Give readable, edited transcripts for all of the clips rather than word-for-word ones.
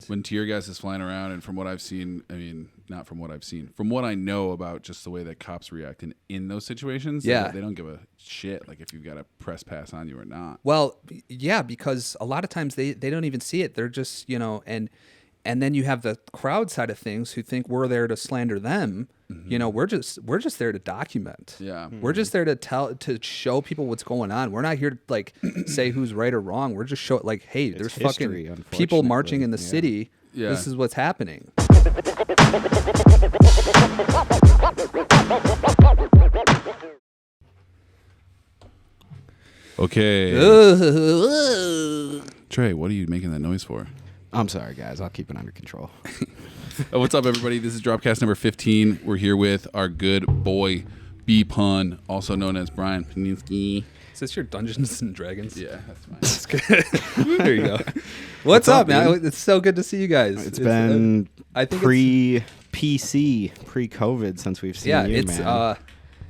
when tear gas is flying around, and from what I've seen, not from what I've seen, from what I know about just the way that cops react in those situations, they don't give a shit like if you've got a press pass on you or not. Well, yeah, because a lot of times they don't even see it. They're just, and then you have the crowd side of things who think we're there to slander them. Mm-hmm. We're just there to document. Yeah. Mm-hmm. We're just there to show people what's going on. We're not here to like say who's right or wrong. We're just show like, hey, there's history, fucking people marching in the city. Yeah. This is what's happening. Okay. Trey, what are you making that noise for? I'm sorry, guys. I'll keep it under control. What's up, everybody? This is Drop.Cast number 15. We're here with our good boy, B-Pun, also known as Brian Puninske. Is this your Dungeons and Dragons? Yeah, that's mine. That's good. There you go. What's up, man? Dude? It's so good to see you guys. It's been pre-PC, pre-COVID since we've seen you, man.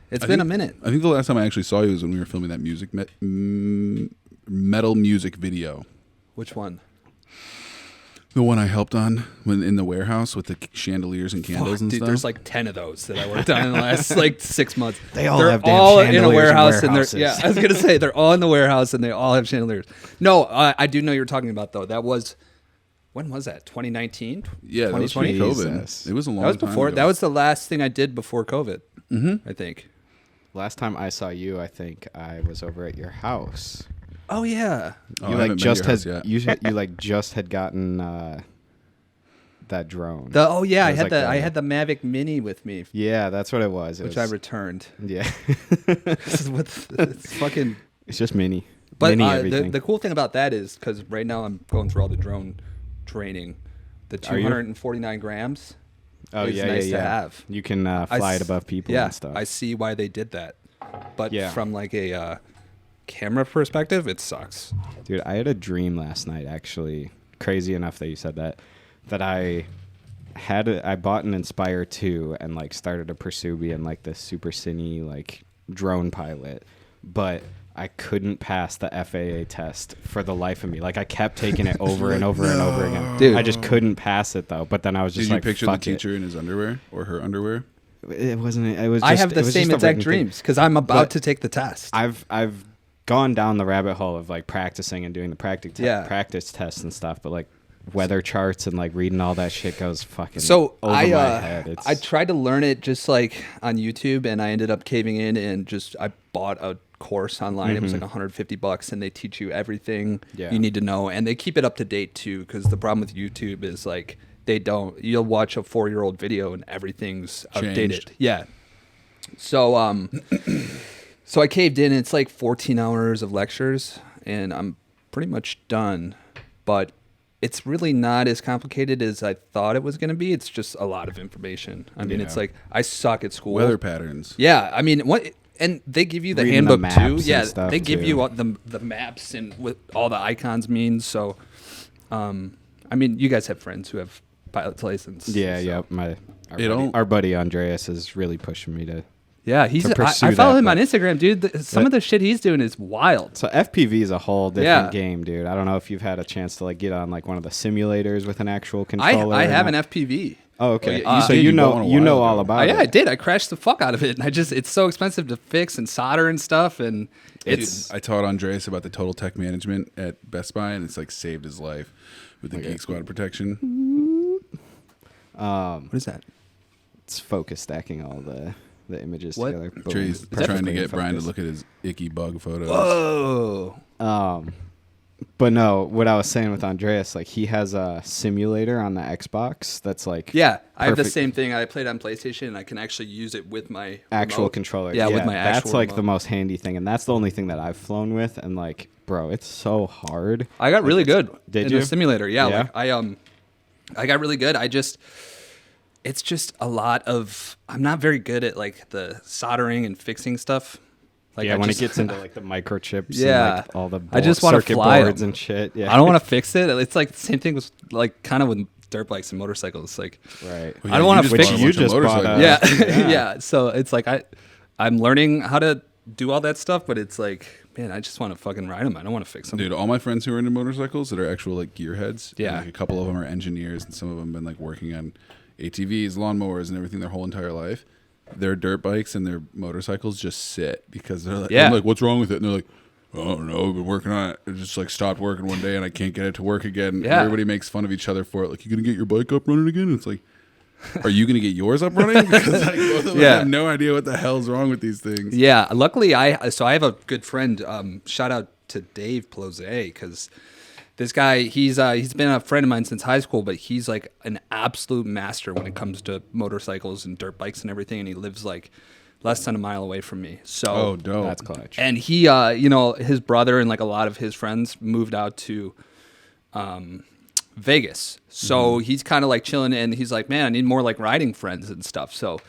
It's been a minute. I think the last time I actually saw you was when we were filming that metal music video. Which one? The one I helped on in the warehouse with the chandeliers and candles and dude, stuff. There's like 10 of those that I worked on in the last 6 months. They're have all in a warehouse, and I was gonna say they're all in the warehouse and they all have chandeliers. No, I do know you're talking about though. That was when was that? 2019? Yeah, 2020. That was COVID. It was a long time ago. That was the last thing I did before COVID. I think. Last time I saw you, I think I was over at your house. Oh yeah. You just had gotten that drone. I had the Mavic Mini with me. Yeah, that's what it was. I returned. Yeah. It's fucking. It's just mini. But mini everything. The cool thing about that is because right now I'm going through all the drone training. The 249 grams. Oh is nice to have. You can fly it above people and stuff. I see why they did that. But from like a camera perspective, it sucks. Dude, I had a dream last night, actually. Crazy enough that you said that I bought an Inspire 2 and like started to pursue being like this super cine like drone pilot, but I couldn't pass the FAA test for the life of me. Like I kept taking it over and over and over again. Dude. I just couldn't pass it though. But then I was just like, did you picture the teacher in his underwear or her underwear? It wasn't. It was. I have the same exact dreams because I'm about to take the test. I've gone down the rabbit hole of like practicing and doing the practice tests and stuff, but like weather charts and like reading all that shit goes fucking over my head. I tried to learn it just like on YouTube, and I ended up caving in and I bought a course online. It was like $150, and they teach you everything you need to know, and they keep it up to date too. Because the problem with YouTube is like you'll watch a 4-year-old video and everything's outdated. Changed. Yeah. So so I caved in. It's like 14 hours of lectures, and I'm pretty much done. But it's really not as complicated as I thought it was going to be. It's just a lot of information. I mean, it's like I suck at school. Weather patterns. Yeah, I mean, and they give you the reading handbook too. Yeah, they give you the maps and what all the icons mean. So, I mean, you guys have friends who have pilot's license. Yeah, so. Our buddy Andreas is really pushing me to. Yeah, I follow him on Instagram, dude. Some of the shit he's doing is wild. So FPV is a whole different game, dude. I don't know if you've had a chance to like get on like one of the simulators with an actual controller. I have an FPV. Oh, okay. So you know all about it. Yeah, I did. I crashed the fuck out of it, and it's so expensive to fix and solder and stuff, and it's. I taught Andreas about the Total Tech Management at Best Buy, and it's like saved his life with the Geek Squad protection. What is that? It's focus stacking all the images together. Trey's trying to get Brian to look at his icky bug photos. Whoa. But no, what I was saying with Andreas, like he has a simulator on the Xbox that's like I have the same thing. I played on PlayStation, and I can actually use it with my actual remote. controller. Yeah, with my actual that's like remote. the most handy thing, and that's the only thing that I've flown with. And like, bro, it's so hard. I got really good in you? the simulator. Yeah, like I got really good. It's just a lot of. I'm not very good at like the soldering and fixing stuff. Like when it gets into like the microchips, yeah, and, like, all the I just want to circuit fly boards and shit. Yeah, I don't want to fix it. It's like the same thing with like kind of with dirt bikes and motorcycles. Like, right. I don't want to fix it. You just bought yeah. So it's like I'm learning how to do all that stuff, but it's like, man, I just want to fucking ride them. I don't want to fix them. Dude, all my friends who are into motorcycles that are actual like gearheads, yeah, like a couple of them are engineers, and some of them have been like working on ATVs, lawnmowers, and everything their whole entire life. Their dirt bikes and their motorcycles just sit because they're like, I'm like, what's wrong with it? And they're like, I don't know, I've been working on it. It just like stopped working one day and I can't get it to work again. Yeah. Everybody makes fun of each other for it. Like, you gonna get your bike up running again? And it's like, are you gonna get yours up running? Because like both of us have no idea what the hell's wrong with these things. Yeah, luckily I have a good friend. Shout out to Dave Plose, because this guy, he's been a friend of mine since high school, but he's like an absolute master when it comes to motorcycles and dirt bikes and everything, and he lives like less than a mile away from me. So dope. That's clutch. And he, his brother and like a lot of his friends moved out to Vegas. So he's kind of like chilling, and he's like, man, I need more like riding friends and stuff. So,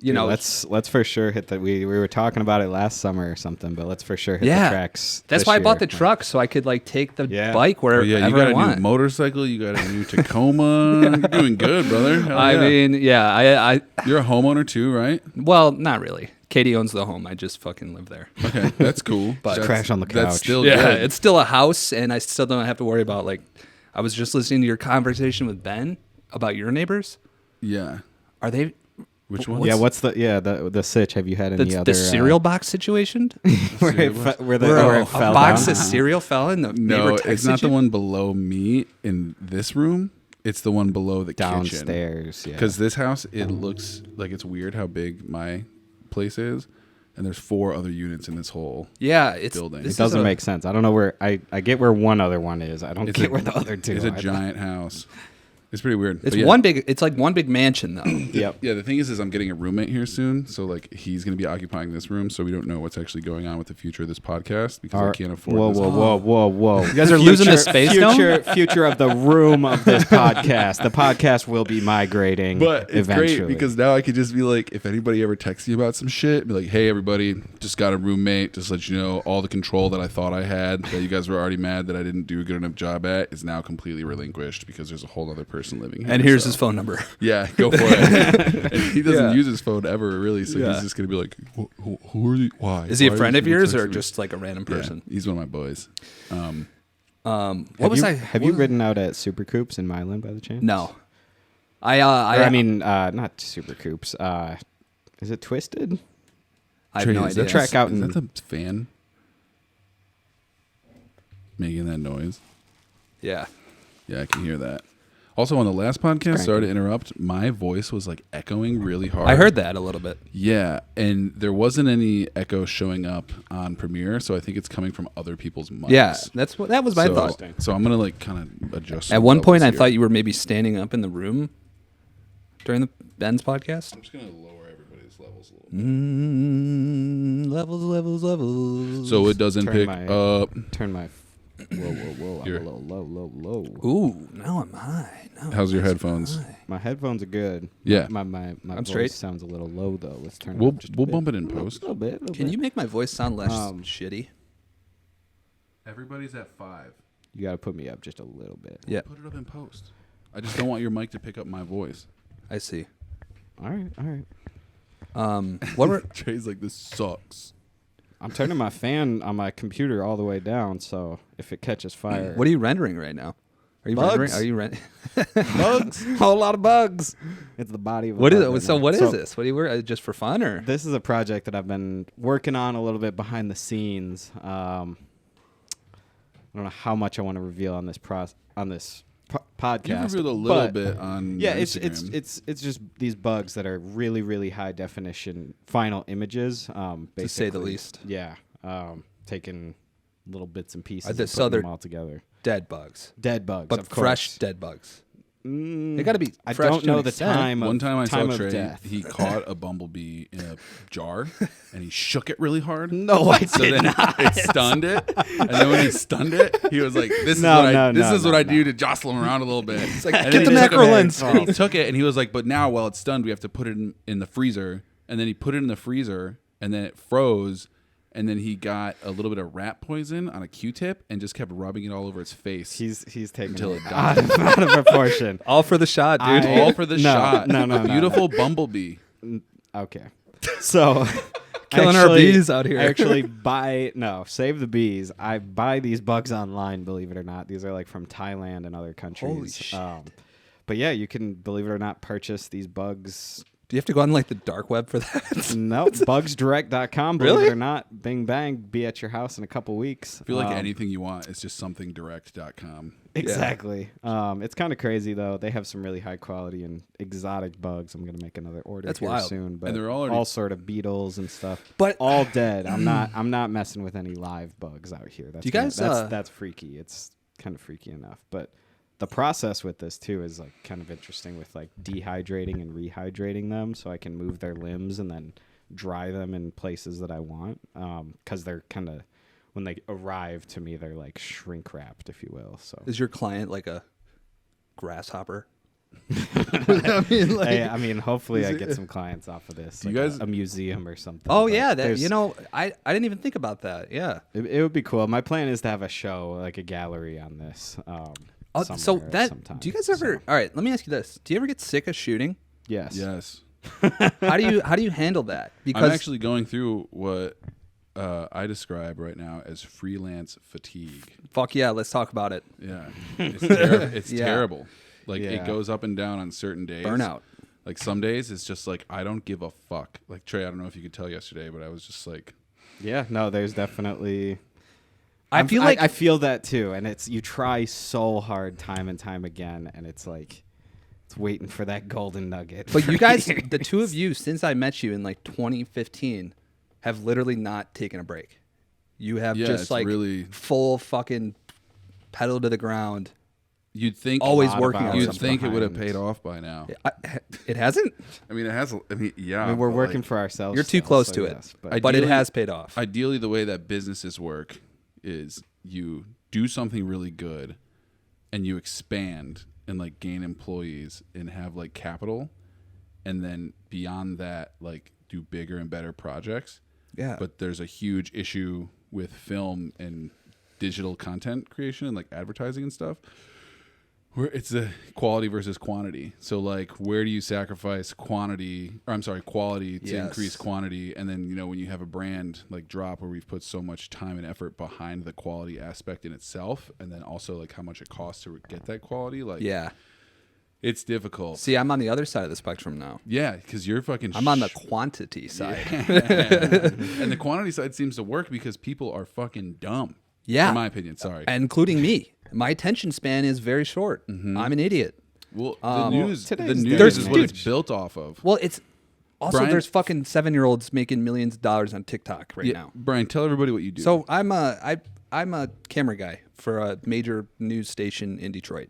let's for sure hit that. We were talking about it last summer or something, but let's for sure hit the tracks. That's why I bought the truck, so I could like take the bike wherever you got I want. New motorcycle, you got a new Tacoma. You're doing good, brother. I mean, I you're a homeowner too, right? Well, not really. Katie owns the home. I just fucking live there. Okay, that's cool. But just crash on the couch. That's still good. It's still a house, and I still don't have to worry about like. I was just listening to your conversation with Ben about your neighbors. Yeah. Are they? Which one? Yeah, what's the sitch? Have you had any other the cereal box situation? where it fell a box down? of cereal fell in the neighbor No, it's not the one below me in this room. It's the one below the downstairs. kitchen. Because this house, it looks like it's weird how big my place is, and there's 4 other units in this whole building. It doesn't make sense. I don't know where I get where one other one is. I don't get where the other two. It's a giant house. It's pretty weird. It's one big. It's like one big mansion, though. Yep. Yeah. The thing is I'm getting a roommate here soon, so like he's going to be occupying this room. So we don't know what's actually going on with the future of this podcast because I can't afford. Whoa! You guys are losing the space. Future of the room of this podcast. The podcast will be migrating, but it's eventually. great because now I could just be like, if anybody ever texts you about some shit, be like, hey, everybody, just got a roommate. Just let you know, all the control that I thought I had, that you guys were already mad that I didn't do a good enough job at, is now completely relinquished because there's a whole other person living here. And here's his phone number. Yeah, go for it. And he doesn't use his phone ever, really, so he's just going to be like, who are you? Why? Is he a friend of yours or just like a random person? Yeah, he's one of my boys. Have you ridden out at Super Coops in Milan by the chance? No. Not Super Coops. Is it Twisted? I have no idea. Track out. Is that the fan making that noise? Yeah. Yeah, I can hear that. Also, on the last podcast, sorry to interrupt, my voice was like echoing really hard. I heard that a little bit. Yeah, and there wasn't any echo showing up on Premiere, so I think it's coming from other people's mics. Yeah, that was my thought. So I'm gonna like kind of adjust. At one point, I thought you were maybe standing up in the room during the Ben's podcast. I'm just gonna lower everybody's levels a little bit. Levels. So it doesn't pick up. Turn my. Whoa! I'm a little low. Ooh, now I'm high. How's your headphones? My headphones are good. Yeah. My voice straight. sounds a little low though. Let's turn. We'll bump it in post. A little bit. Can you make my voice sound less shitty? Everybody's at 5. You got to put me up just a little bit. Yeah. Put it up in post. I just don't want your mic to pick up my voice. I see. All right. What were Trey's like, this sucks. I'm turning my fan on my computer all the way down, so if it catches fire. What are you rendering right now? Are you bugs. rendering? Are you rendering? Bugs? Whole lot of bugs. It's the body of a What is bug it? So right now. what is this? What do you work just for fun or? This is a project that I've been working on a little bit behind the scenes. I don't know how much I want to reveal on this podcast. You revealed a little bit on Instagram. It's just these bugs that are really, really high definition final images. To say the least. Yeah. Taking little bits and pieces So and putting they're them all together. Dead bugs. Dead bugs, But of course. fresh dead bugs. They got to be. I fresh don't to know an the extent. time. One time I saw of Trey, death. he caught a bumblebee in a jar and he shook it really hard. No, I So did then not. it stunned it. And then when he stunned it, he was like, this is what I do to jostle him around a little bit. It's like, get the macro lens. And he took it and he was like, but now while it's stunned, we have to put it in the freezer. And then he put it in the freezer and then it froze. And then he got a little bit of rat poison on a Q-tip and just kept rubbing it all over his face. He's taking until it it died. out of proportion. All for the shot, dude. All for the shot. No. Beautiful bumblebee. Okay. So Killing our bees out here. I actually save the bees. I buy these bugs online, believe it or not. These are like from Thailand and other countries. Holy shit. But yeah, you can, believe it or not, purchase these bugs. Do you have to go on like the dark web for that? No, bugsdirect.com. Believe Really? it or not, bing bang, be at your house in a couple weeks. I feel like anything you want is just somethingdirect.com. Exactly. Yeah. It's kind of crazy though. They have some really high quality and exotic bugs. I'm gonna make another order soon. But and they're all sort of beetles and stuff. But all dead. I'm not messing with any live bugs out here. That's do you guys? That's freaky. It's kind of freaky enough. But the process with this too is like kind of interesting with like dehydrating and rehydrating them, so I can move their limbs and then dry them in places that I want. Because they're kind of, when they arrive to me, they're like shrink wrapped, if you will. So is your client like a grasshopper? I mean, hopefully I get some clients off of this. Like you guys, a museum or something. Oh yeah, I didn't even think about that. Yeah, it would be cool. My plan is to have a show, like a gallery on this. So that, do you guys ever? All right, let me ask you this: do you ever get sick of shooting? Yes. Yes. How do you handle that? Because I'm actually going through what I describe right now as freelance fatigue. Fuck yeah, let's talk about it. Yeah, it's terrible. Like it goes up and down on certain days. Burnout. Like some days it's just like I don't give a fuck. Like Trey, I don't know if you could tell yesterday, but I was just like, yeah, no, there's definitely. I feel that too, and you try so hard time and time again, and it's like it's waiting for that golden nugget. But you guys, the two of you, since I met you in like 2015, have literally not taken a break. You have just like really full fucking pedal to the ground. You'd think always working on You'd think it would have paid off by now. It hasn't. I mean, it has. I mean, yeah. I mean, we're working for ourselves. You're too close to it, but it has paid off. Ideally, the way that businesses work is you do something really good and you expand and like gain employees and have like capital, and then beyond that, like do bigger and better projects. Yeah. But there's a huge issue with film and digital content creation and like advertising and stuff, where it's the quality versus quantity. So like, where do you sacrifice quality to increase quantity? And then, when you have a brand like Drop, where we've put so much time and effort behind the quality aspect in itself, and then also like how much it costs to get that quality, like it's difficult. See, I'm on the other side of the spectrum now. Yeah, because you're fucking I'm on the quantity side. And the quantity side seems to work because people are fucking dumb. Yeah. In my opinion, sorry. Including me. My attention span is very short. Mm-hmm. I'm an idiot. Well, the news is what it's built off of. Well, it's also there's fucking 7-year-olds making millions of dollars on TikTok now. Brian, tell everybody what you do. So I'm a camera guy for a major news station in Detroit.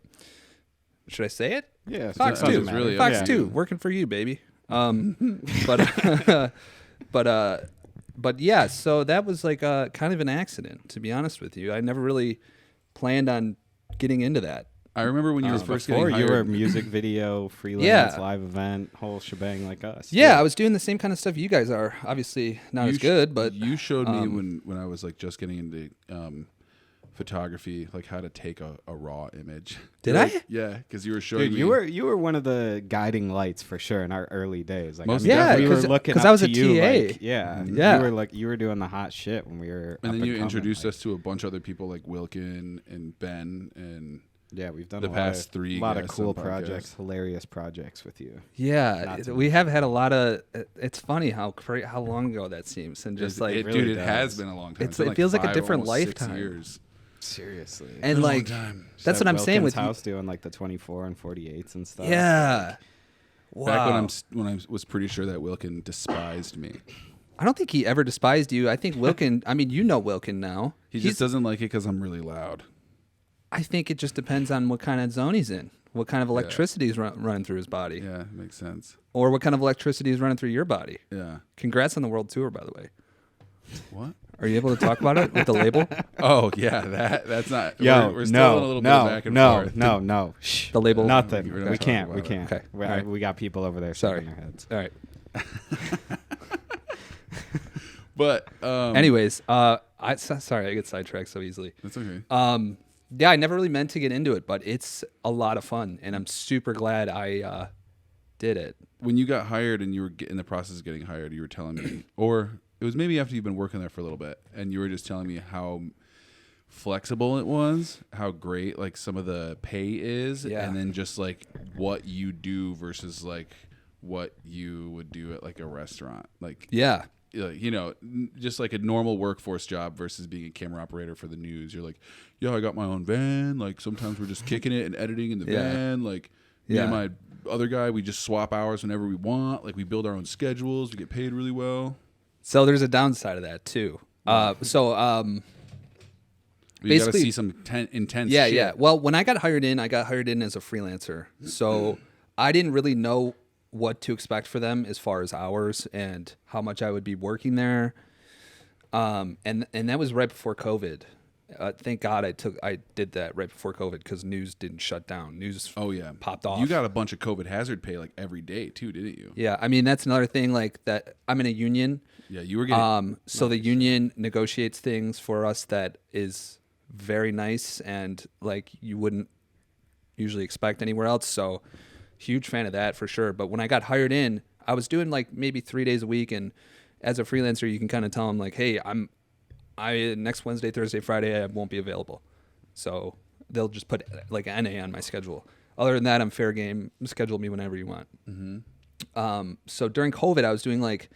Should I say it? Yeah, Fox 2. Really, Fox 2, working for you, baby. But yeah, so that was like kind of an accident, to be honest with you. I never really planned on getting into that. I remember when you were first getting hired. You were a music video, freelance, live event, whole shebang like us. Yeah, I was doing the same kind of stuff you guys are. Obviously not as good, but you showed me when I was like just getting into photography, like how to take a raw image. Did I? Yeah, because you were showing me. You were one of the guiding lights for sure in our early days. Like, we were looking because I was a TA. Like, you were doing the hot shit when we were. And then you introduced us to a bunch of other people like Wilkin and Ben and. Yeah, we've done the past 3 a lot of cool projects, hilarious projects with you. Yeah, we have had a lot of. It's funny how long ago that seems, and just like it has been a long time. It feels like a different lifetime. 6 years. Seriously, and like that's what I'm saying with house doing like the 24 and 48s and stuff. Yeah, wow. Back when I was pretty sure that Wilkin despised me. I don't think he ever despised you. I think Wilkin. I mean, you know Wilkin now. He just doesn't like it because I'm really loud. I think it just depends on what kind of zone he's in, what kind of electricity is running through his body. Yeah, makes sense. Or what kind of electricity is running through your body. Yeah. Congrats on the world tour, by the way. What? Are you able to talk about it with the label? Oh yeah, that's not. Yo, we're still a little bit back and forth. No. Shh. The label. Nothing. We can't. Okay. We got people over there. Sorry. Their heads. All right. But anyways, sorry I get sidetracked so easily. That's okay. Yeah, I never really meant to get into it, but it's a lot of fun, and I'm super glad I did it. When you got hired and you were in the process of getting hired, you were telling me, or it was maybe after you've been working there for a little bit, and you were just telling me how flexible it was, how great like some of the pay is, and then just like what you do versus like what you would do at like a restaurant, like you know, just like a normal workforce job versus being a camera operator for the news. You're like, I got my own van, like sometimes we're just kicking it and editing in the van, like me and my other guy, we just swap hours whenever we want, like we build our own schedules, we get paid really well. So there's a downside of that too. You got to see some intense shit. Yeah. Well, when I got hired in as a freelancer. So I didn't really know what to expect for them as far as hours and how much I would be working there. And that was right before COVID. Thank God I did that right before COVID because news didn't shut down. News popped off. You got a bunch of COVID hazard pay like every day too, didn't you? Yeah. I mean, that's another thing like that. I'm in a union. Yeah, you were getting... So the union negotiates things for us that is very nice and like you wouldn't usually expect anywhere else. So huge fan of that for sure. But when I got hired in, I was doing like maybe 3 days a week. And as a freelancer, you can kind of tell them like, hey, I next Wednesday, Thursday, Friday, I won't be available. So they'll just put like an NA on my schedule. Other than that, I'm fair game. Schedule me whenever you want. Mm-hmm. So during COVID, I was doing like,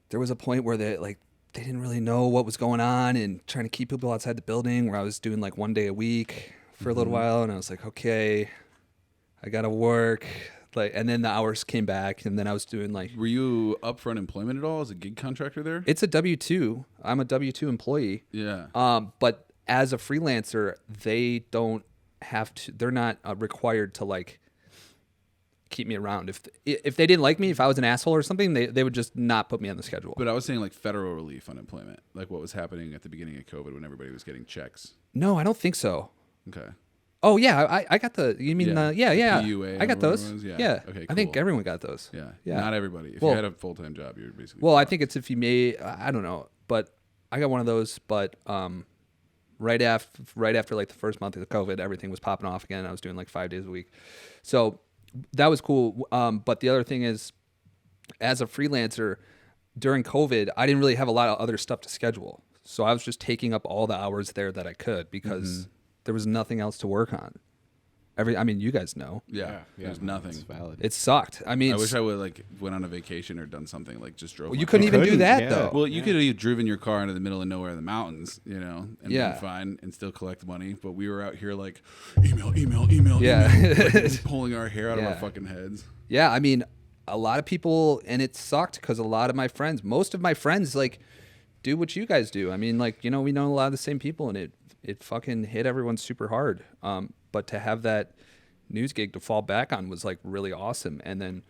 there was a point where they didn't really know what was going on and trying to keep people outside the building where I was doing like 1 day a week for a little while. And I was like, okay, I got to work. And then the hours came back and then I was doing like... Were you up for unemployment at all as a gig contractor there? It's a W-2. I'm a W-2 employee. Yeah. But as a freelancer, they don't have to... They're not required to like keep me around. If they didn't like me, if I was an asshole or something, they would just not put me on the schedule. But I was saying like federal relief unemployment, like what was happening at the beginning of COVID when everybody was getting checks. No, I don't think so. Okay. Oh yeah, I got the. You mean yeah. PUA I got those. Yeah. Okay. Cool. I think everyone got those. Yeah. Yeah. Not everybody. If you had a full-time job, you're basically. Well, I think it's if you may. I don't know, but I got one of those. But right after like the first month of COVID, everything was popping off again. I was doing like 5 days a week, so that was cool. But the other thing is, as a freelancer during COVID, I didn't really have a lot of other stuff to schedule, so I was just taking up all the hours there that I could because. There was nothing else to work on. I mean, you guys know. Yeah. There's nothing. Valid. It sucked. I mean, I wish I would like went on a vacation or done something like just drove. Well, you couldn't even do that though. Well, you could have driven your car into the middle of nowhere in the mountains, you know, and been fine and still collect money. But we were out here like email, like, pulling our hair out of our fucking heads. Yeah, I mean, a lot of people, and it sucked because a lot of my friends, most of my friends, like do what you guys do. I mean, like we know a lot of the same people, and it fucking hit everyone super hard. But to have that news gig to fall back on was like really awesome. And then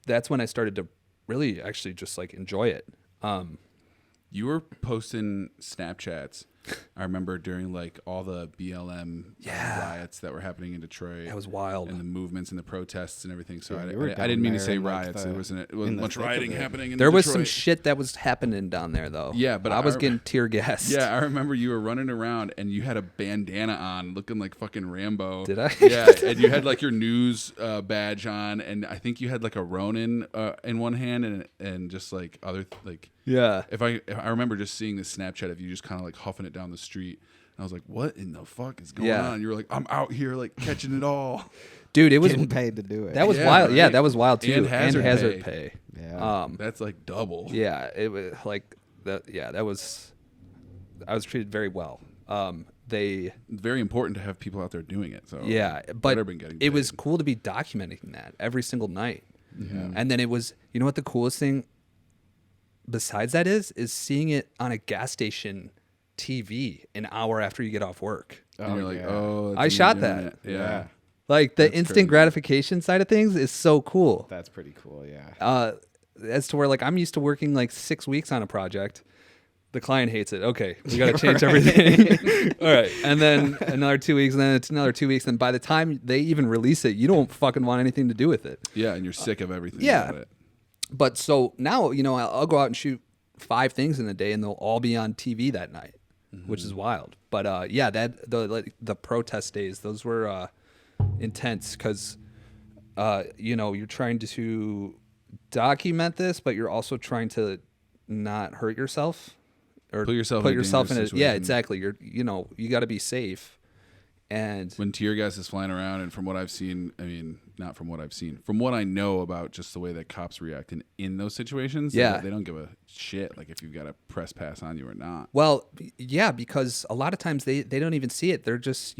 that's when I started to really actually just like enjoy it. You were posting Snapchats. I remember during like all the BLM riots that were happening in Detroit. That was wild. And the movements and the protests and everything. So I didn't mean to say riots. There wasn't much rioting happening in There was Detroit. some shit that was happening down there though. Yeah, but I was getting tear gassed. Yeah, I remember you were running around and you had a bandana on looking like fucking Rambo. Did I? Yeah, and you had like your news badge on, and I think you had like a Ronin in one hand and just like other like... Yeah. If I remember just seeing this Snapchat of you just kind of like huffing it down the street. And I was like, what in the fuck is going on? You were like, I'm out here like catching it all. Dude, it was getting paid to do it. That was wild. Right? Yeah, that was wild too. And hazard pay. Yeah. That's like double. Yeah, it was like that. Yeah, that was. I was treated very well. It's very important to have people out there doing it. So yeah, but it was cool to be documenting that every single night. Yeah. And then it was, you know what the coolest thing besides that is seeing it on a gas station TV an hour after you get off work. And you're like, oh, I shot that. Yeah. Like the instant gratification side of things is so cool. That's pretty cool. Yeah. As to where like I'm used to working like 6 weeks on a project. The client hates it. Okay, we got to change everything. All right. And then another 2 weeks, and then it's another 2 weeks. And by the time they even release it, you don't fucking want anything to do with it. Yeah, and you're sick of everything about it. But so now, I'll go out and shoot 5 things in a day, and they'll all be on TV that night, which is wild. But the protest days, those were intense because, you're trying to document this, but you're also trying to not hurt yourself or put yourself in a yeah, exactly. You got to be safe. And when tear gas is flying around, and from what I've seen, I mean, not from what I've seen, from what I know about just the way that cops react in those situations, they don't give a shit like if you've got a press pass on you or not. Well, yeah, because a lot of times they don't even see it. They're just,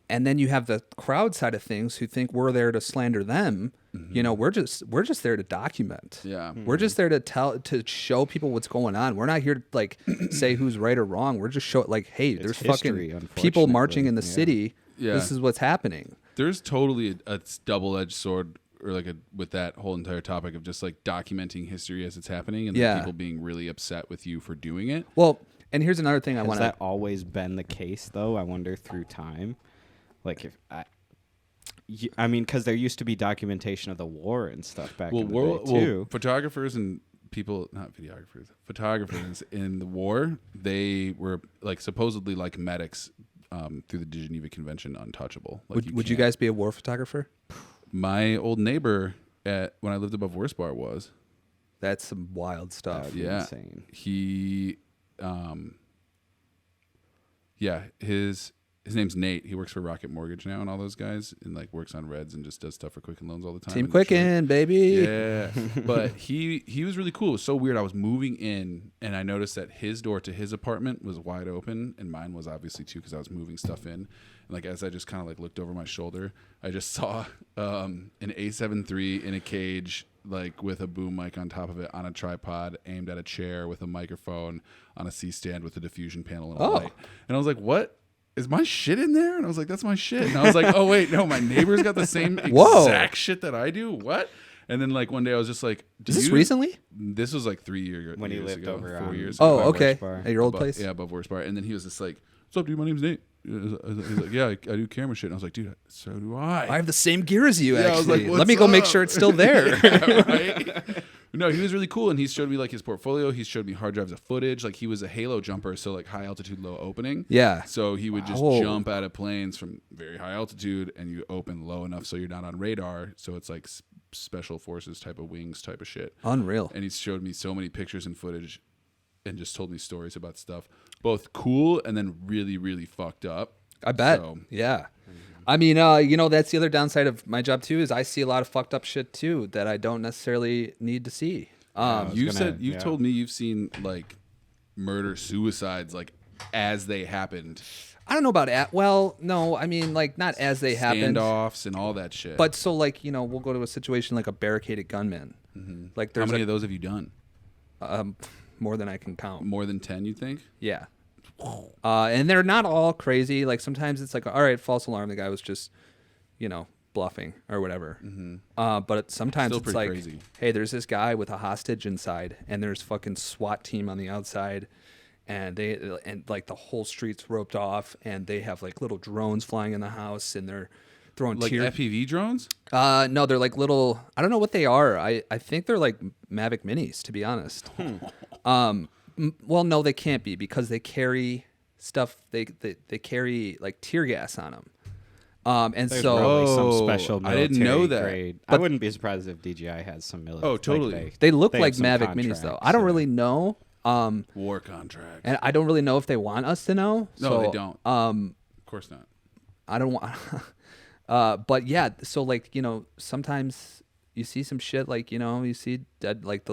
and then you have the crowd side of things who think we're there to slander them. We're just there to document. Yeah. We're just there to show people what's going on. We're not here to like say who's right or wrong. We're just hey, there's history, fucking people marching in the city. Yeah. This is what's happening. There's totally a double-edged sword, or with that whole entire topic of just like documenting history as it's happening, and then people being really upset with you for doing it. Well, and here's another thing I want to. Has that always been the case, though? I wonder through time. Like I mean, because there used to be documentation of the war and stuff back in the day too. Photographers and people, not videographers, photographers in the war, they were like supposedly like medics through the Geneva Convention, untouchable. Like would you guys be a war photographer? My old neighbor when I lived above Worst Bar was. That's some wild stuff. Yeah, insane. He, His name's Nate. He works for Rocket Mortgage now and all those guys, and like works on Reds and just does stuff for Quicken Loans all the time. Team Quicken, baby. Yeah. But he was really cool. It was so weird. I was moving in and I noticed that his door to his apartment was wide open, and mine was obviously too because I was moving stuff in. And like as I just kind of like looked over my shoulder, I just saw an A7 III in a cage, like with a boom mic on top of it on a tripod aimed at a chair with a microphone on a C-stand with a diffusion panel and a light. And I was like, what? Is my shit in there? And I was like, that's my shit. And I was like, oh, wait, no, my neighbor's got the same exact shit that I do. What? And then like one day I was just like, is this recently? This was like 3 years ago. When he lived over 4 years ago. Oh, okay. At your old place? Yeah, above Worst Bar. And then he was just like, what's up, dude? My name's Nate. He's like, yeah, I do camera shit. And I was like, dude, so do I. I have the same gear as you, actually. I was like, let me go make sure it's still there. Yeah, right? No, he was really cool, and he showed me like his portfolio. He showed me hard drives of footage. Like he was a halo jumper, so like high altitude, low opening. Yeah. So he would just jump out of planes from very high altitude, and you open low enough so you're not on radar. So it's like special forces type of wings type of shit. Unreal. And he showed me so many pictures and footage, and just told me stories about stuff, both cool and then really, really fucked up. I bet. So, yeah. I mean, that's the other downside of my job too, is I see a lot of fucked up shit too that I don't necessarily need to see. You've told me you've seen like murder suicides like as they happened. I don't know about well, no, I mean like not as they happened. Standoffs and all that shit. But so like, we'll go to a situation like a barricaded gunman. Mm-hmm. Like how many of those have you done? More than I can count. More than 10, you think? Yeah. And they're not all crazy. Like sometimes it's like, all right, false alarm. The guy was just, bluffing or whatever. Mm-hmm. But sometimes Still it's like, crazy. Hey, there's this guy with a hostage inside, and there's fucking SWAT team on the outside, and like the whole street's roped off, and they have like little drones flying in the house, and they're throwing like FPV drones. No, they're like little. I don't know what they are. I think they're like Mavic Minis, to be honest. Well, no, they can't be because they carry stuff. They carry like tear gas on them. And There's so probably some special military I didn't know that. grade. I wouldn't be surprised if DJI has some military. Oh, totally. Like they look they like have some Mavic Minis, though. I don't really know. War contracts. And I don't really know if they want us to know. No, so, they don't. Of course not. I don't want. But yeah, so like sometimes you see some shit like you see dead, like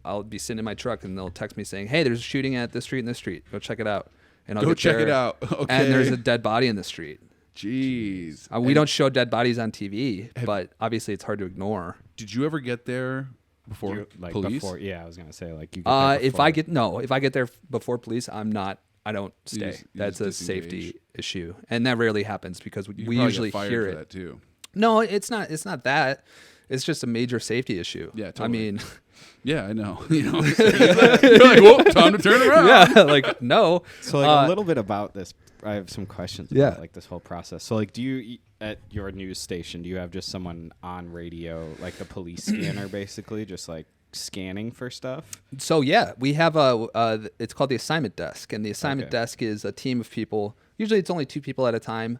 I'll be sitting in my truck and they'll text me saying, "Hey, there's a shooting at this street and this street. Go check it out." And I'll go get check there, it out. Okay. And there's a dead body in the street. Jeez. We don't show dead bodies on TV, but obviously it's hard to ignore. Did you ever get there before police? Yeah, I was gonna say like you. If I get there before police, I don't stay. That's a safety issue, and that rarely happens because we usually hear it. For that too. No, it's not. It's not that. It's just a major safety issue. Yeah, totally. I mean, yeah, I know. You're like, whoa, time to turn around. Yeah, like no. So like a little bit about this. I have some questions about like this whole process. So like, do you at your news station, do you have just someone on radio, like the police scanner, basically, just like scanning for stuff? So yeah, we have it's called the assignment desk, and the assignment desk is a team of people. Usually, it's only 2 people at a time.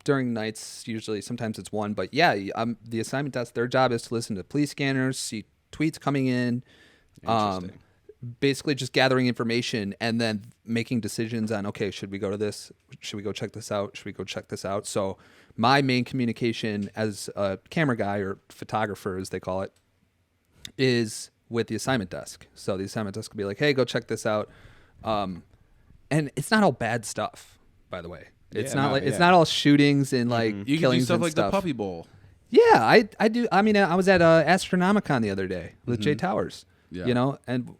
During nights, sometimes it's 1, but yeah, the assignment desk, their job is to listen to police scanners, see tweets coming in, Interesting. Basically just gathering information and then making decisions on, okay, should we go to this? Should we go check this out? Should we go check this out? So my main communication as a camera guy, or photographer as they call it, is with the assignment desk. So the assignment desk will be like, hey, go check this out. And it's not all bad stuff, by the way. It's it's not all shootings and like You can do killings stuff and like stuff. the Puppy Bowl. Yeah, I do. I mean, I was at Astronomicon the other day with Jay Towers, Yeah. you know, and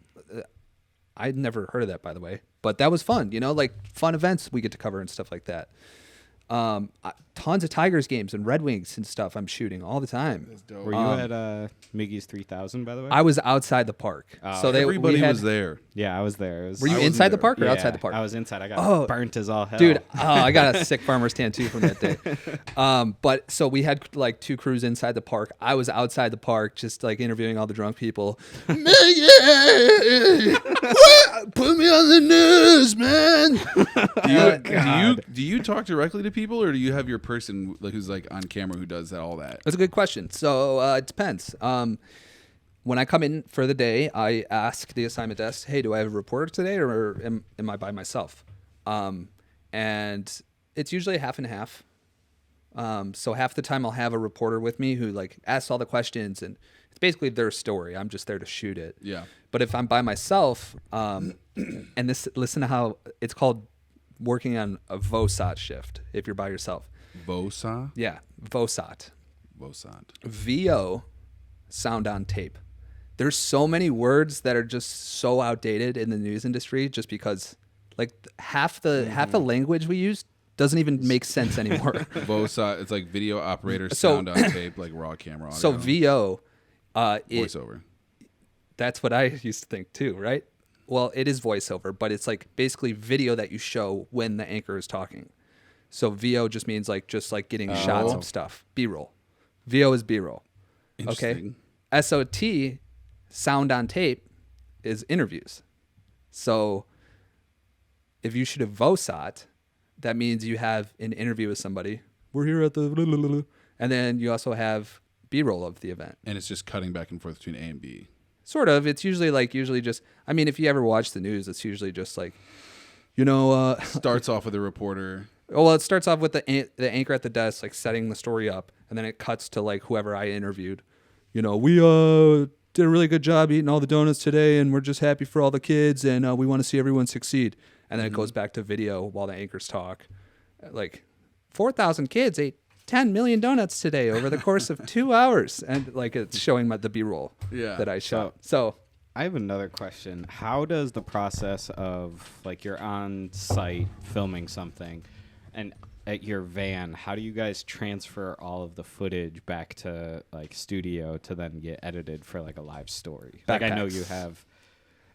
I'd never heard of that, by the way, but that was fun, you know, like fun events we get to cover and stuff like that. Tons of Tigers games and Red Wings and stuff I'm shooting all the time. That's dope. Were you at Miggy's 3000, by the way? I was outside the park. So Everybody was there. Yeah, I was there. Were you wasn't inside the there. park or Yeah, outside the park? I was inside. I got burnt as all hell. Dude, I got a sick farmer's tan too from that day. But so we had like 2 crews inside the park. I was outside the park just like interviewing all the drunk people. Put me on the news, man. Do you talk directly to people, or do you have your person like who's like on camera who does all that? That's a good question. So it depends. When I come in for the day, I ask the assignment desk, hey, do I have a reporter today, or am I by myself? And it's usually half and half. So half the time I'll have a reporter with me who like asks all the questions, and it's basically their story. I'm just there to shoot it. Yeah. But if I'm by myself, and listen to how it's called working on a VOSAT shift if you're by yourself. VOSA? Yeah, VOSAT. VOSAT. VO, sound on tape. There's so many words that are just so outdated in the news industry just because like half the language we use doesn't even make sense anymore. VOSA, it's like video operator sound on tape, like raw camera audio. So VO, voiceover. That's what I used to think too, right? Well, it is voiceover, but it's like basically video that you show when the anchor is talking. So VO just means like getting shots of stuff. B-roll. VO is B-roll. Okay. SOT, sound on tape, is interviews. So if you shoot a VOSAT, that means you have an interview with somebody. We're here at the and then you also have B-roll of the event. And it's just cutting back and forth between A and B. Sort of. It's usually just, I mean, if you ever watch the news, it's usually just like, you know. Starts off with a reporter. Well, it starts off with the anchor at the desk, like setting the story up, and then it cuts to like whoever I interviewed. You know, we did a really good job eating all the donuts today, and we're just happy for all the kids, and we want to see everyone succeed. And then it goes back to video while the anchors talk. Like, 4,000 kids ate 10 million donuts today over the course of 2 hours, and like it's showing the B-roll that I shot. So I have another question. How does the process of like you're on site filming something and at your van, how do you guys transfer all of the footage back to like studio to then get edited for like a live story? Like I know you have.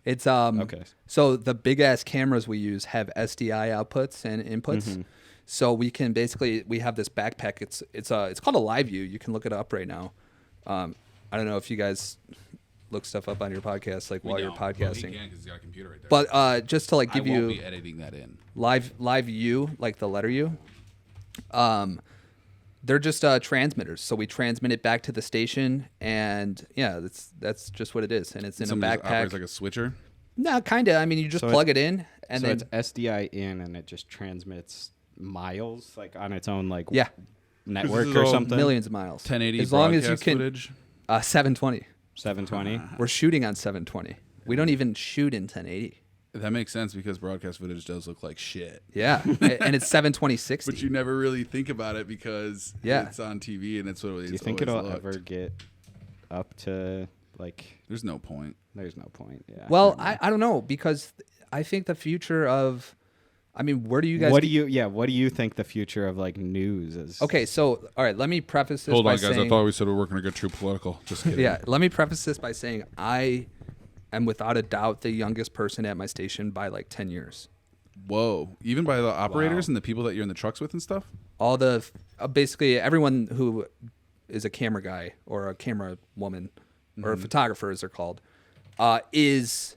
It's okay. So the big ass cameras we use have SDI outputs and inputs. So we can we have this backpack. It's called a Live View. You can look it up right now. I don't know if you guys look stuff up on your podcast while you're podcasting. We can, 'cause he's got a computer right there. But just to like give I won't you be editing that in. live U, like the letter U. They're just transmitters. So we transmit it back to the station, and yeah, that's just what it is. And it's in a backpack. Operates like a switcher. No, kind of. I mean, you just plug it in, and then it's SDI in, and it just transmits miles like on its own network or something. Millions of miles. 1080 as long as you can. Footage. 720. 720. We're shooting on 720. We don't even shoot in 1080. That makes sense because broadcast footage does look like shit. Yeah, and it's 720/60. But you never really think about it because it's on TV and it's what it's. Do you think it'll ever get up to like? There's no point. There's no point. Yeah. Well, I don't know, because I think the future of, I mean, where do you guys? What do you think the future of like news is? Okay, so all right, let me preface this. Hold by on, guys. saying, I thought we said we were going to get too political. Just kidding. Yeah, let me preface this by saying I am without a doubt the youngest person at my station by like 10 years. Whoa! Even by the operators and the people that you're in the trucks with and stuff. All the basically everyone who is a camera guy or a camera woman or a photographer, as they're called, is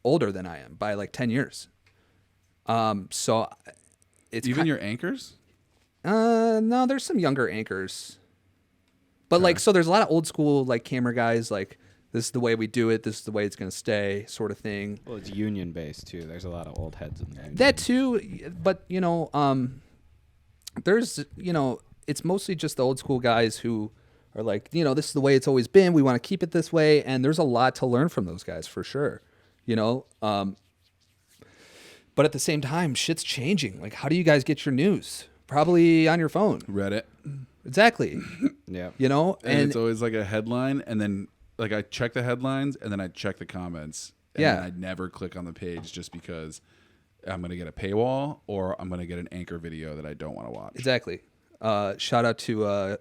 older than I am by like 10 years. So it's even your anchors. No, there's some younger anchors, but like so there's a lot of old school like camera guys like this is the way we do it. This is the way it's going to stay, sort of thing. Well, it's union based too. There's a lot of old heads in there. That too, but there's it's mostly just the old school guys who are like, this is the way it's always been. We want to keep it this way, and there's a lot to learn from those guys for sure. But at the same time, shit's changing. Like, how do you guys get your news? Probably on your phone. Reddit. Exactly. Yeah. And it's always like a headline, and then like I check the headlines, and then I check the comments. And then I never click on the page just because I'm going to get a paywall or I'm going to get an anchor video that I don't want to watch. Exactly. Shout out to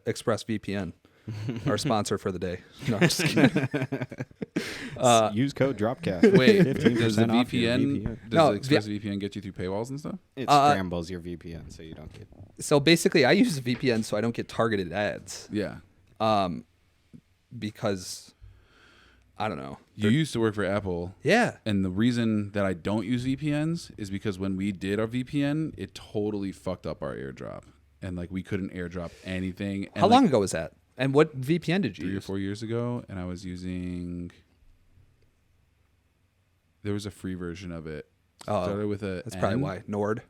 ExpressVPN, our sponsor for the day. No, I'm just kidding. Use code DropCast. Wait, 15% does the off your VPN, does ExpressVPN get you through paywalls and stuff? It scrambles your VPN so you don't get... So basically, I use a VPN so I don't get targeted ads. Yeah. Because, I don't know. You used to work for Apple. Yeah. And the reason that I don't use VPNs is because when we did our VPN, it totally fucked up our airdrop. And like we couldn't airdrop anything. And how long ago was that? And what VPN did you use? 3 or 4 years ago. And I was using... There was a free version of it. Started with a That's probably why. Nord.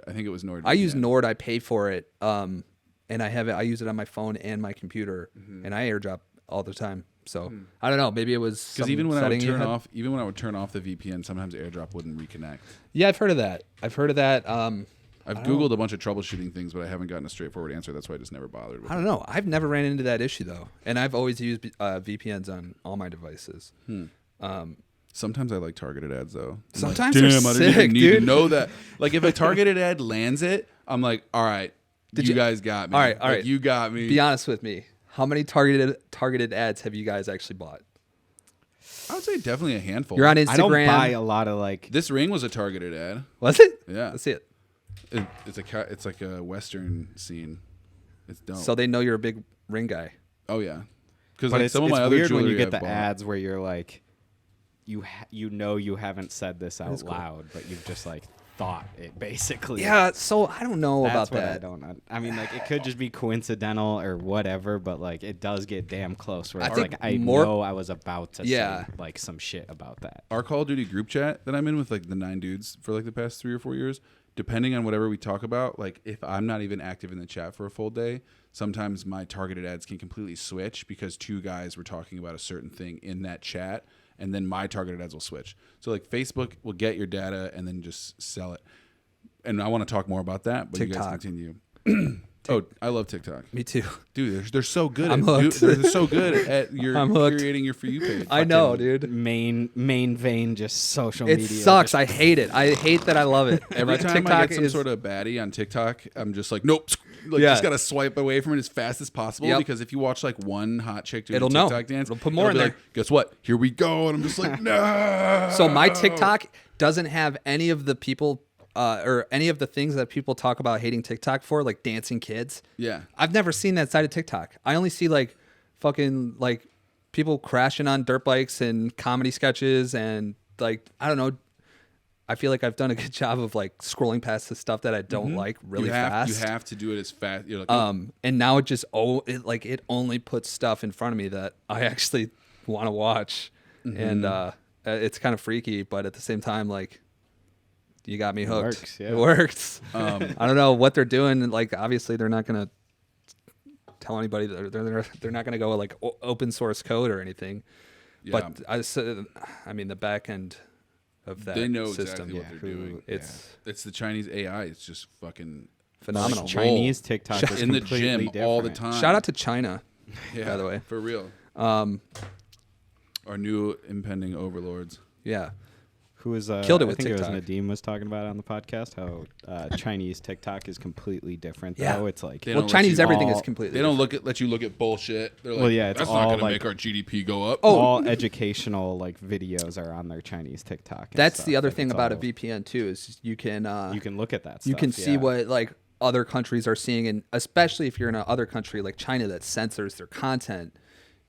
I think it was Nord. I use Nord. I pay for it. And I use it on my phone and my computer. And I airdrop all the time. So I don't know. Maybe it was because even when I would turn off the VPN, sometimes AirDrop wouldn't reconnect. Yeah, I've heard of that. I've Googled a bunch of troubleshooting things, but I haven't gotten a straightforward answer. That's why I just never bothered with it. I don't know. I've never ran into that issue though, and I've always used VPNs on all my devices. Sometimes I like targeted ads though. Sometimes like, they're damn, I sick, didn't even need dude. to know that. Like if a targeted ad lands it, I'm like, all right, you guys got me. All right, like, you got me. Be honest with me. How many targeted ads have you guys actually bought? I would say definitely a handful. You're on Instagram. I don't buy a lot of like... This ring was a targeted ad. Was it? Yeah. Let's see it. It's like a Western scene. It's dope. So they know you're a big ring guy. Oh yeah. Because But like it's some of my other weird when jewelry you get I've the bought. ads where you're like, you you haven't said this out cool. loud, but you've just like thought it basically. Yeah. So I don't know That's about what that. I mean, like it could just be coincidental or whatever, but like it does get damn close. Where I it's think like I more- know I was about to Yeah. say like some shit about that. Our Call of Duty group chat that I'm in with like the 9 dudes for like the past 3 or 4 years, depending on whatever we talk about, like if I'm not even active in the chat for a full day, sometimes my targeted ads can completely switch because 2 guys were talking about a certain thing in that chat, and then my targeted ads will switch. So like Facebook will get your data and then just sell it. And I want to talk more about that, but TikTok. you guys continue. Oh, I love TikTok. Me too. Dude, they're so good. I'm hooked. They're so good at I'm hooked. creating your For You page. I know, dude. Main vein, just social It media. sucks. I hate it. I hate that I love it. Every But time I get some sort of baddie on TikTok, I'm just like, nope. Like, Yeah. just gotta swipe away from it as fast as possible. Yep. Because if you watch like one hot chick do a It'll know. TikTok dance, It'll put more in be there. Like, guess what? Here we go. And I'm just like, no. So my TikTok doesn't have any of the people or any of the things that people talk about hating TikTok for, like dancing kids. Yeah. I've never seen that side of TikTok. I only see like fucking like people crashing on dirt bikes and comedy sketches and like, I don't know. I feel like I've done a good job of like scrolling past the stuff that I don't like really fast. You have to do it as fast. You're like, And now it just it only puts stuff in front of me that I actually want to watch, and it's kind of freaky, but at the same time, like, you got me hooked. works, yeah. It works. I don't know what they're doing. Like, obviously, they're not gonna tell anybody that they're not gonna go like open source code or anything. yeah. But I mean, the back end of that they know system, exactly what they're doing. it's the Chinese AI. It's just fucking phenomenal. Chinese TikTok is in the completely gym all the different. time. Shout out to China, yeah, by the way. for real. Our new impending overlords. Yeah. Who was Killed it with I think TikTok. it was Nadeem was talking about it on the podcast how Chinese TikTok is completely different. Yeah. Though it's like They Well, don't let Chinese you- everything all- is completely. They don't let you look at bullshit. They're like, Well, yeah, it's that's all not going to like- make our GDP go up. all educational like videos are on their Chinese TikTok. And That's stuff, the other and thing it's about a all- VPN too is you can look at that. you stuff, can see yeah. what like other countries are seeing, and especially if you're in another country like China that censors their content.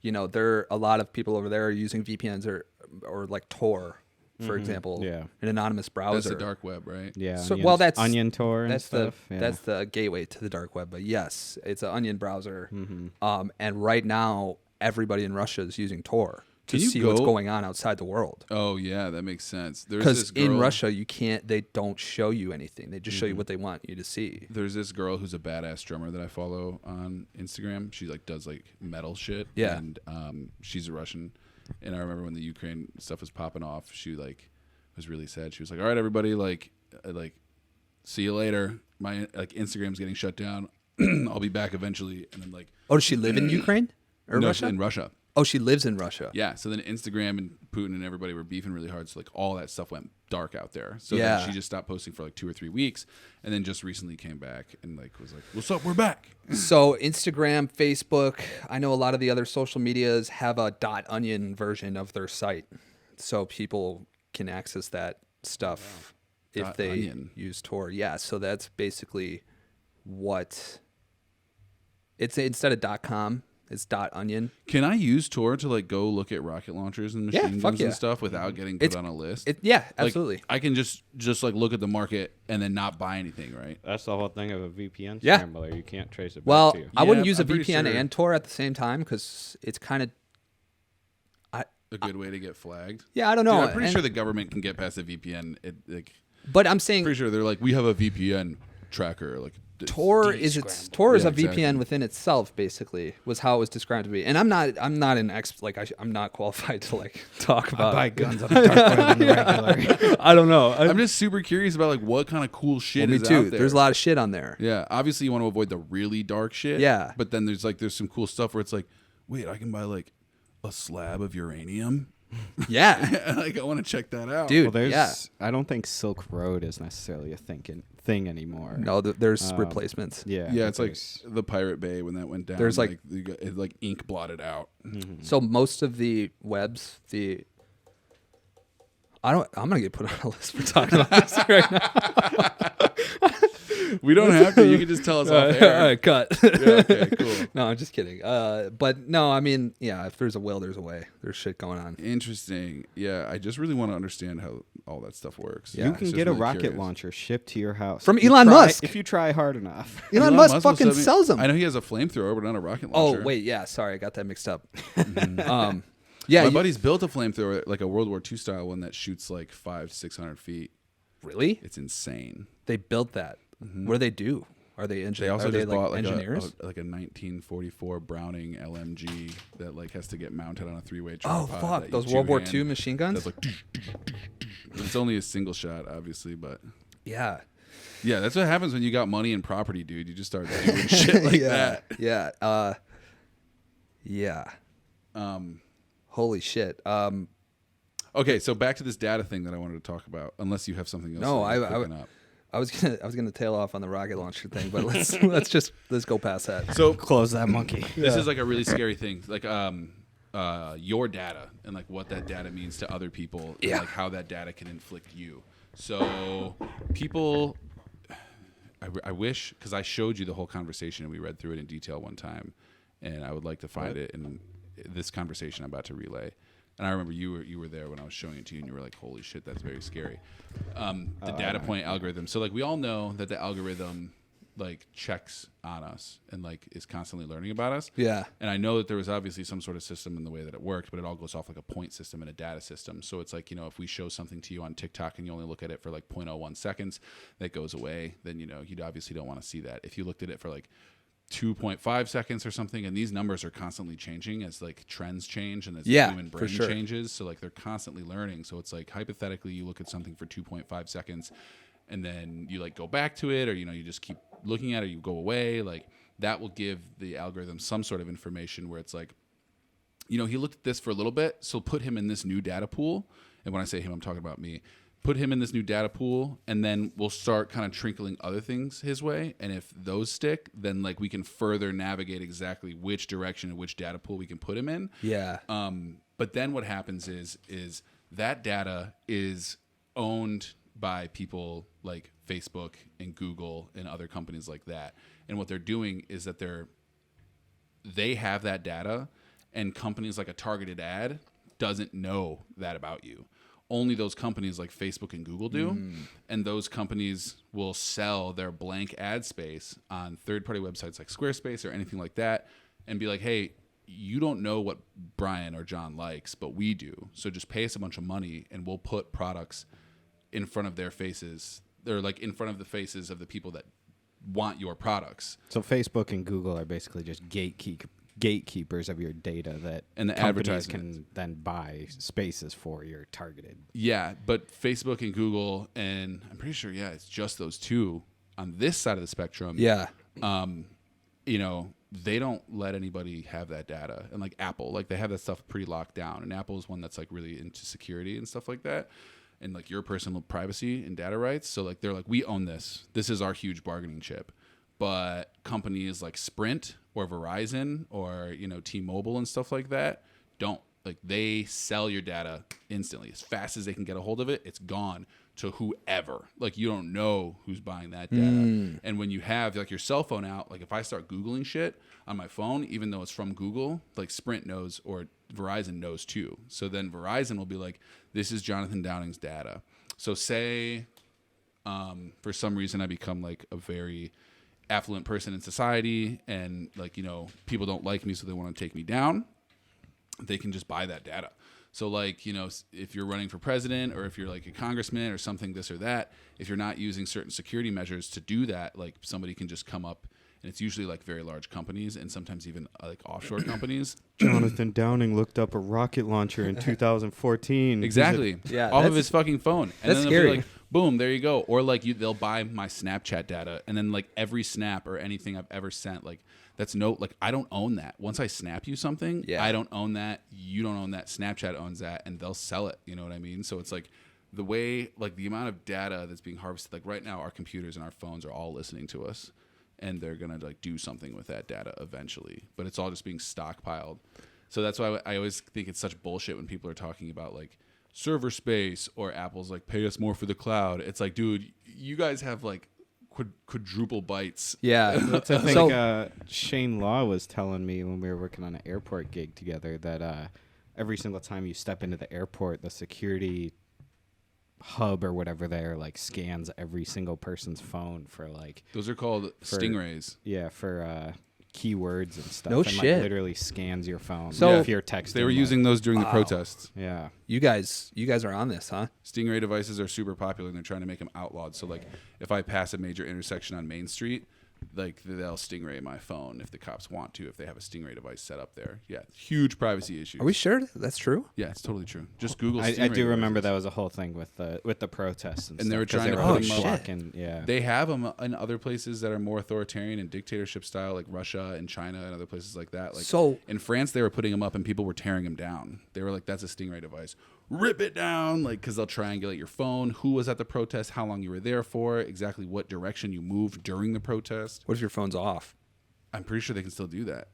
You know, a lot of people over there are using VPNs or like Tor, for example, Yeah. an anonymous browser. That's the dark web, right? Yeah. So, Onion- well, that's Onion Tor and that's stuff. the yeah. that's the gateway to the dark web. But yes, it's an Onion browser. Mm-hmm. And right now, everybody in Russia is using Tor. to see what's going on outside the world. Oh yeah, that makes sense. Because in Russia, they don't show you anything. They just show you what they want you to see. There's this girl who's a badass drummer that I follow on Instagram. She like does like metal shit. Yeah. And she's a Russian. And I remember when the Ukraine stuff was popping off, she like was really sad. She was like, "All right, everybody, like see you later. My like Instagram's getting shut down. I'll be back eventually." And then like, oh, does she live in Ukraine or Russia? In Russia. Oh, she lives in Russia. Yeah. So then Instagram and Putin and everybody were beefing really hard. So like all that stuff went dark out there. So yeah. then she just stopped posting for like 2 or 3 weeks, and then just recently came back and like was like, "What's up? We're back." So Instagram, Facebook, I know a lot of the other social medias have a .onion version of their site, so people can access that stuff if they use Tor. Yeah. So that's basically what it's instead of .com. It's .onion. Can I use Tor to like go look at rocket launchers and machine guns and stuff without getting put on a list? Yeah, absolutely. Like, I can just like look at the market and then not buy anything, right? That's the whole thing of a VPN scrambler. You can't trace it back to you. I wouldn't use a VPN and Tor at the same time because it's kind of a good way to get flagged. Yeah, I don't know. Dude, I'm pretty sure the government can get past a VPN. But I'm saying, pretty sure they're like, we have a VPN tracker. Like Tor is a VPN within itself. Basically, was how it was described to be. And I'm not I'm not qualified to like talk about. I buy guns on the dark web than regular. I don't know. I'm just super curious about like what kind of cool shit is out there. There's a lot of shit on there. Yeah, obviously you want to avoid the really dark shit. Yeah, but then there's some cool stuff where it's like, wait, I can buy like a slab of uranium. Yeah. Like I want to check that out. Dude, I don't think Silk Road is necessarily a thing anymore. No, there's replacements. Yeah. Yeah, it's like the Pirate Bay when that went down. There's like it like ink blotted out. Mm-hmm. So most of the webs, I'm gonna get put on a list for talking about this right now. We don't have to. You can just tell us off air. All right, cut. Yeah, okay, cool. No, I'm just kidding. But no, I mean, yeah, if there's a will, there's a way. There's shit going on. Interesting. Yeah, I just really want to understand how all that stuff works. Yeah. You can get a rocket launcher shipped to your house. From Elon Musk. If you try hard enough. Elon Musk fucking sells them. I know he has a flamethrower, but not a rocket launcher. Oh, wait, yeah, sorry, I got that mixed up. Yeah, my buddy's built a flamethrower, like a World War II style one that shoots like 500-600 feet. Really? It's insane. They built that. Mm-hmm. What do they do? Are they engineers? They also just bought like engineers? like a 1944 Browning LMG that like has to get mounted on a 3-way tripod. Oh fuck! Those World War II machine guns. That's like, it's only a single shot, obviously, but yeah. Yeah, that's what happens when you got money and property, dude. You just start doing shit like that. Yeah. Yeah. Holy shit. Okay, so back to this data thing that I wanted to talk about. Unless you have something else. No, I was gonna tail off on the rocket launcher thing, but let's go past that. So close that monkey. This is like a really scary thing, like your data and like what that data means to other people, and like how that data can inflict you. So people, I wish, because I showed you the whole conversation and we read through it in detail one time, and I would like to find it in this conversation I'm about to relay. And I remember you were there when I was showing it to you, and you were like, "Holy shit, that's very scary." The data point algorithm. So like we all know that the algorithm like checks on us and like is constantly learning about us. Yeah. And I know that there was obviously some sort of system in the way that it worked, but it all goes off like a point system and a data system. So it's like, if we show something to you on TikTok and you only look at it for like 0.01 seconds, that goes away. Then you obviously don't want to see that. If you looked at it for like 2.5 seconds or something, and these numbers are constantly changing as like trends change and as the human brain changes, so like they're constantly learning. So it's like hypothetically you look at something for 2.5 seconds and then you like go back to it, or you just keep looking at it, or you go away, like that will give the algorithm some sort of information where it's like, he looked at this for a little bit, so put him in this new data pool. And when I say him, I'm talking about me. Put him in this new data pool, and then we'll start kind of trickling other things his way. And if those stick, then like we can further navigate exactly which direction and which data pool we can put him in. Yeah. But then what happens is that data is owned by people like Facebook and Google and other companies like that. And what they're doing is that they have that data, and companies like a targeted ad doesn't know that about you. Only those companies like Facebook and Google do. And those companies will sell their blank ad space on third-party websites like Squarespace or anything like that and be like, hey, you don't know what Brian or John likes, but we do. So just pay us a bunch of money and we'll put products in front of their faces. They're like in front of the faces of the people that want your products. So Facebook and Google are basically just gatekeepers of your data that and the companies can then buy spaces for your targeted. Yeah, but Facebook and Google, and I'm pretty sure, it's just those two on this side of the spectrum. Yeah. You know, they don't let anybody have that data. And like Apple, like they have that stuff pretty locked down. And Apple is one that's like really into security and stuff like that. And like your personal privacy and data rights. So like they're like, we own this. This is our huge bargaining chip. But companies like Sprint or Verizon or, you know, T-Mobile and stuff like that don't. Like they sell your data instantly. As fast as they can get a hold of it, it's gone to whoever. Like you don't know who's buying that data. And when you have like your cell phone out, like if I start Googling shit on my phone, even though it's from Google, like Sprint knows or Verizon knows too. So then Verizon will be like, this is Jonathan Downing's data. So say for some reason I become like a very affluent person in society and like, you know, people don't like me so they want to take me down. They can just buy that data. So like, you know, if you're running for president or if you're like a congressman or something, this or that, if you're not using certain security measures to do that, like somebody can just come up, and it's usually like very large companies and sometimes even like offshore companies. Jonathan Downing looked up a rocket launcher in 2014. Exactly. Off of his fucking phone. And that's then scary. they'll be like, boom, there you go. Or like they'll buy my Snapchat data, and then like every snap or anything I've ever sent, like that's like I don't own that. Once I snap you something, I don't own that. You don't own that. Snapchat owns that, and they'll sell it. You know what I mean? So it's like the way, like the amount of data that's being harvested. Like right now, our computers and our phones are all listening to us, and they're gonna like do something with that data eventually. But it's all just being stockpiled. So that's why I always think it's such bullshit when people are talking about like server space or Apple's like pay us more for the cloud. It's like, dude, you guys have like quadruple bytes. Yeah. That's I think Shane Law was telling me when we were working on an airport gig together that every single time you step into the airport, the security hub or whatever there like scans every single person's phone for like those are called stingrays. Yeah, for keywords and stuff. No and, shit. Like, literally scans your phone. So if you're texting. They were using those during the protests. Yeah. you guys are on this, huh? Stingray devices are super popular, and they're trying to make them outlawed. So like if I pass a major intersection on Main Street, like they'll stingray my phone if the cops want to, if they have a stingray device set up there. Yeah, huge privacy issues. Are we sure that's true? Yeah, it's totally true. Just Google I stingray do remember devices. that was a whole thing with the protests and And stuff, they were 'cause trying to were put them up. blocking, They have them in other places that are more authoritarian and dictatorship style, like Russia and China and other places like that. Like So- in France, they were putting them up and people were tearing them down. They were like, "That's a stingray device. Rip it down!" Like because they'll triangulate your phone, who was at the protest, how long you were there for, exactly what direction you moved during the protest. What if your phone's off? I'm pretty sure they can still do that.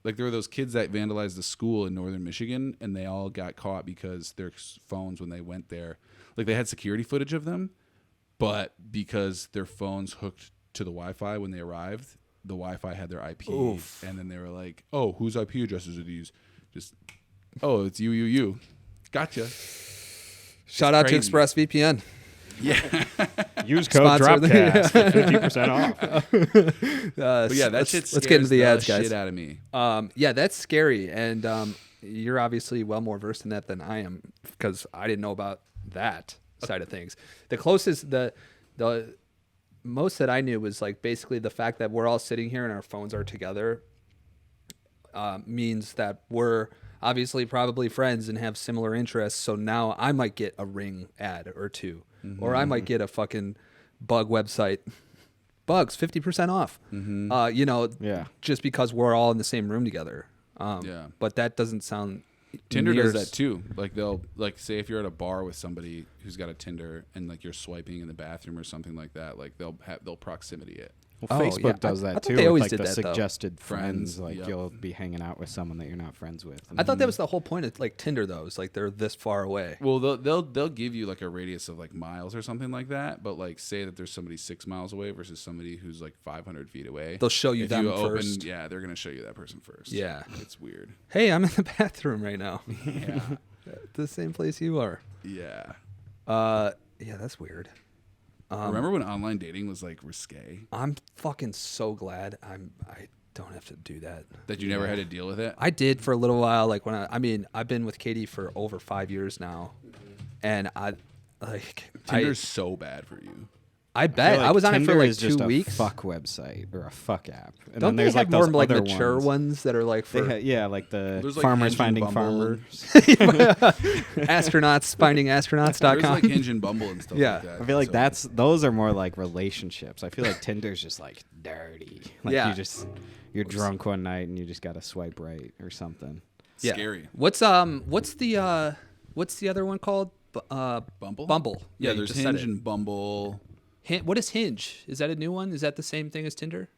Like there were those kids that vandalized the school in northern Michigan, and they all got caught because their phones, when they went there, like they had security footage of them, but because their phones hooked to the Wi-Fi when they arrived, the Wi-Fi had their IP. Oof. And then they were like, "Oh, whose IP addresses are these?" Just, "Oh, it's you. Gotcha." Shout out to crazy. ExpressVPN. Yeah. Use code Sponsor. DropCast for 50% off. But yeah, that shit let's get into the scares ads, guys. shit out of me. Yeah, that's scary, and you're obviously well more versed in that than I am because I didn't know about that side of things. The closest, the most that I knew was like basically the fact that we're all sitting here and our phones are together means that we're obviously probably friends and have similar interests. So now I might get a Ring ad or two, or I might get a fucking bug website. Bugs 50% off. You know, Yeah. just because we're all in the same room together. Yeah. But that doesn't sound. Tinder near does as- that too. Like they'll like say if you're at a bar with somebody who's got a Tinder and like you're swiping in the bathroom or something like that, like they'll proximity it. Well, Oh, Facebook yeah. does I that thought too. they always with, like did the that, though. suggested friends. Friends, Like yep. you'll be hanging out with someone that you're not friends with. I thought that was the whole point of like Tinder though. Is like they're this far away. Well, they'll give you like a radius of like miles or something like that. But like say that there's somebody 6 miles away versus somebody who's like 500 feet away. They'll show you If them open, first. yeah, they're gonna show you that person first. Yeah. It's weird. Hey, I'm in the bathroom right now. Yeah. The same place you are. Yeah. Yeah, that's weird. Remember when online dating was like risque? I'm fucking so glad don't have to do that. That you never had to deal with it? I did for a little while. Like when I've been with Katie for over 5 years now, and Tinder's so bad for you. I bet. Like I was on Tinder it for like is 2 just weeks. A fuck website or a fuck app. And Don't then they there's have like more those like other mature ones that are like for like the There's like farmers Hinge and finding Bumble. farmers. astronauts finding astronauts.com. There's like Hinge and Bumble and stuff Yeah. like that. I feel like So- those are more like relationships. I feel like Tinder's just like dirty. Like Yeah. you're drunk one night and you just got to swipe right or something. Yeah. scary. What's the other one called? Bumble? Bumble. Yeah, you there's just said Hinge it. and Bumble. What is Hinge? Is that a new one? Is that the same thing as Tinder?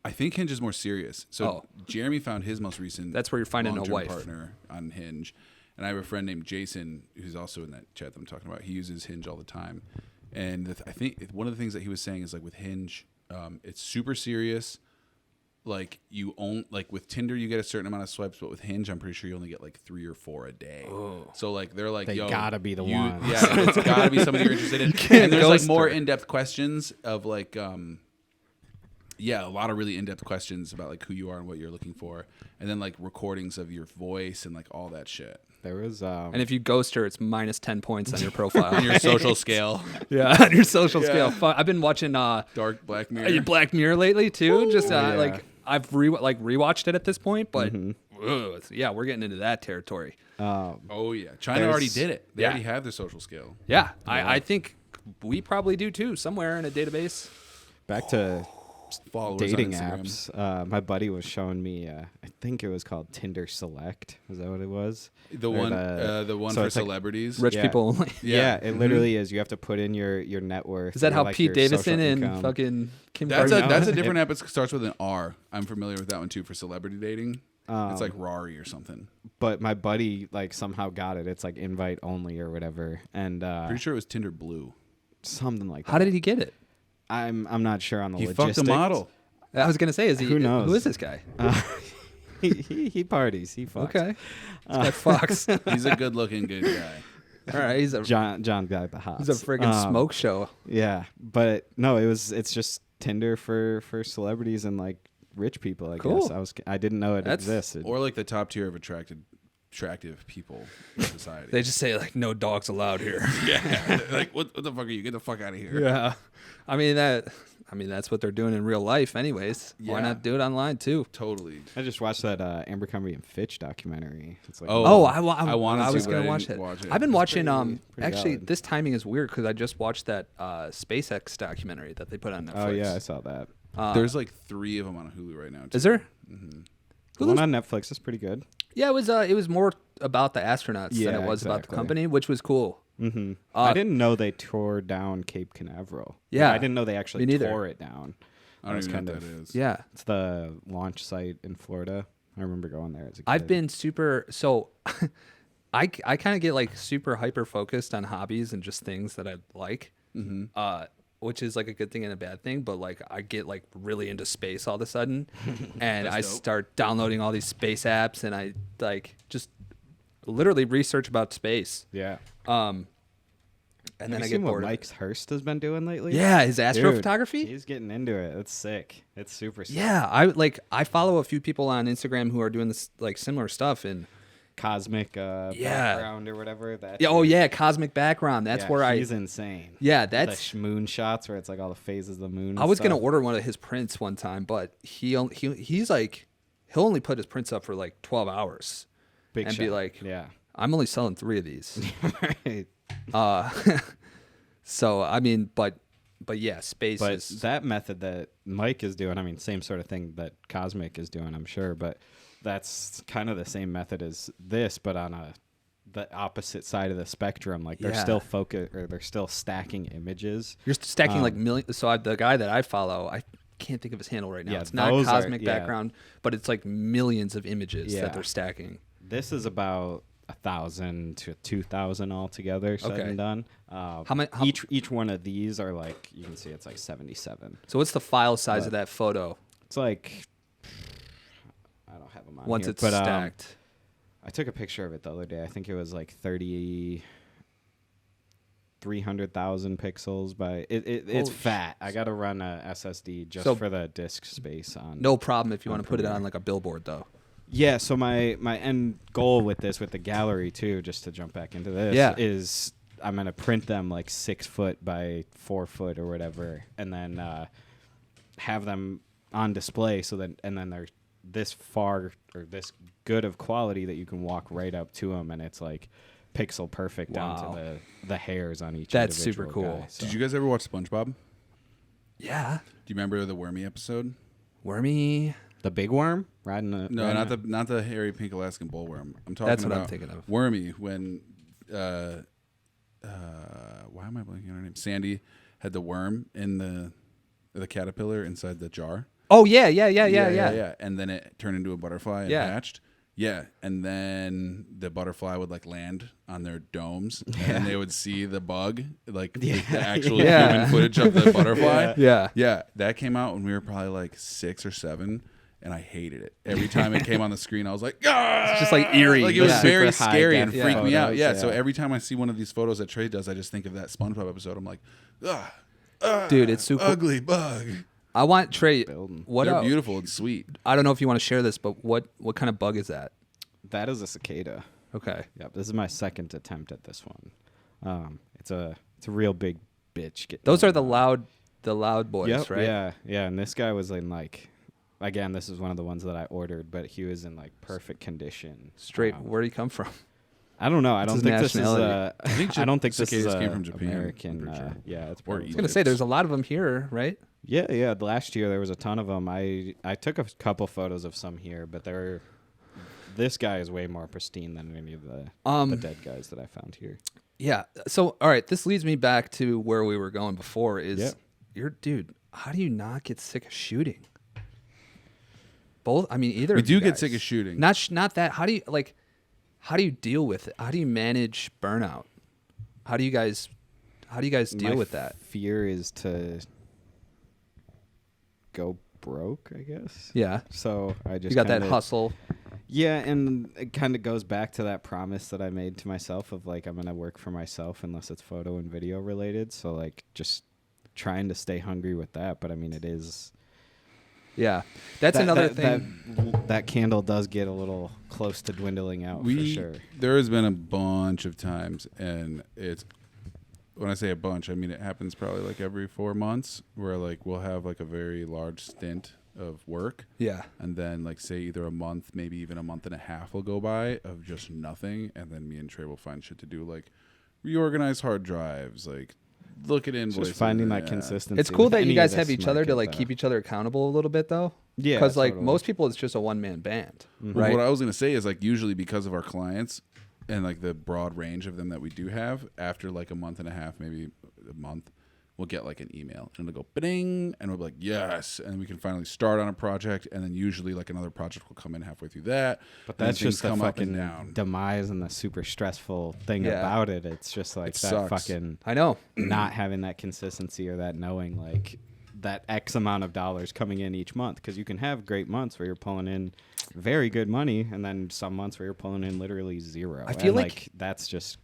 I think Hinge is more serious. So Oh. Jeremy found his most recent That's where you're finding a long-term wife. partner on Hinge. And I have a friend named Jason who's also in that chat that I'm talking about. He uses Hinge all the time. And I think one of the things that he was saying is like with Hinge, it's super serious. Like with Tinder you get a certain amount of swipes, but with Hinge I'm pretty sure you only get like 3 or 4 a day. Oh. So like they're like, They yo, gotta be the ones. Yeah, it's gotta be somebody you're interested in. And there's like ghost more her. in-depth questions of like a lot of really in-depth questions about like who you are and what you're looking for, and then like recordings of your voice and like all that shit. There was And if you ghost her, it's minus 10 points on your profile. On your social scale. Yeah, on your social scale. I've been watching Dark Black Mirror. Black Mirror lately too. Just yeah. like I've rewatched it at this point, but yeah, we're getting into that territory. Oh yeah, China There's- already did it. They Yeah. already have their social scale. Yeah, I think we probably do too, somewhere in a database. back to Followers dating on Instagram. apps. My buddy was showing me. I think it was called Tinder Select. Is that what it was? The Or one so for it's like celebrities. Rich Yeah. people only. Yeah, Yeah. it literally is. You have to put in your net worth. Is that or, how like, Pete your Davidson social and income. fucking Kim That's Kardashian? a different app. It starts with an R. I'm familiar with that one too for celebrity dating. It's like Rari or something. But my buddy like somehow got it. It's like invite only or whatever, and Pretty sure it was Tinder Blue. something like that. How did he get it? I'm not sure on the He logistics. fucked a model. I was gonna say, is he? Who knows? Who is this guy? He parties. He fucks. Okay, this guy fucks. He's a good-looking good guy. All right, he's a John got the hots. he's a friggin' smoke show. Yeah, but no, it's just Tinder for celebrities and like rich people. I Cool. guess I didn't know it That's- existed. Or like the top tier of attractive people in society. They just say like, no dogs allowed here. yeah. Like what the fuck are you? Get the fuck out of here. Yeah, I mean that's what they're doing in real life, anyways. Why Yeah. not do it online too? Totally. I just watched that Abercrombie and Fitch documentary. It's like Oh. I wanted I to, was but gonna I watch didn't it. watch it. I've been It's watching. pretty Actually, valid. this timing is weird because I just watched that SpaceX documentary that they put on Netflix. Oh yeah, I saw that. There's like 3 of them on Hulu right now. Too. Is there? The one on Netflix is pretty good. Yeah, it was more about the astronauts than Yeah, it was about the exactly. company, which was cool. Mm-hmm. I didn't know they tore down Cape Canaveral. Yeah, I didn't know they actually me neither. tore it down. I don't It's even know kind what that of- is. Yeah, It's the launch site in Florida. I remember going there as a kid. I've been super so. I kind of get like super hyper focused on hobbies and just things that I like, which is like a good thing and a bad thing. But like I get like really into space all of a sudden, and I dope. start downloading all these space apps, and I like just literally research about space. Yeah. And Have then you I seen get what bored. Mike Hurst has been doing lately? Yeah, his Astro Dude, Photography. He's getting into it. It's sick. It's super sick. Yeah, I follow a few people on Instagram who are doing this like similar stuff, and Cosmic background or whatever. That yeah, oh yeah, cosmic background. That's yeah, where he's insane. yeah, The that's moon shots where it's like all the phases of the moon. I and was gonna stuff. order one of his prints one time, but he's like he'll only put his prints up for like 12 hours Big and shot. be like, yeah. I'm only selling 3 of these. Right. So I mean, but yeah, space But is that method that Mike is doing, I mean, same sort of thing that Cosmic is doing, I'm sure, but that's kind of the same method as this, but on the opposite side of the spectrum. Like they're Yeah. still they're still stacking images. you're stacking like millions. So the guy that I follow, I can't think of his handle right now. Yeah, It's not those are- cosmic yeah. background, but it's like millions of images Yeah. that they're stacking. This is about 1,000 to 2,000 altogether said Okay. and done. How Each one of these are like, you can see it's like 77. So what's the file size But- of that photo It's like, I don't have them on once here, it's but, stacked? I took a picture of it the other day. I think it was like 30. 300,000 pixels by it's fat. I got to run a SSD just for the disk space on. No problem if you want to put it on like a billboard though. Yeah, so my end goal with this, with the gallery too, just to jump back into this, is I'm going to print them like 6 foot by 4 foot or whatever, and then have them on display and then they're this far or this good of quality that you can walk right up to them, and it's like pixel perfect down to the hairs on each. That's super cool. Guy, so. Did you guys ever watch SpongeBob? Yeah. Do you remember the Wormy episode? Wormy, the big worm riding a not the hairy pink Alaskan bullworm. I'm talking That's what about I'm thinking of. Wormy when why am I blanking on her name? Sandy had the worm in the caterpillar inside the jar. Oh yeah. And then it turned into a butterfly and hatched. Yeah, and then the butterfly would like land on their domes, and they would see the bug, like the actual human footage of the butterfly. Yeah. That came out when we were probably like 6 or 7, and I hated it. Every time it came on the screen, I was like, ah! It's just like eerie. Like it was very scary and freaked me out. Yeah. So every time I see one of these photos that Trey does, I just think of that SpongeBob episode. I'm like, dude, it's super ugly bug. I want Trey. They're beautiful and sweet. I don't know if you want to share this, but what kind of bug is that? That is a cicada. Okay. Yep. This is my second attempt at this one. It's a real big bitch. Those are the loud boys, right? Yeah. And this guy was in like, again, this is one of the ones that I ordered, but he was in like perfect condition. Straight. Where'd he come from? I don't know. I don't think this is I don't think this is came from Japan. American. Yeah, it's probably. I was gonna say there's a lot of them here, right? Yeah. Last year there was a ton of them. I took a couple photos of some here, but this guy is way more pristine than any of the dead guys that I found here. Yeah. So all right, this leads me back to where we were going before. Dude, how do you not get sick of shooting? Both. I mean, either. We of you do get guys. sick of shooting. Not that. How do you deal with it? How do you manage burnout? How do you guys deal with that? Fear is to go broke, I guess. Yeah. So I just you got that hustle. Yeah, and it kind of goes back to that promise that I made to myself of like I'm gonna work for myself unless it's photo and video related. So like just trying to stay hungry with that. But I mean, it is. Yeah, that's another thing. That candle does get a little close to dwindling out for sure. There has been a bunch of times, and it's when I say a bunch, I mean it happens probably like every 4 months, where like we'll have like a very large stint of work. Yeah, and then like say either a month, maybe even a month and a half will go by of just nothing, and then me and Trey will find shit to do, like reorganize hard drives, like. Look at invoices. Just finding that consistency. It's cool that you guys have each other to like keep each other accountable a little bit, though. Yeah, because like most people, it's just a one-man band, right? What I was gonna say is like usually because of our clients and like the broad range of them that we do have, after like a month and a half, maybe a month, we'll get like an email and it'll go bing, and we'll be like yes, and we can finally start on a project, and then usually like another project will come in halfway through that. But that's just the fucking demise and the super stressful thing about it. It's just like that sucks. Fucking I know not having that consistency or that knowing like that X amount of dollars coming in each month, because you can have great months where you're pulling in very good money, and then some months where you're pulling in literally zero. I feel like that's just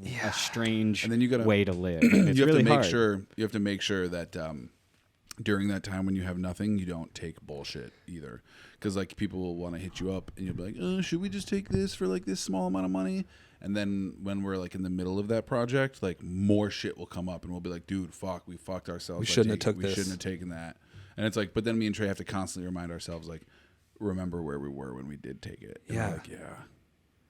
a strange and then you gotta, way to live. It's you have really to make hard. sure you have to make sure that during that time when you have nothing, you don't take bullshit either, because like people will want to hit you up and you'll be like, oh, should we just take this for like this small amount of money? And then when we're like in the middle of that project, like more shit will come up and we'll be like, dude, fuck, we fucked ourselves. We shouldn't have taken that. And it's like, but then me and Trey have to constantly remind ourselves, like, remember where we were when we did take it. And we're like, yeah,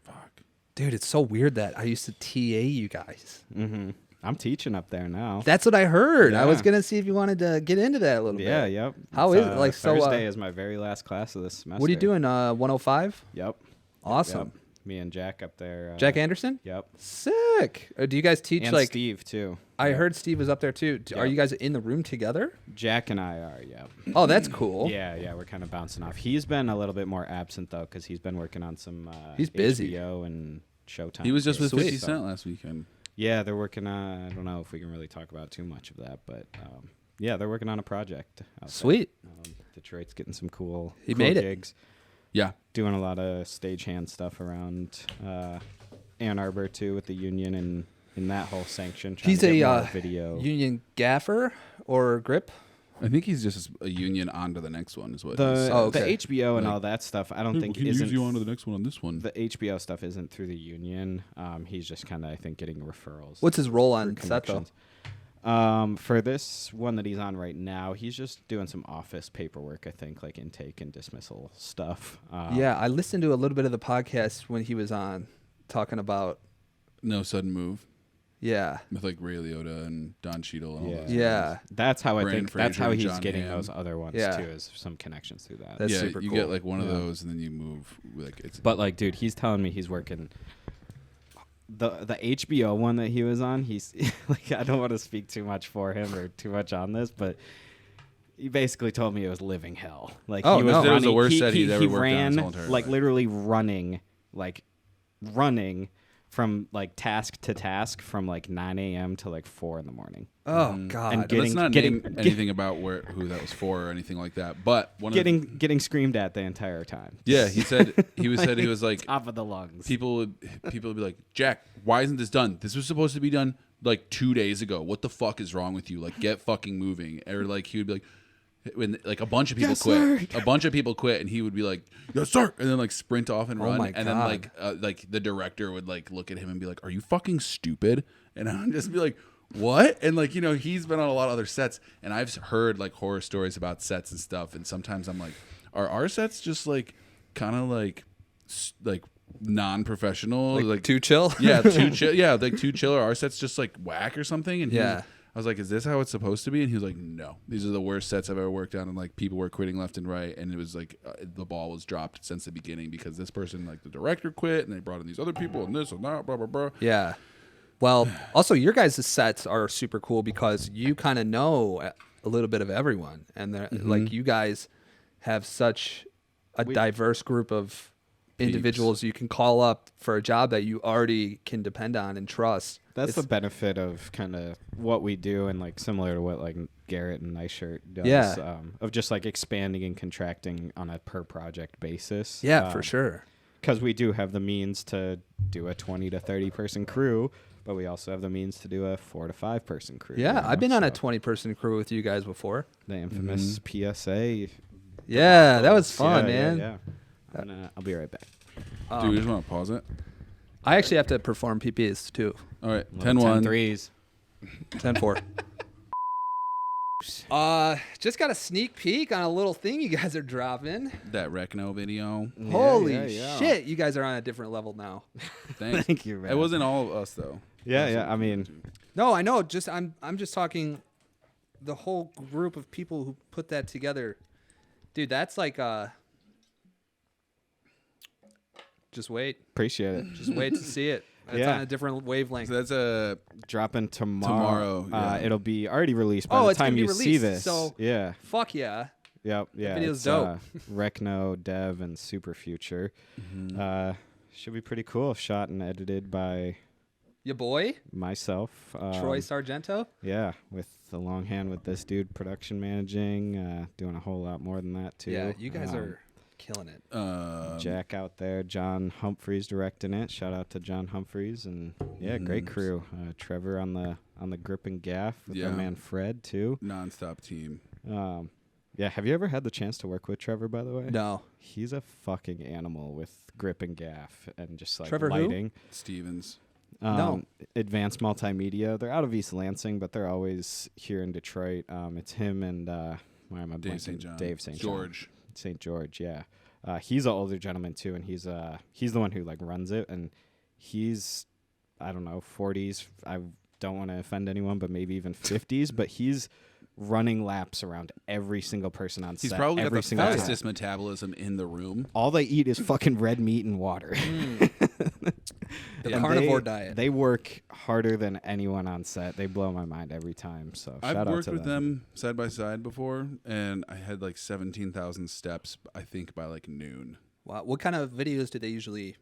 fuck. Dude, it's so weird that I used to TA you guys. Mm-hmm. I'm teaching up there now. That's what I heard. Yeah. I was gonna see if you wanted to get into that a little bit. Yeah, yep. How is it? Like Thursday is my very last class of this semester. What are you doing? 105? Yep. Awesome. Yep. Me and Jack up there. Jack Anderson? Yep. Sick. Do you guys teach and like Steve too? I heard Steve was up there too. Yep. Are you guys in the room together? Jack and I are. Yeah. Oh, that's cool. Yeah. We're kind of bouncing off. He's been a little bit more absent though, because he's been working on some. He's busy. HBO and Showtime. He was just with 50 Cent last weekend. Yeah, they're working on. I don't know if we can really talk about too much of that, but yeah, they're working on a project. Sweet. Detroit's getting some cool. He made gigs. Yeah, doing a lot of stagehand stuff around Ann Arbor too, with the union and in that whole sanction. He's a video union gaffer or grip. I think he's just a union onto the next one is what the okay. HBO and all that stuff. I don't think he isn't use you onto the next one on this one. The HBO stuff isn't through the union. He's just kind of, I think, getting referrals. What's his role on set though? For this one that he's on right now, he's just doing some office paperwork, I think, like intake and dismissal stuff. Yeah, I listened to a little bit of the podcast when he was on talking about No Sudden Move. Yeah. With like Ray Liotta and Don Cheadle and all those Yeah. guys. That's how I Brandon think. That's Fraser how and he's John getting Hamm. those other ones too. Is some connections through that. That's yeah, super you cool. get like one of those and then you move. Like it's. But like, dude, he's telling me he's working. The HBO one that he was on, he's like, I don't want to speak too much for him or too much on this, but he basically told me it was living hell. Like Oh, he was no. It was running, the worst set he'd ever he worked on ran his whole entire like life. literally running from like task to task from like 9 a.m. to like 4 in the morning. Oh God. And Let's not getting- name anything about who that was for or anything like that. But Getting screamed at the entire time. yeah, he said he was like Top of the lungs. people would be like, Jack, why isn't this done? This was supposed to be done like 2 days ago. What the fuck is wrong with you? Like, get fucking moving. Or like he would be like, when like a bunch of people Yes, quit, sir. a bunch of people quit, and he would be like, "Yes, sir," and then like sprint off and run, my and then God. like the director would like look at him and be like, "Are you fucking stupid?" And I would just be like, "What?" And like he's been on a lot of other sets, and I've heard like horror stories about sets and stuff, and sometimes I'm like, "Are our sets just like kind of like non-professional, like too chill? yeah, too chill, yeah, like too chill, or our set's just like whack or something?" And I was like, "Is this how it's supposed to be?" And he was like, "No, these are the worst sets I've ever worked on." And like people were quitting left and right, and it was like the ball was dropped since the beginning because this person, like the director, quit, and they brought in these other people, and this and that, blah blah blah. Yeah. Well, also your guys' sets are super cool because you kind of know a little bit of everyone, and like you guys have such a diverse group of individuals you can call up for a job that you already can depend on and trust. That's the benefit of kind of what we do, and like similar to what like Garrett and Nice Shirt does. Yeah. Of just like expanding and contracting on a per project basis. Yeah, for sure. Because we do have the means to do a 20 to 30 person crew, but we also have the means to do a 4 to 5 person crew. Yeah, I've been on a So 20-person crew with you guys before. the infamous PSA. Yeah, that was fun, man. Yeah. I'll be right back. Do you just want to pause it? I actually have to perform PPs too. All right, 10 10-1. threes. 10-4. Just got a sneak peek on a little thing you guys are dropping. That Recno video. Holy yeah. shit, you guys are on a different level now. Thanks. Thank you, man. It wasn't all of us though. Yeah. I mean, No, I know. Just I'm just talking the whole group of people who put that together. Dude, that's like just wait. appreciate it. Just wait to see it. It's Yeah. on a different wavelength. So that's a Dropping tomorrow. yeah. It'll be already released by Oh, the it's gonna time be you see released, this. so- Yeah. Fuck yeah. Yep. Yeah. video's it's, dope. Recno, Dev, and Super Future. Should be pretty cool. Shot and edited by Your boy, myself. TreySarmento. Yeah, with the long hand with this dude production managing, doing a whole lot more than that too. Yeah, you guys are killing it. Jack out there, John Humphreys directing it. Shout out to John Humphreys, and yeah, great crew. Trevor on the grip and gaff with Yeah. my man Fred too. nonstop team. Yeah, have you ever had the chance to work with Trevor? By the way, No. he's a fucking animal with grip and gaff and just like Trevor who? lighting. Stevens. No. Advanced Multimedia. They're out of East Lansing, but they're always here in Detroit. It's him and why am I Dave blanking? St. John. Dave St. George. John. St. George, yeah. He's an older gentleman too, and he's the one who like runs it, and he's I don't know 40s. I don't want to offend anyone, but maybe even 50s. But he's running laps around every single person on He's set. probably got every the single time. fastest metabolism in the room. All they eat is fucking red meat and water. The And carnivore diet. They work harder than anyone on set. They blow my mind every time. So I've shout out worked to with them side by side before, and I had like 17,000 steps, I think, by like noon. Wow. What kind of videos do they usually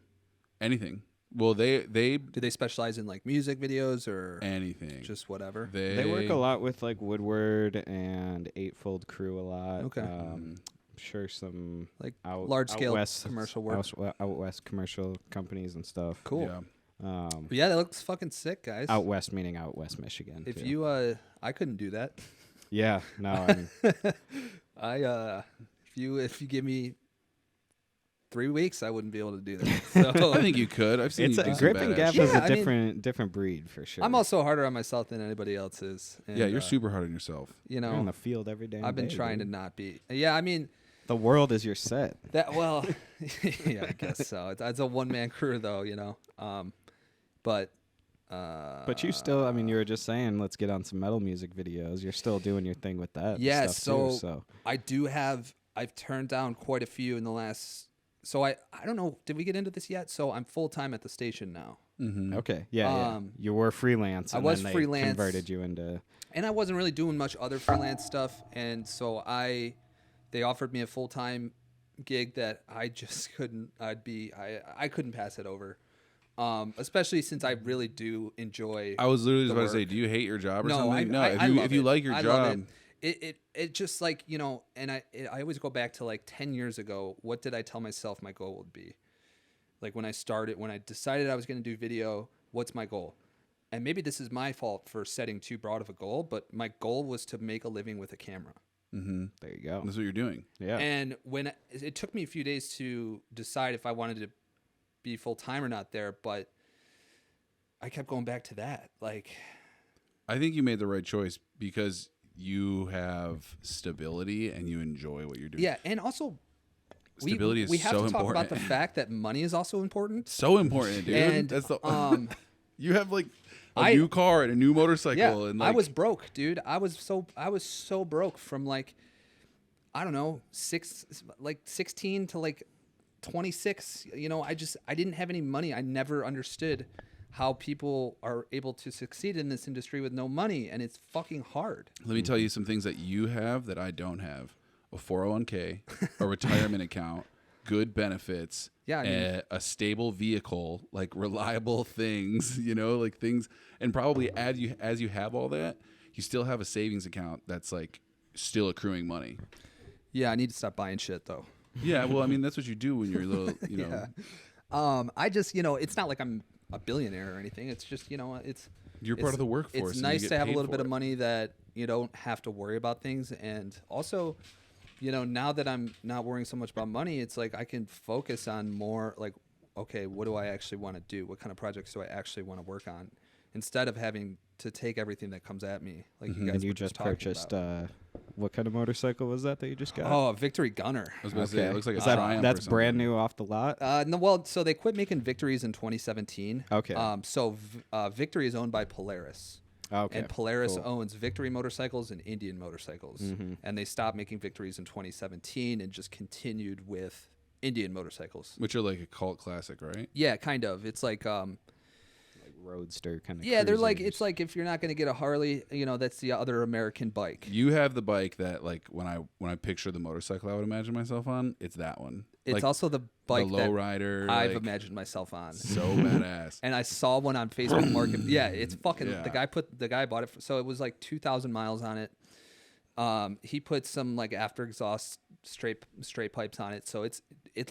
Anything. Well, they do? They specialize in like music videos or anything. just whatever? They work a lot with like Woodward and Eightfold Crew a lot. Okay. I'm sure some Like out large scale west, commercial work. Out west commercial companies and stuff. Cool. Yeah. Yeah, that looks fucking sick, guys. Out west, meaning out west Michigan. If too. you, I couldn't do that. Yeah, no, if you give me 3 weeks, I wouldn't be able to do that. So I think you could. I've seen it's you do a some grip and badass gap shit. is Yeah, a different breed for sure. I'm also harder on myself than anybody else is. And, Yeah, you're super hard on yourself. You You're in know, the field every day. I've been trying to not be. Yeah, I mean, The world is your set. that. Well, yeah, I guess so. It's a one man crew, though. You know, but. But you still, I mean, you were just saying, let's get on some metal music videos. You're still doing your thing with that. Yeah, stuff so I do have. I've turned down quite a few in the last. So I don't know. Did we get into this yet? So I'm full time at the station now. Mm-hmm. Okay, yeah. You were freelance. And I was then they freelance. Converted you into. And I wasn't really doing much other freelance stuff, and so they offered me a full time gig that I just couldn't. I couldn't pass it over. Especially since I really do enjoy. I was literally just about to work. say, do you hate your job or No, something? if you like your I job, love it just like, you know, and I always go back to like 10 years ago. What did I tell myself my goal would be? Like when I decided I was going to do video, what's my goal? And maybe this is my fault for setting too broad of a goal, but my goal was to make a living with a camera. Mm-hmm. There you go. That's what you're doing. Yeah. And when it took me a few days to decide if I wanted to be full time or not there, but I kept going back to that. Like, I think you made the right choice because you have stability and you enjoy what you're doing. yeah, and also Stability is we have so to talk important. about the fact that money is also important. So important, dude. And That's the you have like a I- new car and a new motorcycle, Yeah, and like, I was broke, dude. I was so broke from like, I don't know, 16 to like 26. You know, I didn't have any money. I never understood how people are able to succeed in this industry with no money, and it's fucking hard. Let me tell you some things that you have that I don't have: a 401k, a retirement account, good benefits, Yeah, I mean- a stable vehicle, like reliable things, you know, like things. And probably as you have all that, you still have a savings account that's like still accruing money. Yeah, I need to stop buying shit though. Yeah, well, I mean, that's what you do when you're little, you know. Yeah. I just, you know, it's not like I'm a billionaire or anything. It's just, you know, You're part of the workforce. It's and nice you to get have a paid little for bit of it. money that you don't have to worry about things. And also, you know, now that I'm not worrying so much about money, it's like I can focus on more like, okay, what do I actually want to do? What kind of projects do I actually want to work on? Instead of having to take everything that comes at me. Like you guys And you were just talking purchased, about. what kind of motorcycle was that you just got? Oh, a Victory Gunner. I was going to say, it looks like a Is that- Triumph. that's or something. brand new off the lot? No, well, so they quit making Victories in 2017. Okay. So Victory is owned by Polaris. Okay, And Polaris cool. owns Victory motorcycles and Indian motorcycles. And they stopped making Victories in 2017 and just continued with Indian motorcycles. Which are like a cult classic, right? Yeah, kind of. It's like, Like roadster kind of. yeah, they're like, cruisers. it's like if you're not going to get a Harley, you know, that's the other American bike. You have the bike that, like, when I picture the motorcycle I would imagine myself on, it's that one. It's Like, also the bike the that lowrider. I've like, imagined myself on. so badass. And I saw one on Facebook Market. Yeah, it's fucking. Yeah. The guy bought it. So it was like 2,000 miles on it. He put some like after exhaust straight pipes on it. So it's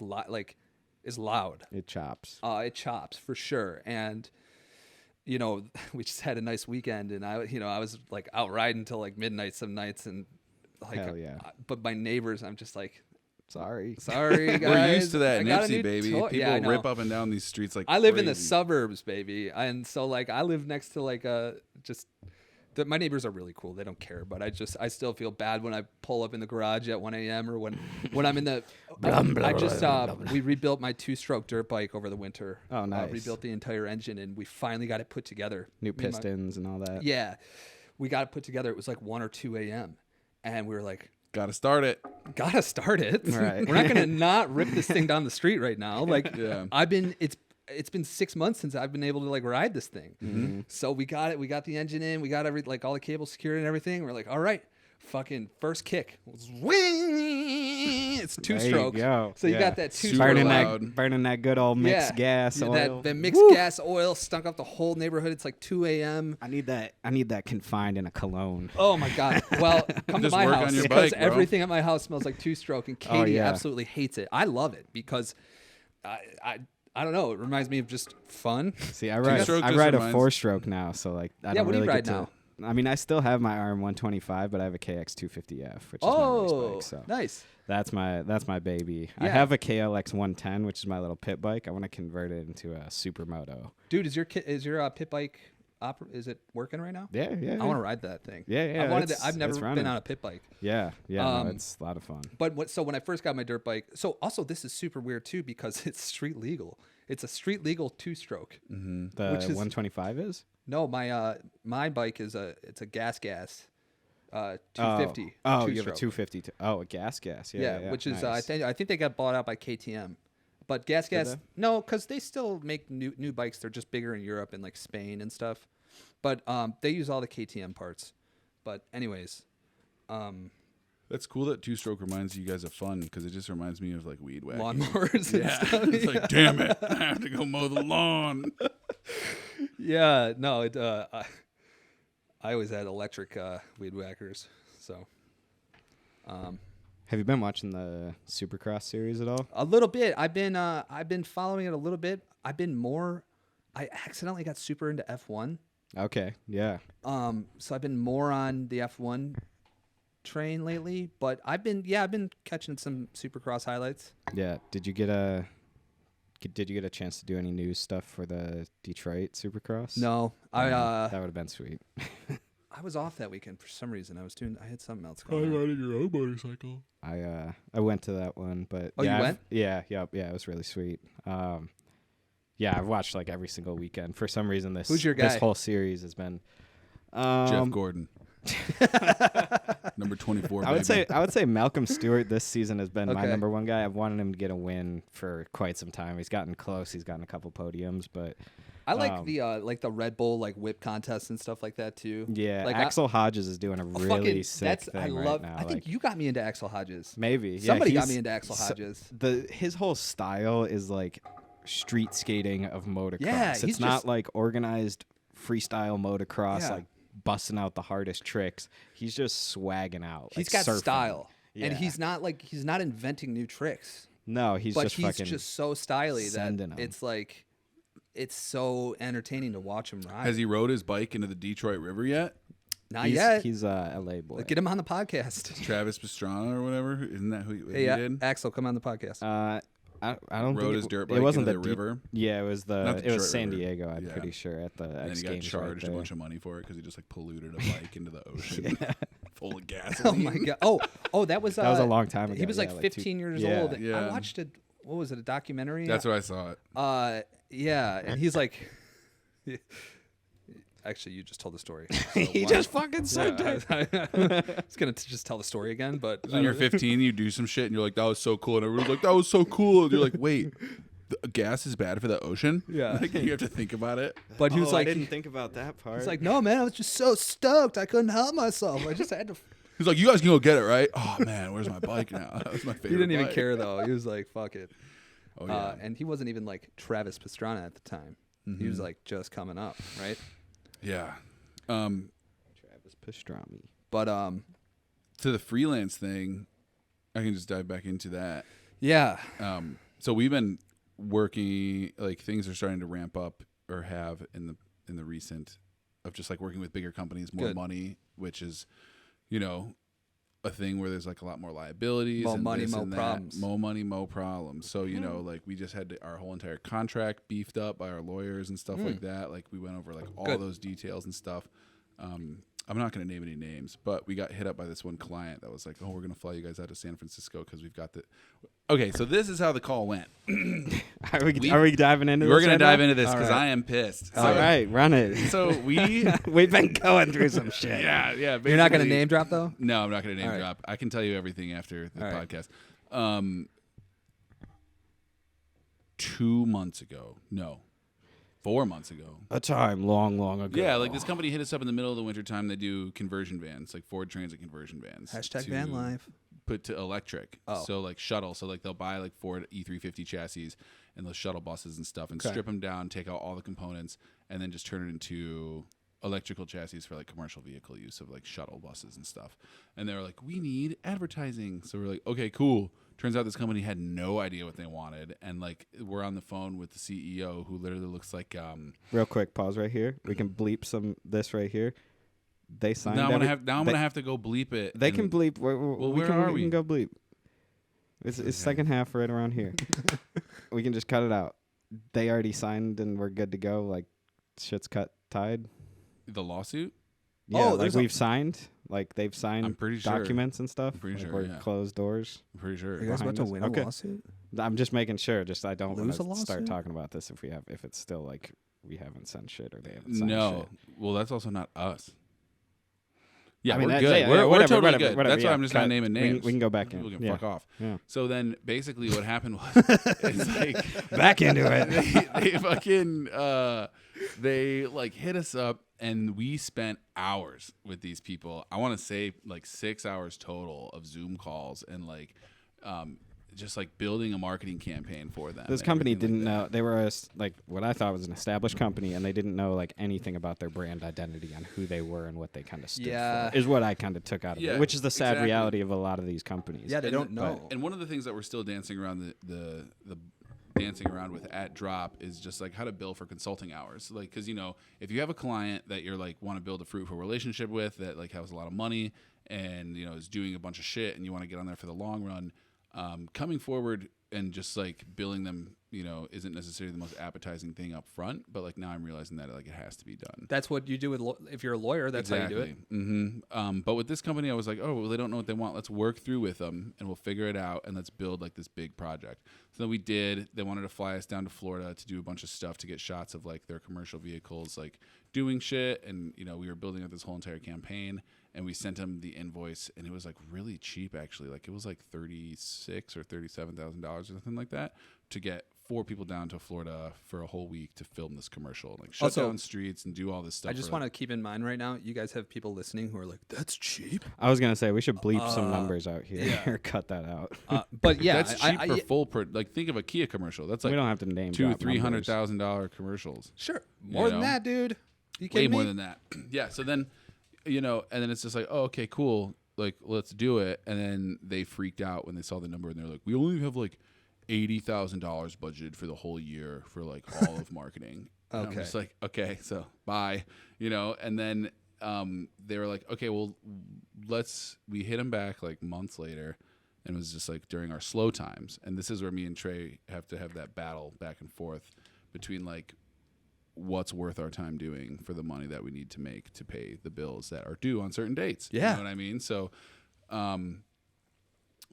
loud. It chops. It chops for sure. And you know, we just had a nice weekend, and I was like out riding till like midnight some nights, and like, Hell yeah. But my neighbors, I'm just like, Sorry. sorry guys. We're used to that I in got a Nipsey, new baby. toy." People Yeah, I know. rip up and down these streets like I live in the crazy. suburbs, baby, and so like I live next to like my neighbors are really cool. They don't care, but I still feel bad when I pull up in the garage at 1 a.m. or when I'm in the. We rebuilt my 2-stroke dirt bike over the winter. Oh, nice. Rebuilt the entire engine, and we finally got it put together. New Me and my- pistons and all that. Yeah, we got it put together. It was like 1 or 2 a.m. and we were like, Gotta start it. gotta start it. Right. We're not gonna not rip this thing down the street right now. Like, Yeah. it's been 6 months since I've been able to like ride this thing. Mm-hmm. So we got it. We got the engine in. We got all the cables secured and everything. We're like, all right, fucking first kick. It's 2-stroke. go. So you Yeah. got that Super 2-stroke. loud. Burning that good old mixed gas oil. That mixed gas oil stunk up the whole neighborhood. It's like 2 a.m. I need that confined in a cologne. Oh my god! Well, come to Just my work house on your because bike, bro. everything at my house smells like 2-stroke, and Katie yeah. absolutely hates it. I love it because I I don't know. It reminds me of just fun. See, I ride a 4-stroke now, so like I don't what really do you ride get to. now? I mean, I still have my RM 125, but I have a KX 250F, which is my race bike. So nice. That's my baby. Yeah. I have a KLX 110, which is my little pit bike. I want to convert it into a supermoto. Dude, is your pit bike is it working right now? Yeah. I want to ride that thing. Yeah. I've never been on a pit bike. Yeah. No, it's a lot of fun. But so when I first got my dirt bike, so also this is super weird too because it's street legal. It's a street legal 2-stroke. Mm-hmm. The 125 is? No, my bike is a gas 250. Oh, you have a 250. A gas. Yeah. Which is nice. I think they got bought out by KTM. But gas, no, because they still make new bikes. They're just bigger in Europe and like Spain and stuff. But they use all the KTM parts. But anyways, that's cool that 2-stroke reminds you guys of fun because it just reminds me of like weed whacking. Lawnmowers and stuff. It's like, damn it, I have to go mow the lawn. Yeah, no, I always had electric weed whackers. So, have you been watching the Supercross series at all? a little bit. I've been following it a little bit. I accidentally got super into F1. Okay, yeah. So I've been more on the F1 train lately, but I've been catching some Supercross highlights. Yeah. Did you get a chance to do any news stuff for the Detroit Supercross? No, that would have been sweet. I was off that weekend for some reason. I had something else Probably going on. riding your own motorcycle. I went to that one, but you went? Yeah, it was really sweet. Yeah, I've watched like every single weekend. For some reason, Who's your guy? this whole series has been Jeff Gordon. Number 24. I would say Malcolm Stewart this season has been my Okay. number one guy. I've wanted him to get a win for quite some time. He's gotten close. He's gotten a couple podiums, but I like the Red Bull like whip contests and stuff like that too. yeah, like Axel Hodges is doing a really sick thing right now. I think you got me into Axel Hodges. Maybe Somebody yeah, got me into Axel Hodges. His whole style is like street skating of motocross. Yeah, it's he's not just- like organized freestyle motocross, Yeah. like busting out the hardest tricks. He's just swagging out. He's like got surfing. style, and Yeah. he's not inventing new tricks. No, he's But just he's fucking just so stylish sending that 'em. it's like it's so entertaining to watch him ride. Has he rode his bike into the Detroit River yet? Not yet. He's a LA boy. Get him on the podcast. Travis Pastrana or whatever? Isn't that who he Hey, did? Axel, come on the podcast. I don't Rode think his dirt it bike wasn't into the the river? Yeah, it was Not the it was Detroit San River. Diego. I'm Yeah. pretty sure at the And then X he got Games charged right a there. bunch of money for it because he just like polluted a bike into the ocean full of Oh gasoline. my god! Oh, that was That was a long time He ago. was Yeah, like like 15 years yeah. old. Yeah. I watched it. What was it? A documentary? That's what I saw it. Yeah, and he's like, actually, you just told the story. So He why- just fucking said it. I was gonna just tell the story again, but When you're 15, you do some shit and you're like, that was so cool. And everyone's like, that was so cool. And you're like, wait, the gas is bad for the ocean? Yeah. Like, you have to think about it. but he was like, I didn't think about that part. he's like, no, man, I was just so stoked, I couldn't help myself. I just had to. He's like, you guys can go get it, right? Oh, man, where's my bike now? That was my favorite He didn't even bike. care though. He was like, fuck it. Oh, yeah. And he wasn't even like Travis Pastrana at the time. He was like just coming up, right? Yeah. Travis Pastrami. But To the freelance thing, I can just dive back into that. yeah, So we've been working, like things are starting to ramp up or have in the recent of just like working with bigger companies, more Good. money, which is, you know, a thing where there's like a lot more liabilities. More and money, this more and that. problems. More money, more problems. So, you know, like we just had our whole entire contract beefed up by our lawyers and stuff like that. Like we went over like all Good. those details and stuff. I'm not going to name any names, but we got hit up by this one client that was like, oh, we're going to fly you guys out to San Francisco because we've got the... Okay, so this is how the call went. Are we diving into this? We're going to right dive now? into this All because right. I am pissed. All right, run it. So we... We've been going through some shit. Yeah. you're not gonna basically- name drop though. No, I'm not going to name All right. drop. I can tell you everything after the All right. podcast. 2 months ago. No. 4 months ago. A time long ago. Yeah, like this company hit us up in the middle of the winter time. They do conversion vans, like Ford Transit conversion vans. Hashtag to van life. Put to electric. Oh. So like shuttle. So like they'll buy like Ford E350 chassis and those shuttle buses and stuff and Okay. strip them down, take out all the components, and then just turn it into electrical chassis for like commercial vehicle use of like shuttle buses and stuff. And they were like, we need advertising. So we're like, okay, cool. Turns out this company had no idea what they wanted, and like we're on the phone with the CEO, who literally looks like. Real quick, pause right here. We can bleep this right here. They signed. Now I'm gonna have to go bleep it. They can bleep. We can go bleep. It's second half right around here. We can just cut it out. They already signed and we're good to go. Like shit's tied. The lawsuit? Yeah, like we've signed. Like they've signed I'm pretty documents sure. and stuff. I'm pretty sure. Or closed doors. I'm pretty sure. Are you guys about to win a lawsuit? I'm just making sure. Just I don't want Lose a to start lawsuit? talking about this if it's still like we haven't sent shit or they haven't signed shit. Well, that's also not us. Yeah, I mean, we're good. We're totally good. That's why I'm just not naming names. We can go back in. People can fuck off. Yeah. So then, basically, what happened was, it's like back into it. they fucking they like hit us up, and we spent hours with these people. I want to say like 6 hours total of Zoom calls and like just like building a marketing campaign for them. This company didn't know. They were like what I thought was an established company, and they didn't know like anything about their brand identity and who they were and what they kind of stood for. Is what I kind of took out of it, which is the sad reality of a lot of these companies. Yeah, they don't know. And one of the things that we're still dancing around the dancing around with at Drop is just like how to bill for consulting hours. Like, because if you have a client that you're like want to build a fruitful relationship with that like has a lot of money and is doing a bunch of shit and you want to get on there for the long run. Coming forward and just like billing them, isn't necessarily the most appetizing thing up front, but like now I'm realizing that like it has to be done. That's what you do with if you're a lawyer. That's how you do it. Mm-hmm. But with this company, I was like, oh, well, they don't know what they want. Let's work through with them and we'll figure it out and let's build like this big project. So then we did. They wanted to fly us down to Florida to do a bunch of stuff to get shots of like their commercial vehicles like doing shit, and we were building up this whole entire campaign. And we sent him the invoice, and it was like really cheap, actually. Like it was like $36,000 or $37,000 or something like that to get 4 people down to Florida for a whole week to film this commercial, like shut down streets and do all this stuff. I just want to keep in mind right now, you guys have people listening who are like, "That's cheap." I was gonna say we should bleep some numbers out here or cut that out. But yeah, that's cheap for full. Like think of a Kia commercial. That's like we don't have to name $200,000-$300,000 commercials. Sure, more than that, dude. Way more than that. Yeah. So then. And then it's just like, oh, okay, cool. Like, let's do it. And then they freaked out when they saw the number, and they're like, we only have like $80,000 budgeted for the whole year for like all of marketing. And I'm just like, okay, so bye. And then they were like, okay, well, we hit them back like months later, and it was just like during our slow times. And this is where me and Trey have to have that battle back and forth between like, what's worth our time doing for the money that we need to make to pay the bills that are due on certain dates. Yeah. You know what I mean? So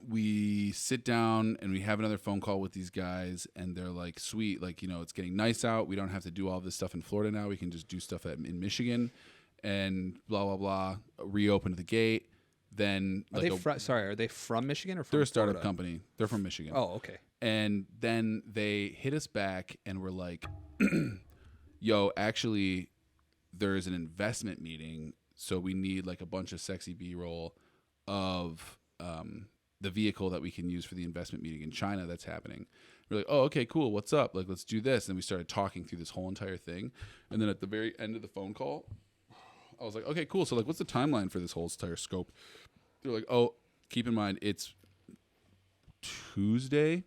we sit down and we have another phone call with these guys, and they're like, sweet, like, it's getting nice out. We don't have to do all this stuff in Florida now. We can just do stuff in Michigan and blah, blah, blah, reopen the gate. Then are they from Michigan or from They're a startup Florida? company. They're from Michigan. Oh, okay. And then they hit us back and we're like, yo, actually, there is an investment meeting, so we need like a bunch of sexy B-roll of the vehicle that we can use for the investment meeting in China that's happening. We're like, oh, okay, cool. What's up? Like, let's do this. And then we started talking through this whole entire thing. And then at the very end of the phone call, I was like, okay, cool. So like, what's the timeline for this whole entire scope? They're like, oh, keep in mind, it's Tuesday.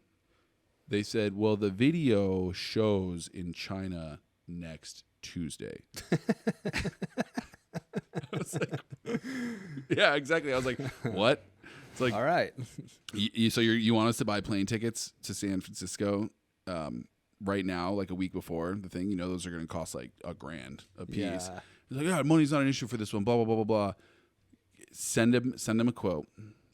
They said, well, the video shows in China next Tuesday. I was like, yeah, exactly. I was like, what? It's like, all right. So you want us to buy plane tickets to San Francisco right now, like a week before the thing? Those are going to cost like $1,000 a piece. Yeah. He's like, yeah, money's not an issue for this one. Blah blah blah blah blah. Send them a quote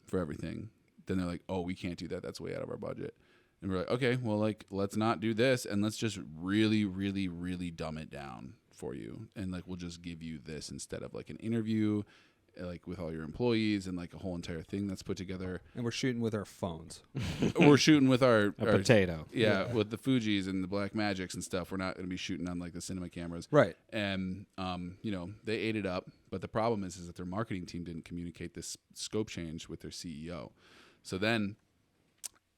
for everything. Then they're like, oh, we can't do that. That's way out of our budget. And we're like, okay, well, like, let's not do this, and let's just really, really, really dumb it down for you, and like, we'll just give you this instead of like an interview, like with all your employees and like a whole entire thing that's put together. And we're shooting with our phones. We're shooting with our potato. Yeah, with the Fujis and the Black Magics and stuff. We're not going to be shooting on like the cinema cameras, right? And they ate it up, but the problem is that their marketing team didn't communicate this scope change with their CEO. So then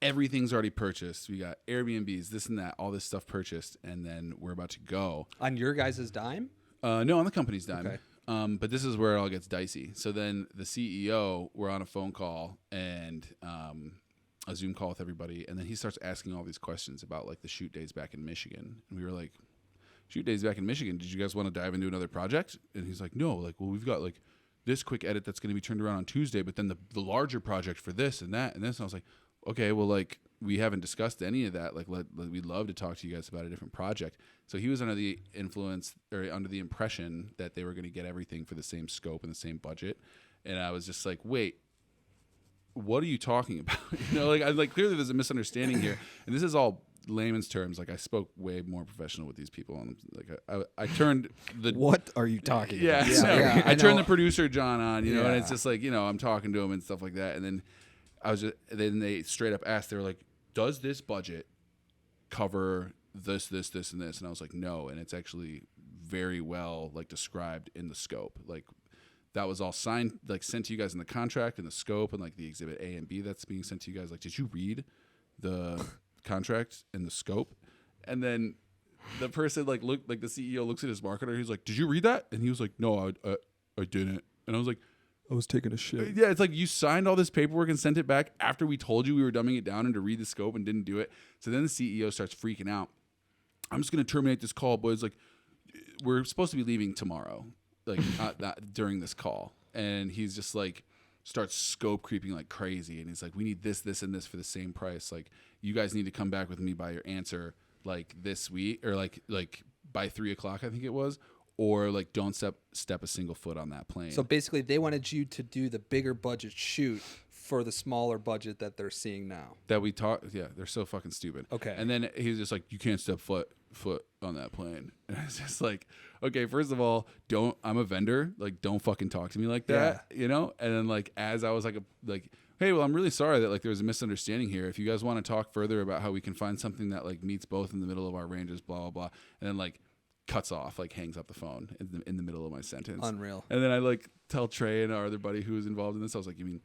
everything's already purchased. We got Airbnbs, this and that, all this stuff purchased, and then we're about to go. On your guys' dime? No, on the company's dime. Okay. But this is where it all gets dicey. So then the CEO, we're on a phone call, and a Zoom call with everybody, and then he starts asking all these questions about like the shoot days back in Michigan, and we were like, shoot days back in Michigan, did you guys want to dive into another project? And he's like, no, like, well, we've got like this quick edit that's going to be turned around on Tuesday, but then the larger project for this and that and this. And I was like, okay, well, like, we haven't discussed any of that. Like, we'd love to talk to you guys about a different project. So he was under the influence or under the impression that they were going to get everything for the same scope and the same budget. And I was just like, wait, what are you talking about? Like clearly there's a misunderstanding here. And this is all layman's terms. Like, I spoke way more professional with these people, and like I turned the what are you talking about? I turned the producer John on, and it's just like, I'm talking to him and stuff like that. And then then they straight up asked, they were like, does this budget cover this, and this? And I was like, no. And it's actually very well like described in the scope. Like, that was all signed, like sent to you guys in the contract and the scope and like the exhibit A and B that's being sent to you guys. Like, did you read the contract and the scope? And then the person like looked, like the CEO looks at his marketer. He's like, did you read that? And he was like, no, I didn't. And I was like, I was taking a shit. Yeah, it's like you signed all this paperwork and sent it back after we told you we were dumbing it down and to read the scope and didn't do it. So then the CEO starts freaking out. I'm just going to terminate this call, boys. Like, we're supposed to be leaving tomorrow, like during this call. And he's just like, starts scope creeping like crazy. And he's like, we need this, and this for the same price. Like, you guys need to come back with me by your answer like this week, or like by 3:00, I think it was. Or like, don't step a single foot on that plane. So basically, they wanted you to do the bigger budget shoot for the smaller budget that they're seeing now. That we talk, yeah, they're so fucking stupid. Okay. And then he's just like, you can't step foot on that plane. And I was just like, okay, first of all, I'm a vendor. Like, don't fucking talk to me like that, And then like, as I was like, hey, well, I'm really sorry that like there was a misunderstanding here. If you guys want to talk further about how we can find something that like meets both in the middle of our ranges, blah blah blah, and then like cuts off, like hangs up the phone in the middle of my sentence. Unreal. And then I like tell Trey and our other buddy who was involved in this, I was like, you mean,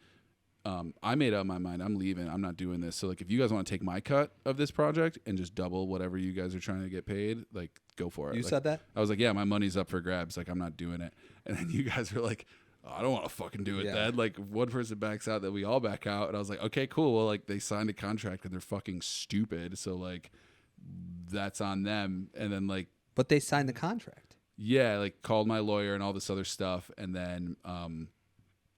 I made up my mind. I'm leaving. I'm not doing this. So like, if you guys want to take my cut of this project and just double whatever you guys are trying to get paid, like, go for it. You like, said that? I was like, yeah, my money's up for grabs. Like, I'm not doing it. And then you guys were like, oh, I don't want to fucking do it then. Like, one person backs out, that we all back out. And I was like, okay, cool. Well, like, they signed a contract and they're fucking stupid. So like, that's on them. And then like, but they signed the contract. Yeah, like called my lawyer and all this other stuff, and then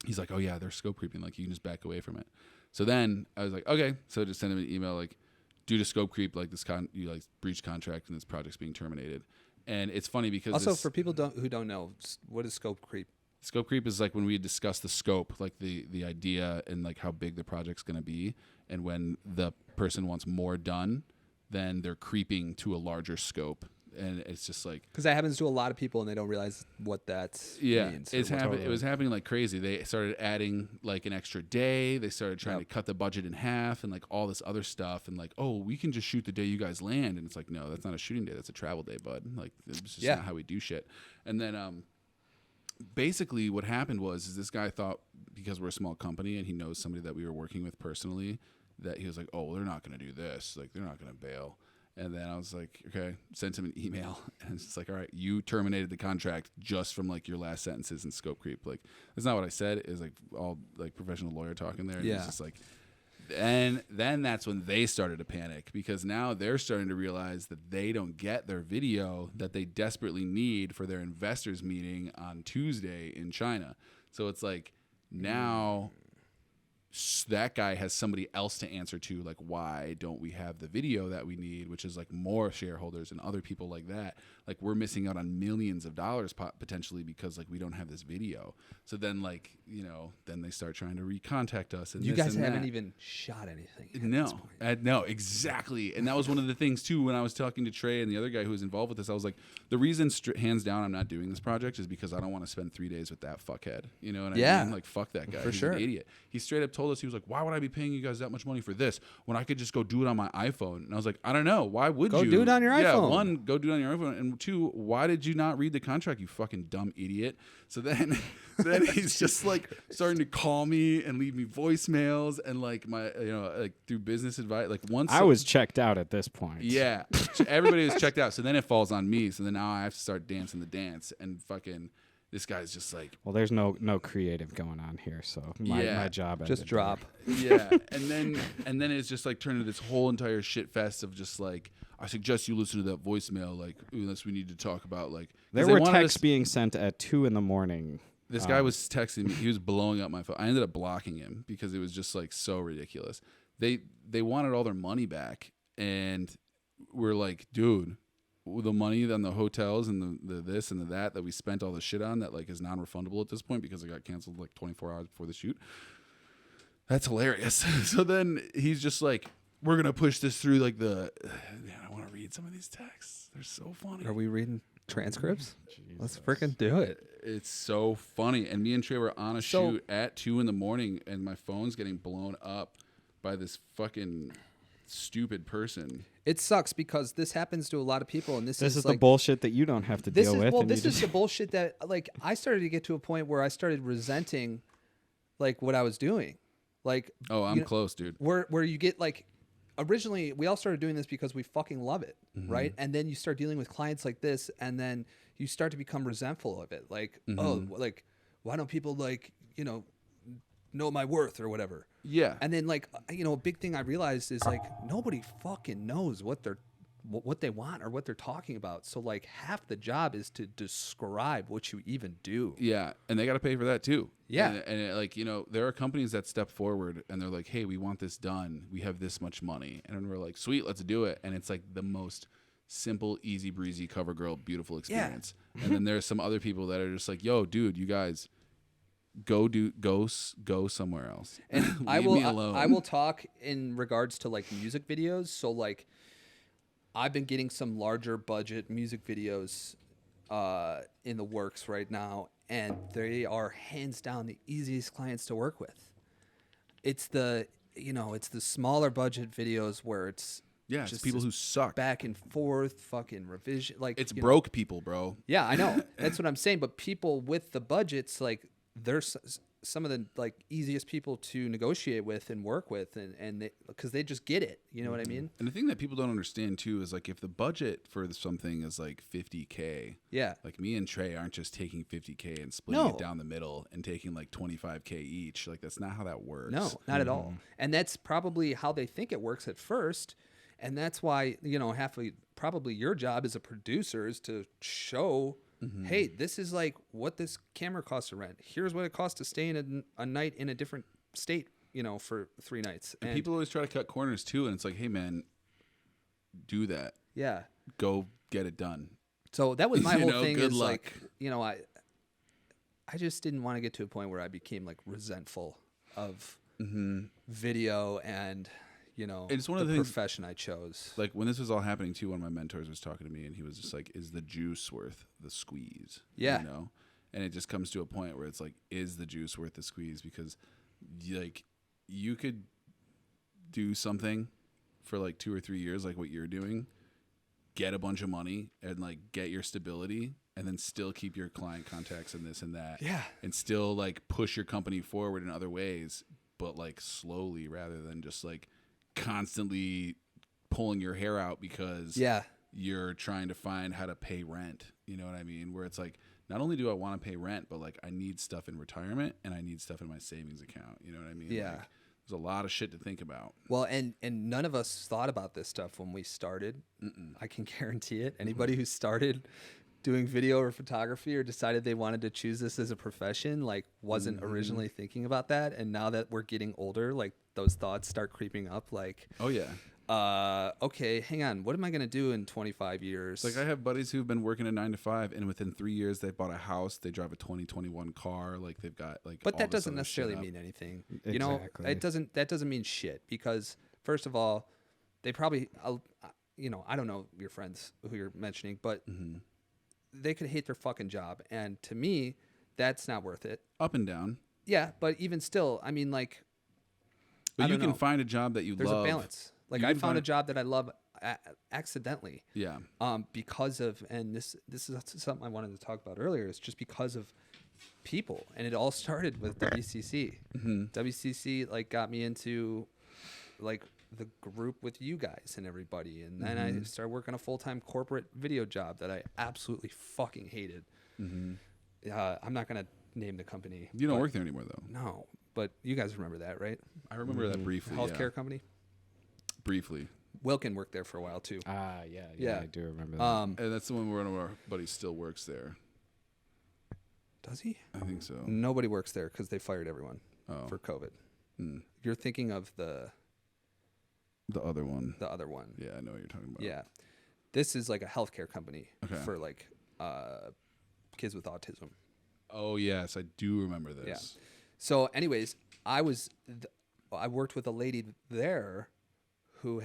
he's like, "Oh yeah, they're scope creeping. Like, you can just back away from it." So then I was like, "Okay." So just send him an email like, "Due to scope creep, like you like breached contract and this project's being terminated." And it's funny because also for people who don't know, what is scope creep? Scope creep is like when we discuss the scope, like the idea and like how big the project's going to be, and when the person wants more done, then they're creeping to a larger scope. And it's just like, because that happens to a lot of people and they don't realize what that means. It was happening like crazy. They started adding like an extra day. They started trying to cut the budget in half and like all this other stuff. And like, oh, we can just shoot the day you guys land. And it's like, no, that's not a shooting day. That's a travel day, bud. Like, it's just not how we do shit. And then basically what happened is this guy thought, because we're a small company and he knows somebody that we were working with personally, that he was like, oh, well, they're not going to do this. Like, they're not going to bail. And then I was like, okay, sent him an email. And it's just like, all right, you terminated the contract just from like your last sentences in scope creep. Like, that's not what I said. It was like all like professional lawyer talking there. And it's just like, and then that's when they started to panic, because now they're starting to realize that they don't get their video that they desperately need for their investors meeting on Tuesday in China. So it's like, now that guy has somebody else to answer to, like, why don't we have the video that we need, which is like more shareholders and other people like that. Like, we're missing out on millions of dollars potentially because like we don't have this video. So then like, then they start trying to recontact us. And you guys haven't even shot anything. No, exactly. And that was one of the things too, when I was talking to Trey and the other guy who was involved with this, I was like, the reason hands down I'm not doing this project is because I don't want to spend 3 days with that fuckhead. You know what I mean? Like, fuck that guy. For He's sure. an idiot. He straight up told us, he was like, why would I be paying you guys that much money for this when I could just go do it on my iPhone? And I was like, I don't know. Why would you? Go do it on your iPhone. Yeah, one, go do it on your iPhone. And two, why did you not read the contract, you fucking dumb idiot? So then he's just like starting to call me and leave me voicemails and like my, like through business advice. Like once I was checked out at this point. Yeah. Everybody was checked out. So then it falls on me. So then now I have to start dancing the dance and fucking, Yeah. This guy's just like, well, there's no creative going on here, so my job ended just drop. Yeah, and then it's just like turned into this whole entire shit fest of just like, I suggest you listen to that voicemail, like, unless we need to talk about like. There were texts being sent at 2 a.m. This guy was texting me. He was blowing up my phone. I ended up blocking him because it was just like so ridiculous. They wanted all their money back, and we're like, dude, the money on the hotels and the this and the that we spent all the shit on that like is non-refundable at this point because it got canceled like 24 hours before the shoot. That's hilarious. So then he's just like, we're gonna push this through like man, I want to read some of these texts. They're so funny. Are we reading transcripts? Jesus. Let's freaking do it. It's so funny. And me and Trey were on a shoot at 2 a.m, and my phone's getting blown up by this fucking stupid person. It sucks because this happens to a lot of people, and this is the bullshit that you don't have to deal with. Well, this is the bullshit that like I started to get to a point where I started resenting like what I was doing. Like, oh, I'm close, dude. Where you get like, originally we all started doing this because we fucking love it, right? And then you start dealing with clients like this, and then you start to become resentful of it. Like, oh, like why don't people like know my worth or whatever? Yeah. And then like a big thing I realized is like nobody fucking knows what they want or what they're talking about. So like half the job is to describe what you even do. Yeah, and they got to pay for that too. Yeah. And like, there are companies that step forward and they're like, hey, we want this done. We have this much money. And we're like, sweet, let's do it. And it's like the most simple, easy breezy cover girl, beautiful experience. Yeah. And then there's some other people that are just like, yo, dude, you guys go somewhere else. And Leave me alone. I will talk in regards to like music videos. So like I've been getting some larger budget music videos in the works right now, and they are hands down the easiest clients to work with. It's the smaller budget videos where it's just people who suck back and forth, fucking revision. Like it's broke people, bro. Yeah, I know. That's what I'm saying. But people with the budgets, like they're some of the like easiest people to negotiate with and work with, and because they just get it. You know what I mean? And the thing that people don't understand too is like if the budget for something is like $50K, yeah, like me and Trey aren't just taking $50K and splitting it down the middle and taking like $25K each. Like that's not how that works. No, not at all. And that's probably how they think it works at first. And that's why, probably your job as a producer is to show, hey, this is like what this camera costs to rent. Here's what it costs to stay in a night in a different state, for 3 nights. And people always try to cut corners too. And it's like, hey, man, do that. Yeah. Go get it done. So that was my whole thing. Good is luck. Like, I just didn't want to get to a point where I became like resentful of video and... it's one of the profession I chose. Like when this was all happening too, one of my mentors was talking to me and he was just like, is the juice worth the squeeze? Yeah. And it just comes to a point where it's like, is the juice worth the squeeze? Because like you could do something for like 2 or 3 years, like what you're doing, get a bunch of money and like get your stability and then still keep your client contacts and this and that. Yeah. And still like push your company forward in other ways, but like slowly rather than just like constantly pulling your hair out because you're trying to find how to pay rent. You know what I mean? Where it's like, not only do I want to pay rent, but like I need stuff in retirement and I need stuff in my savings account. You know what I mean? Yeah. Like, there's a lot of shit to think about. Well, and none of us thought about this stuff when we started. I can guarantee it. Anybody who started doing video or photography or decided they wanted to choose this as a profession, like wasn't originally thinking about that. And now that we're getting older, like those thoughts start creeping up like, oh yeah. Okay, hang on. What am I going to do in 25 years? Like I have buddies who've been working a 9 to 5 and within 3 years they've bought a house. They drive a 2021 car. Like they've got like, but that doesn't necessarily mean anything. Exactly. That doesn't mean shit because first of all, they probably, I don't know your friends who you're mentioning, but they could hate their fucking job. And to me, that's not worth it. Up and down. Yeah. But even still, I mean, like, but you can find a job that you love. There's a balance. Like I found a job that I love accidentally. Yeah. Because of, and this is something I wanted to talk about earlier. It's just because of people, and it all started with WCC. WCC like got me into like the group with you guys and everybody, and then I started working a full-time corporate video job that I absolutely fucking hated. I'm not gonna name the company. You don't work there anymore, though. No, but you guys remember that, right? I remember that briefly. Healthcare company. Briefly. Wilkin worked there for a while too. Yeah, I do remember that. And that's the one where one of our buddies still works there. Does he? I think so. Nobody works there because they fired everyone for COVID. You're thinking of the other one. The other one. Yeah, I know what you're talking about. Yeah. This is like a healthcare company for like kids with autism. Oh, yes. I do remember this. Yeah. So anyways, I worked with a lady there who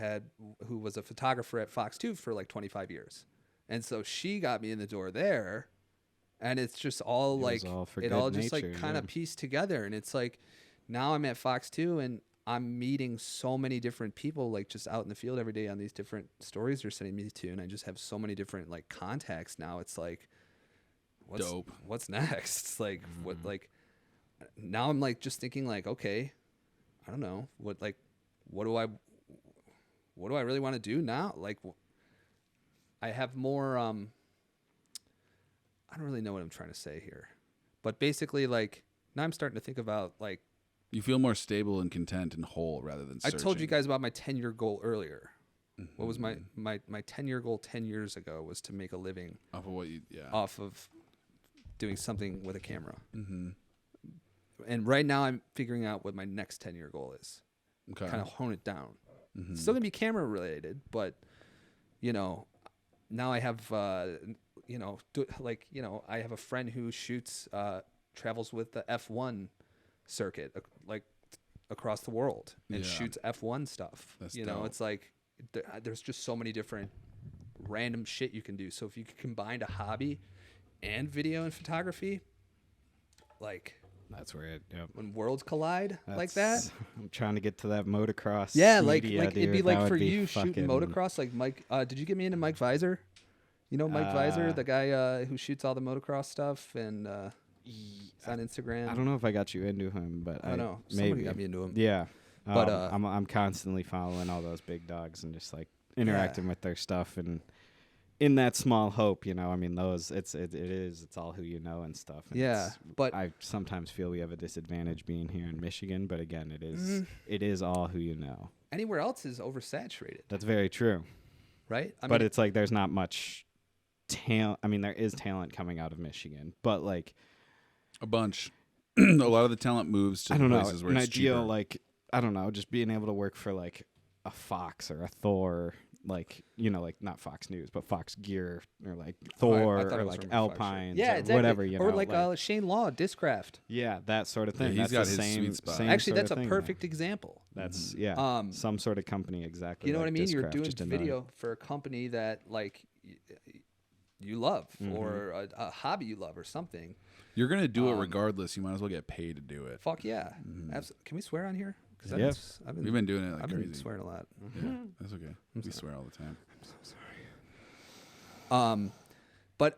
was a photographer at Fox 2 for like 25 years. And so she got me in the door there, and it's just all just like kind of pieced together. And it's like, now I'm at Fox 2 and I'm meeting so many different people, like just out in the field every day on these different stories they're sending me to. And I just have so many different like contacts now. It's like, what's next? It's like, now I'm like just thinking like, okay, I don't know what do I really want to do now? Like, I have more, I don't really know what I'm trying to say here, but basically like now I'm starting to think about like, you feel more stable and content and whole rather than searching. I told you guys about my 10-year goal earlier. Mm-hmm. What was my 10-year goal 10 years ago was to make a living off of doing something with a camera. Mm-hmm. And right now I'm figuring out what my next 10-year goal is. Okay. Kind of hone it down. Mm-hmm. It's still going to be camera related, but now I have, I have a friend who shoots, travels with the F1 circuit, like across the world and shoots F1 stuff. That's dope. It's like, there's just so many different random shit you can do. So if you could combine a hobby and video and photography, like that's where when worlds collide like that. I'm trying to get to that motocross. Yeah, media, like it'd be like for you shooting motocross, like Mike. Did you get me into Mike Visor? You know Mike Visor, the guy who shoots all the motocross stuff and it's on Instagram. I don't know if I got you into him, but I know somebody got me into him. Yeah, but I'm constantly following all those big dogs and just like interacting with their stuff and. In that small hope, I mean, it's all who you know and stuff. And but I sometimes feel we have a disadvantage being here in Michigan, but again, it is all who you know. Anywhere else is oversaturated. That's very true. Right? But it's like there's not much talent. I mean, there is talent coming out of Michigan, but like a bunch. A lot of the talent moves to places where it's cheaper. Like, I don't know, just being able to work for like a Fox or a Thor. Like, like not Fox News, but Fox Gear or like Thor or like Alpine, exactly. Whatever, or like Shane Law, Discraft. Yeah, that sort of thing. Yeah, he's got his sweet spot. Actually, that's a perfect example. That's some sort of company exactly. You know like what I mean? Discraft, You're doing video for a company that like you love or a hobby you love or something. You're gonna do it regardless. You might as well get paid to do it. Fuck yeah! Can we swear on here? Yes, we've been doing it like crazy. Been swearing a lot. Yeah, that's okay. We swear all the time. I'm so sorry. But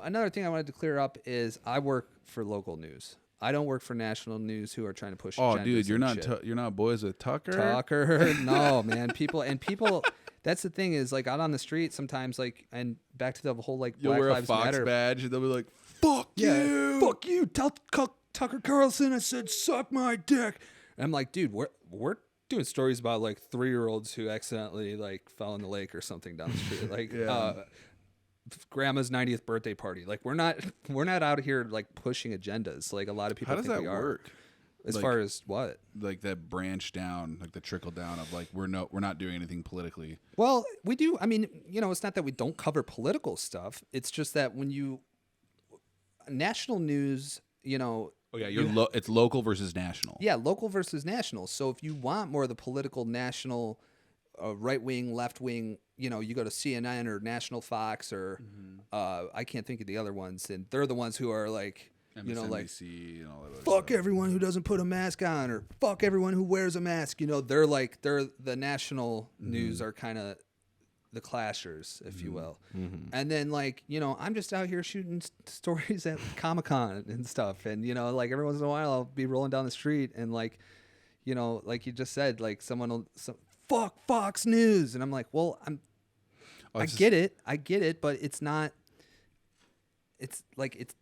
another thing I wanted to clear up is I work for local news. I don't work for national news who are trying to push. Oh, dude, you're not boys with Tucker. No, man. People. That's the thing is like out on the street sometimes like and back to the whole like You'll Black wear Lives a Fox Matter badge and they'll be like, "Fuck you, fuck you." Tell Tucker Carlson I said suck my dick. And I'm like, dude, we're doing stories about like 3-year-olds who accidentally like fell in the lake or something down the street, like grandma's 90th birthday party. Like we're not out here like pushing agendas like a lot of people. How does that work? As far as what? Like that branch down, like the trickle down of like we're not doing anything politically. Well, we do. I mean, it's not that we don't cover political stuff. It's just that when you national news, Oh yeah, it's local versus national. Yeah, local versus national. So if you want more of the political national, right wing, left wing, you go to CNN or National Fox or I can't think of the other ones, and they're the ones who are like, MSNBC and all that. Fuck everyone who doesn't put a mask on, or fuck everyone who wears a mask. They're the national news are kind of the clashers, if you will. Mm-hmm. And then I'm just out here shooting stories at Comic-Con and stuff. And, like every once in a while I'll be rolling down the street and like you just said, like fuck Fox News. And I'm like, well, I get it, but it's not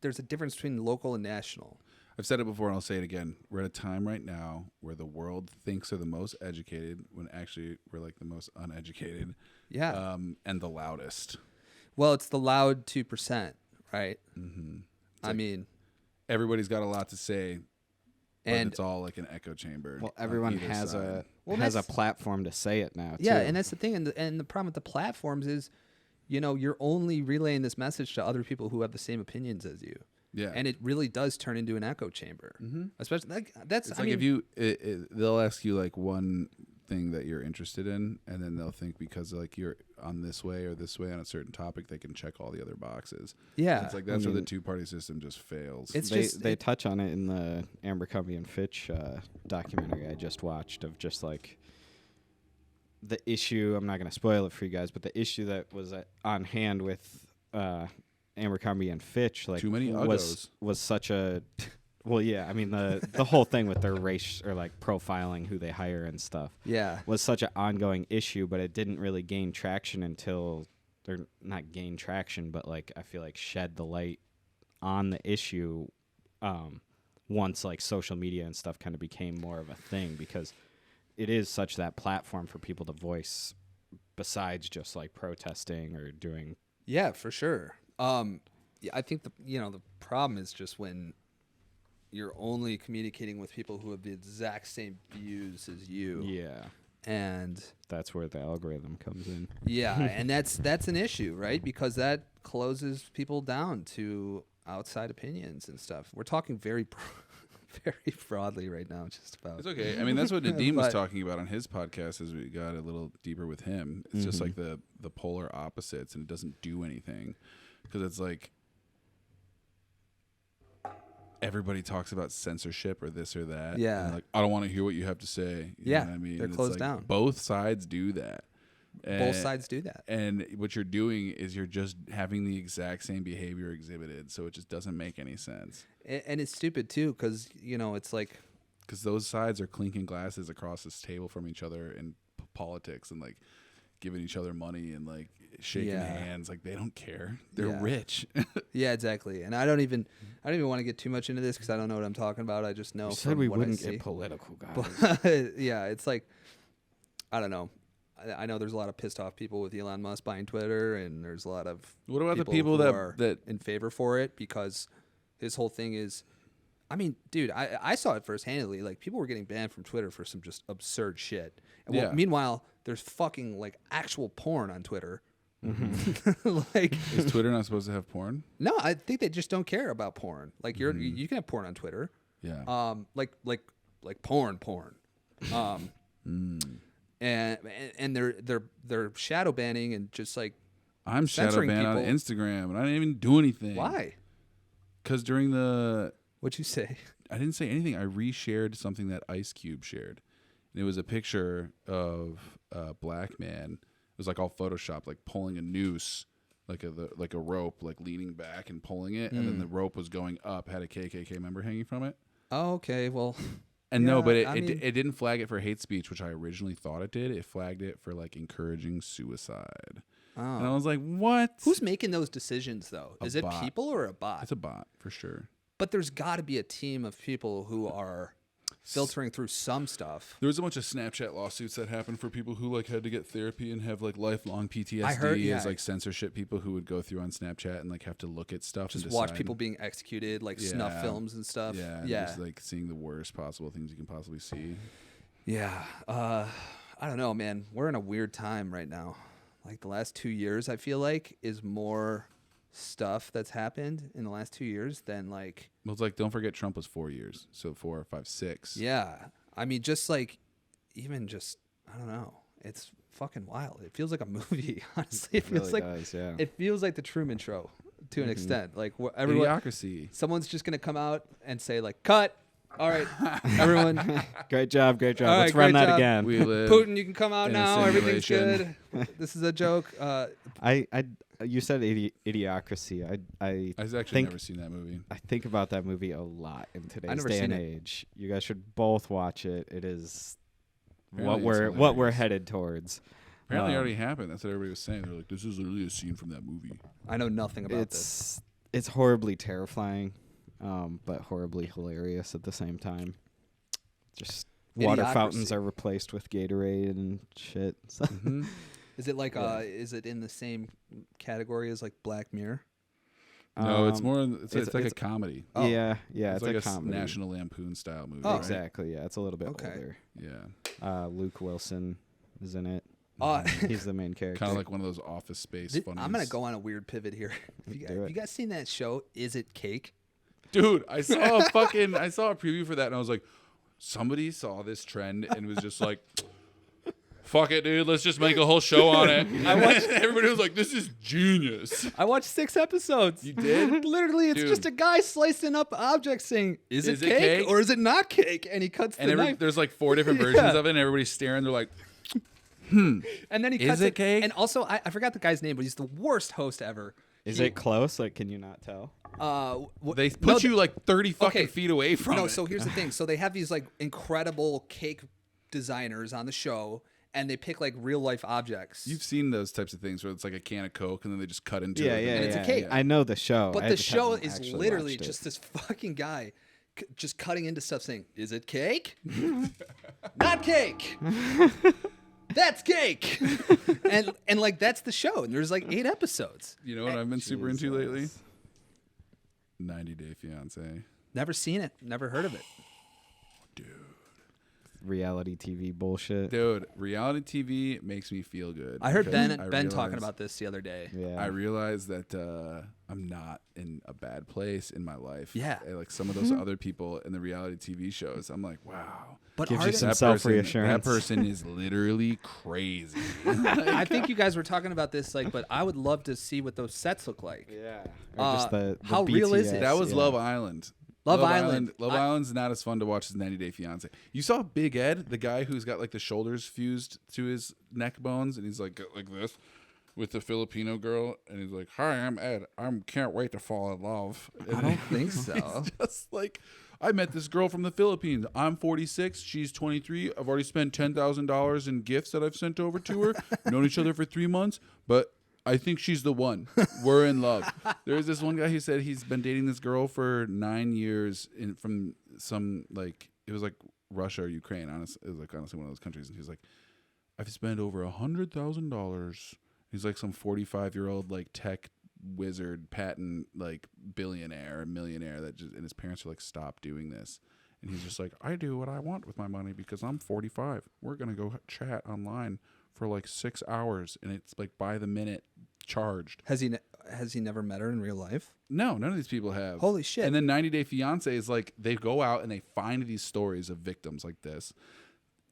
there's a difference between local and national. I've said it before and I'll say it again. We're at a time right now where the world thinks they're the most educated when actually we're like the most uneducated. Yeah. And the loudest. Well, it's the loud 2%, right? Mm-hmm. I mean, everybody's got a lot to say, but and it's all like an echo chamber. Well, everyone has side. a platform to say it now. Yeah, too. and that's the thing. And the problem with the platforms is, you're only relaying this message to other people who have the same opinions as you. Yeah, and it really does turn into an echo chamber. Mm-hmm. Especially that's. It's if they'll ask you like one thing that you're interested in, and then they'll think because like you're on this way or this way on a certain topic, they can check all the other boxes. Yeah, and it's like that's where the two-party system just fails. They touch on it in the Abercrombie and Fitch documentary I just watched of just like the issue. I'm not going to spoil it for you guys, but the issue that was on hand with Abercrombie and Fitch, like too many was such a well, yeah. I mean the whole thing with their race or like profiling who they hire and stuff, was such an ongoing issue, but it didn't really gain traction until they're not gain traction, but like I feel like shed the light on the issue once like social media and stuff kind of became more of a thing, because it is such that platform for people to voice besides just like protesting or doing. Yeah, for sure. I think the problem is just when you're only communicating with people who have the exact same views as you. Yeah. And that's where the algorithm comes in. Yeah, and that's an issue, right? Because that closes people down to outside opinions and stuff. We're talking very broadly right now, just about. It's okay. I mean, that's what Nadeem was talking about on his podcast as we got a little deeper with him. It's just like the polar opposites, and it doesn't do anything. Because it's like everybody talks about censorship or this or that. Yeah. And like, I don't want to hear what you have to say. You know what I mean? They're closed down. Both sides do that. Both sides do that. And what you're doing is you're just having the exact same behavior exhibited. So it just doesn't make any sense. And it's stupid, too, because, it's like. Because those sides are clinking glasses across this table from each other in politics and like giving each other money and like shaking hands. Like they don't care. They're rich. Yeah, exactly. And I don't even want to get too much into this because I don't know what I'm talking about. I just know. You said we wouldn't get political, guys. But, yeah, it's like, I don't know. I know there's a lot of pissed off people with Elon Musk buying Twitter, and there's a lot of what about the people that are in favor for it, because his whole thing is, I mean, dude, I saw it first-handedly. Like, people were getting banned from Twitter for some just absurd shit. And meanwhile, there's fucking like actual porn on Twitter. Mm-hmm. Like, is Twitter not supposed to have porn? No, I think they just don't care about porn. Like, you can have porn on Twitter. Yeah. Like porn. And they're shadow banning and just like I'm shadow banned on Instagram and I didn't even do anything. Why? Because during what'd you say? I didn't say anything. I reshared something that Ice Cube shared, and it was a picture of a black man. It was like all photoshopped, like pulling a noose, like a rope, like leaning back and pulling it, and then the rope was going up, had a KKK member hanging from it. Oh, okay. Well. And no, but it didn't flag it for hate speech, which I originally thought it did. It flagged it for like encouraging suicide. Oh. And I was like, what? Who's making those decisions, though? Is it people or a bot? It's a bot, for sure. But there's got to be a team of people who are filtering through some stuff. There was a bunch of Snapchat lawsuits that happened for people who like had to get therapy and have like lifelong PTSD. I heard, as like censorship people who would go through on Snapchat and like have to look at stuff. Just and watch people being executed, like snuff films and stuff. Yeah. Just like seeing the worst possible things you can possibly see. Yeah. I don't know, man. We're in a weird time right now. Like the last 2 years, I feel like, is more stuff that's happened in the last 2 years than like. Well, it's like, don't forget Trump was 4 years. So 4, 5, 6. Yeah. I mean, just like, even just, I don't know. It's fucking wild. It feels like a movie, honestly. It feels really like does, yeah. It feels like the Truman Show to an extent. Like everyone, Idiocracy. Someone's just gonna come out and say like, "Cut." All right, everyone. Great job. All Let's right, run that job. again. We live Putin, you can come out in a now. Everything's simulation. good. This is a joke. You said Idiocracy. I've actually never seen that movie. I think about that movie a lot in today's never day seen and it. age. You guys should both watch it. It is Apparently what we're headed towards. Apparently, it already happened. That's what everybody was saying. They're like, "This is literally a scene from that movie." I know nothing about this. It's horribly terrifying, but horribly hilarious at the same time. Just water fountains are replaced with Gatorade and shit. So. Mm-hmm. Is it like is it in the same category as like Black Mirror? No, it's more. It's like a comedy. Oh. Yeah, it's like a comedy. National Lampoon style movie. Oh, exactly. Yeah, it's a little bit older. Yeah. Luke Wilson is in it. He's the main character. Kind of like one of those Office Space funnies. I'm gonna go on a weird pivot here. Have you guys seen that show? Is It Cake? Dude, I saw a preview for that, and I was like, somebody saw this trend and was just like, fuck it, dude, let's just make a whole show on it. Everybody was like, this is genius. I watched 6 episodes. You did? Literally, it's just a guy slicing up objects saying, is it cake or is it not cake? And he cuts the knife. There's like 4 different versions of it, and everybody's staring. They're like, And then he cuts it cake? And also, I forgot the guy's name, but he's the worst host ever. Is it close? Like, can you not tell? They put you like 30 fucking feet away from it. No, so here's the thing. So they have these like incredible cake designers on the show, and they pick like real life objects. You've seen those types of things where it's like a can of Coke, and then they just cut into it. And it's a cake. I know the show. But the show is literally just this fucking guy just cutting into stuff saying, is it cake? Not cake. That's cake. and like that's the show. And there's like 8 episodes. You know what I've been super into lately? 90 Day Fiance. Never seen it. Never heard of it. Dude. Reality TV bullshit. Dude, reality TV makes me feel good. I heard Ben talking about this the other day. Yeah. I realized that I'm not in a bad place in my life. Yeah. Like some of those other people in the reality TV shows, I'm like, wow. But gives you some self-reassurance. That person is literally crazy. I think you guys were talking about this, like, but I would love to see what those sets look like. Yeah. Or just the how BTS, real is it? That was Love Island. Love Island. Love Island's not as fun to watch as 90 Day Fiance. You saw Big Ed, the guy who's got like the shoulders fused to his neck bones, and he's like this with the Filipino girl, and he's like, "Hi, I'm Ed. I can't wait to fall in love." And I don't think so. It's just like, I met this girl from the Philippines. I'm 46. She's 23. I've already spent $10,000 in gifts that I've sent over to her. We've known each other for 3 months, but I think she's the one. We're in love. There's this one guy who said he's been dating this girl for 9 years from some, like, it was like Russia or Ukraine. Honestly, it was like honestly one of those countries. And he's like, I've spent over $100,000. He's like some 45-year-old like tech wizard, patent like billionaire, millionaire that just, and his parents are like, stop doing this. And he's just like, I do what I want with my money because I'm 45. We're gonna go chat online for like 6 hours, and it's like by the minute charged. Has he never met her in real life? No, none of these people have. Holy shit. And then 90 Day Fiance is like, they go out and they find these stories of victims like this,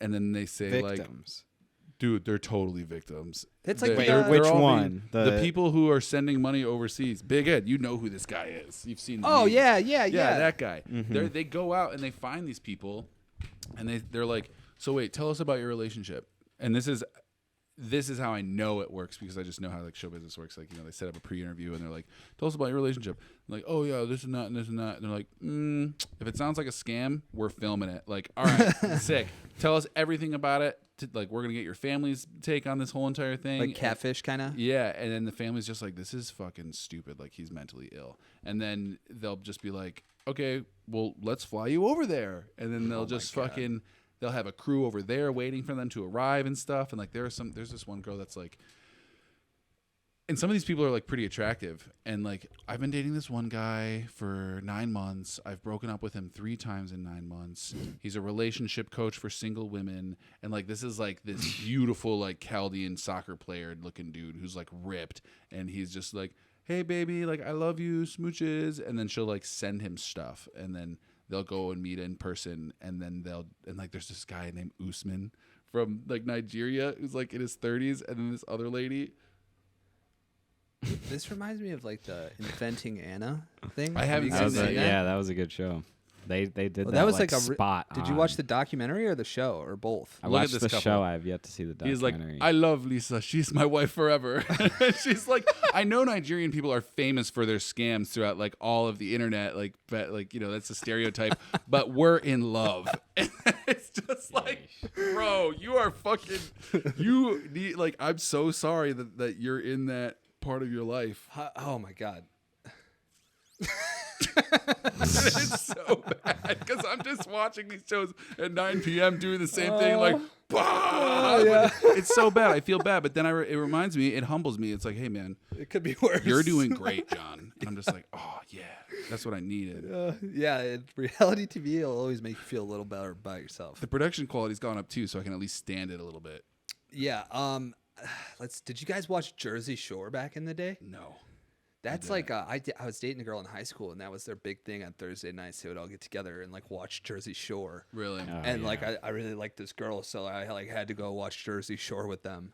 and then they say victims. Like, dude, they're totally victims. It's like, wait, which one? The people who are sending money overseas. Big Ed, you know who this guy is. You've seen. Oh memes. yeah, that guy. Mm-hmm. They go out and they find these people, and they're like, so wait, tell us about your relationship. And this is how I know it works, because I just know how like show business works. Like, you know, they set up a pre-interview and they're like, tell us about your relationship. I'm like, oh yeah, this and that and this and that. And they're like, if it sounds like a scam, we're filming it. Like, all right, sick. Tell us everything about it. Like, we're gonna get your family's take on this whole entire thing. like catfish kind of. Yeah, and then the family's just like, this is fucking stupid. Like, he's mentally ill. And then they'll just be like, okay, well, let's fly you over there. And then they'll just fucking. They'll have a crew over there waiting for them to arrive and stuff. And like, there's this one girl that's like, and some of these people are like pretty attractive. And like, I've been dating this one guy for 9 months. I've broken up with him 3 times in 9 months. He's a relationship coach for single women. And like, this is like this beautiful, like Chaldean soccer player looking dude who's like ripped. And he's just like, hey baby, like, I love you, smooches. And then she'll like send him stuff. And then they'll go and meet in person, and then like there's this guy named Usman from like Nigeria who's like in his 30s, and then this other lady. This reminds me of like the Inventing Anna thing. I haven't seen that. Yeah, that was a good show. They did that. That was like a spot. Did you watch the documentary or the show or both? I watched the show. I have yet to see the documentary. He's like, I love Lisa. She's my wife forever. She's like, I know Nigerian people are famous for their scams throughout like all of the internet. Like, but like, you know, that's a stereotype. But we're in love. And it's just like, bro, you are fucking. You need like. I'm so sorry that you're in that part of your life. Oh my god. It's so bad because I'm just watching these shows at 9 p.m. doing the same thing, like, bah! Yeah. It's so bad. I feel bad, but then it reminds me, it humbles me. It's like, hey, man, It could be worse. you're doing great, John. And I'm just like, oh, yeah, that's what I needed. Reality TV will always make you feel a little better about yourself. The production quality's gone up, too, so I can at least stand it a little bit. Yeah. Did you guys watch Jersey Shore back in the day? No. That's like I was dating a girl in high school, and that was their big thing on Thursday nights. They would all get together and like watch Jersey Shore. Really? And like I really liked this girl, so I like had to go watch Jersey Shore with them.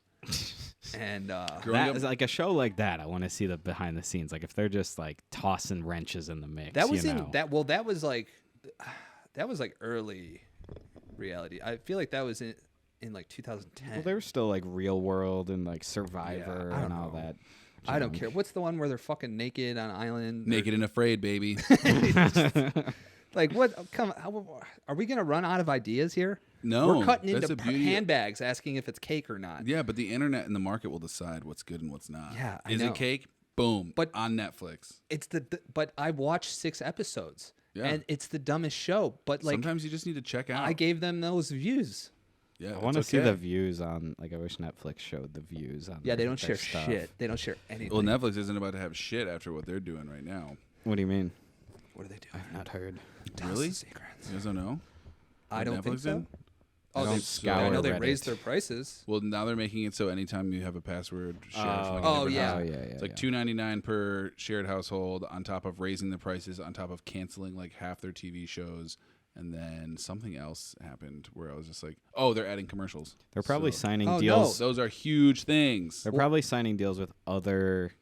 And that is like a show like that. I want to see the behind the scenes. Like if they're just like tossing wrenches in the mix. that was that was like early reality. I feel like that was in like 2010. Well, they were still like Real World and like Survivor and all that. I don't care. What's the one where they're fucking naked on an island? Naked and Afraid, baby. Like what? Are we gonna run out of ideas here? No, we're cutting that's into the beauty. handbags, asking if it's cake or not. Yeah, but the internet and the market will decide what's good and what's not. Yeah, I Is know. it cake? Boom. But on Netflix. It's but I watched 6 episodes, Yeah. and it's the dumbest show. But like Sometimes you just need to check out. I gave them those views. Yeah, I want to see the views on. Like I wish Netflix showed the views on. Yeah, they don't their share stuff. shit. They don't share anything. Well, Netflix isn't about to have shit after what they're doing right now. What do you mean? What are they doing? I've not heard. Tell us Really? the secrets. You guys don't know? I What don't think Netflix so. did? Oh, don't they scour I know they Reddit. raised their prices. Well, now they're making it so anytime you have a password share from like a Oh, different yeah. house, Oh yeah, yeah. it's like $2.99 per shared household, on top of raising the prices, on top of canceling like half their TV shows, and then something else happened where I was just like, oh, they're adding commercials. They're probably So- signing Oh, deals. Those are huge things. They're probably signing deals with other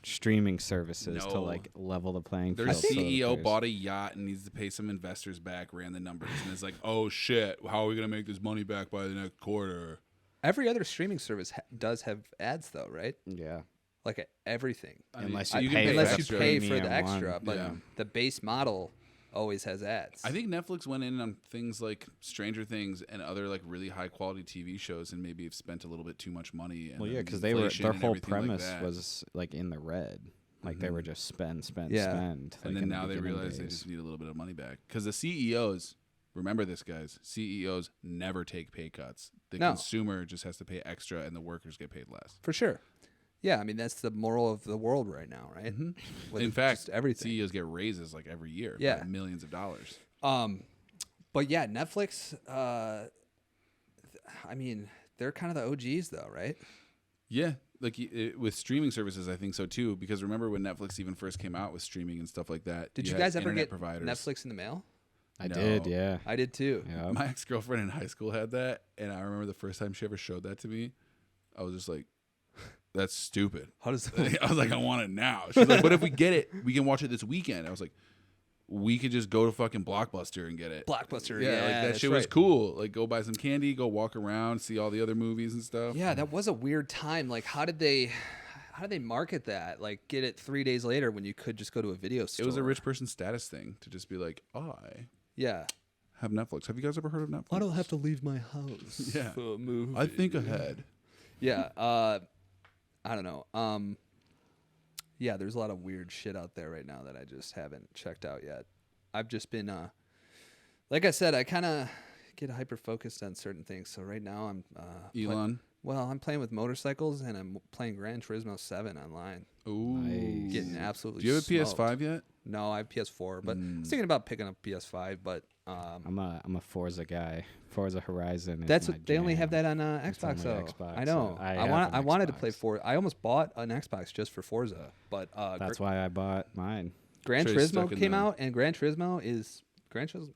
streaming services to No. like level the playing Their field. so that CEO there's- bought a yacht and needs to pay some investors back, ran the numbers, and is like, oh shit, how are we going to make this money back by the next quarter? Every other streaming service does have ads, though, right? Yeah. Like everything. Unless you you can pay, pay Unless you extra. pay for the Premium extra, one. but Yeah. the base model always has ads. I think Netflix went in on things like Stranger Things and other like really high quality TV shows, and maybe have spent a little bit too much money. And Well, yeah, because inflation their and whole everything like premise that. was like in the red. Like they were just spend. Yeah. spend. And like, then in the now they beginning realize they days. just need a little bit of money back. Because the CEOs, remember this, guys, CEOs never take pay cuts. The No. consumer just has to pay extra, and the workers get paid less. For sure. Yeah, I mean that's the moral of the world right now, right? With In fact, just everything. CEOs get raises like every year. Yeah. By millions of dollars. But yeah, Netflix. I mean, they're kind of the OGs, though, right? Yeah, like with streaming services, I think so too. Because remember when Netflix even first came out with streaming and stuff like that? Did you had guys ever internet get providers. Netflix in the mail? I No. did, yeah. I did too. Yeah. My ex-girlfriend in high school had that, and I remember the first time she ever showed that to me, I was just like, that's stupid. How does I was like, I want it now. She's like, but if we get it, we can watch it this weekend. I was like, we could just go to fucking Blockbuster and get it. Blockbuster? Yeah, like that that's shit was right. cool. Like go buy some candy, go walk around, see all the other movies and stuff. Yeah, that was a weird time. Like, how did they market that? Like, get it 3 days later when you could just go to a video store. It was a rich person status thing to just be like, I Yeah. have Netflix. Have you guys ever heard of Netflix? I don't have to leave my house. Yeah. For a movie. I think ahead. Yeah. I don't know. Yeah, there's a lot of weird shit out there right now that I just haven't checked out yet. I've just been, like I said, I kind of get hyper focused on certain things. So right now I'm Elon. I'm playing with motorcycles and I'm playing Gran Turismo 7 online. Ooh. Nice. Getting absolutely. Do you have a smoked. PS5 yet? No, I have PS4, but I was thinking about picking up PS5. But I'm a Forza guy. Forza Horizon. Is that's my what they only jam. have that on It's Xbox. only Though Xbox, I know. so I I have an wanted to Xbox. play Forza. I almost bought an Xbox just for Forza, but That's why I bought mine. Gran Trey's stuck Turismo in came the- out, and Gran Turismo is Gran Turismo.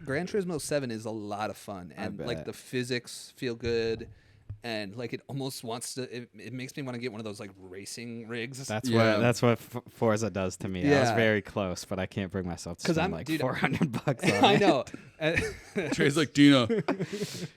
Gran Turismo 7 is a lot of fun, and like bet. the physics feel good, and like it almost wants to. It makes me want to get one of those like racing rigs. That's Yeah. what Forza does to me. I was Yeah. very close, but I can't bring myself to 'Cause spend I'm- like dude, $400 on I it. know. Trey's like, Dina,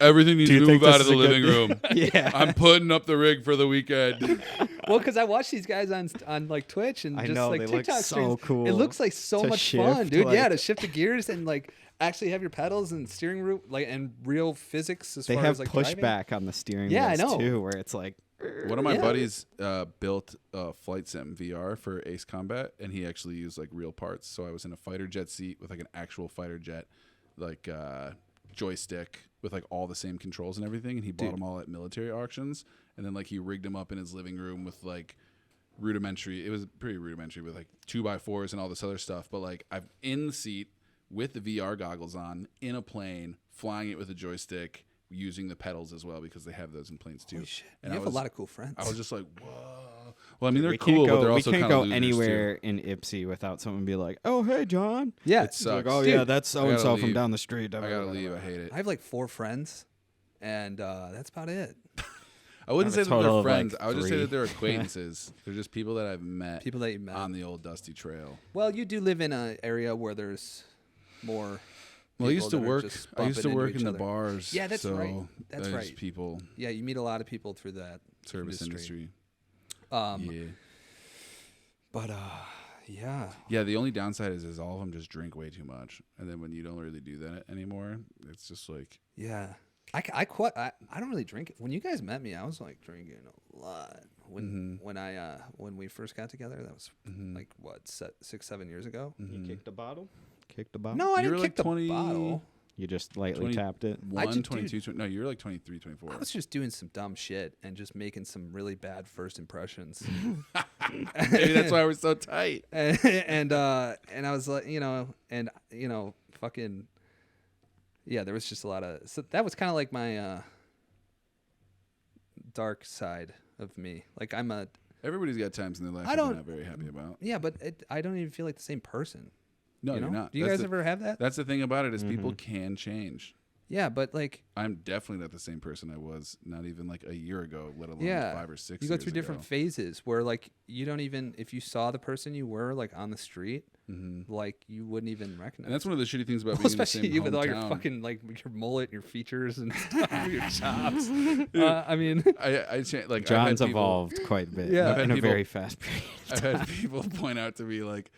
everything needs Do to you move think out this of the is a good living room. Yeah. I'm putting up the rig for the weekend. Well, because I watch these guys on like Twitch and I just know, like they look TikTok so streams. cool It looks like so to much fun, shift, dude. Yeah, like- to shift the gears and like actually have your pedals and steering wheel like and real physics as They far have as like driving. pushback on the steering Yeah, I wheels know. too, where it's like One of my buddies built a flight sim VR for Ace Combat, and he actually used like real parts. So I was in a fighter jet seat with like an actual fighter jet, like joystick with like all the same controls and everything. And he bought them all at military auctions, and then like he rigged them up in his living room with like rudimentary. It was pretty rudimentary with like 2x4s and all this other stuff. But like I'm in the seat with the VR goggles on in a plane, flying it with a joystick, using the pedals as well because they have those in planes too. Holy shit. And you have a lot of cool friends. I was just like, whoa. Well, I mean, they're cool, but they're also we kind can't of go anywhere in Ipsy without someone be like, "Oh, hey, John." Yeah, It sucks. Like, oh Dude, yeah, that's so and so from leave. down the street. I gotta leave. I hate it. I have like 4 friends, and that's about it. I wouldn't I say have a that they're total of, friends. like, I would just say 3. that they're acquaintances. They're just people that I've met. People that you met on the old dusty trail. Well, you do live in an area where there's more. Well, I used to people that are work. just I used to bumping work into in each the other. bars. Yeah, that's so right. That's there's right. People. Yeah, you meet a lot of people through that Service industry. industry. Yeah. But yeah. Yeah, the only downside is all of them just drink way too much, and then when you don't really do that anymore, it's just like Yeah. I don't really drink. When you guys met me, I was like drinking a lot. When we first got together, that was like what 6-7 years ago. You kicked the bottle. Kicked the bottle. No, I You were didn't like kick the 20 bottle. You just lightly tapped it. 22, 20, no, you were like 23, 24. I was just doing some dumb shit and just making some really bad first impressions. Maybe that's why we're so tight. and I was like, fucking, yeah, there was just a lot of, so that was kind of like my dark side of me. Like Everybody's got times in their life I that they're don't- not very happy about. yeah, but I don't even feel like the same person. No, you you're know? not. Do you That's guys the- ever have that? That's the thing about it is people can change. Yeah, but like, I'm definitely not the same person I was not even like a year ago, let alone yeah, 5 or 6 you go years through different ago. phases where like you don't even, if you saw the person you were like on the street, like you wouldn't even recognize. And that's one of the shitty things about Well, being in the especially same you with all your hometown. fucking like your mullet and your features and stuff, your chops. I mean, I like John's I've had people, evolved quite a bit. Yeah. I've had in a people- very fast period. I've had people point out to me like,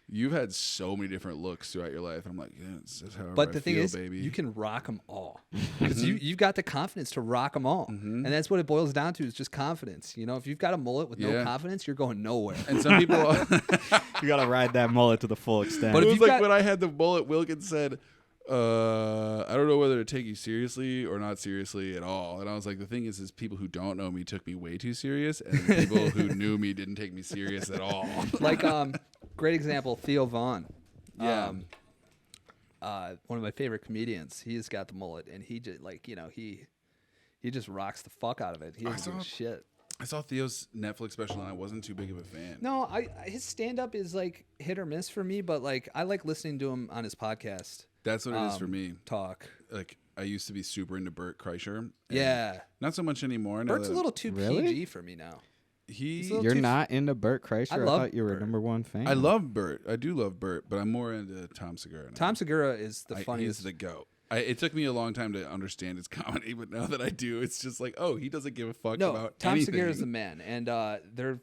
you've had so many different looks throughout your life. I'm like, yeah, it's just however but I the thing feel, is, baby. you can rock them all because you've got the confidence to rock them all, and that's what it boils down to is just confidence. You know, if you've got a mullet with no Yeah. confidence, you're going nowhere. And some people, You gotta ride that mullet to the full extent. But it if was you've like got- when I had the mullet, Wilkins said, I don't know whether to take you seriously or not seriously at all. And I was like, the thing is people who don't know me took me way too serious, and the people who knew me didn't take me serious at all. Like, great example, Theo Vaughn. Yeah. One of my favorite comedians. He's got the mullet, and he just like he just rocks the fuck out of it. He doesn't give a shit. I saw Theo's Netflix special, and I wasn't too big of a fan. No, his stand up is like hit or miss for me, but like I like listening to him on his podcast. That's what it is for me. Talk. Like, I used to be super into Bert Kreischer. and Yeah. Not so much anymore. now Bert's a that little too Really? PG for me now. He, a little You're too- not into Bert Kreischer? I love thought you were Bert. a #1 fan. I love Bert. I do love Bert, but I'm more into Tom Segura now. Tom Segura is the He's funniest. the GOAT. It took me a long time to understand his comedy, but now that I do, it's just like, oh, he doesn't give a fuck No, about Tom anything. Segura is the man, and their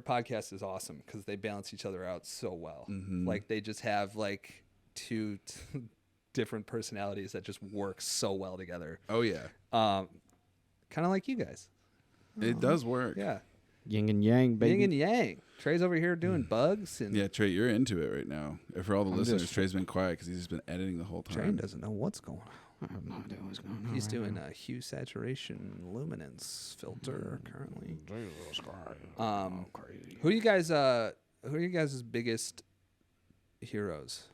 podcast is awesome because they balance each other out so well. Like they just have like two different personalities that just work so well together. Oh, yeah. Kind of like you guys. It does work. Yeah, Yin and yang, baby. yin and yang. Trey's over here doing bugs, and Yeah, Trey, you're into it right now. And for all the listeners, just- Trey's been quiet because he's just been editing the whole Trey time. doesn't know what's going on. I have no idea what's going on. He's right doing now. a hue saturation luminance filter currently. Crazy. Who are you guys' biggest heroes?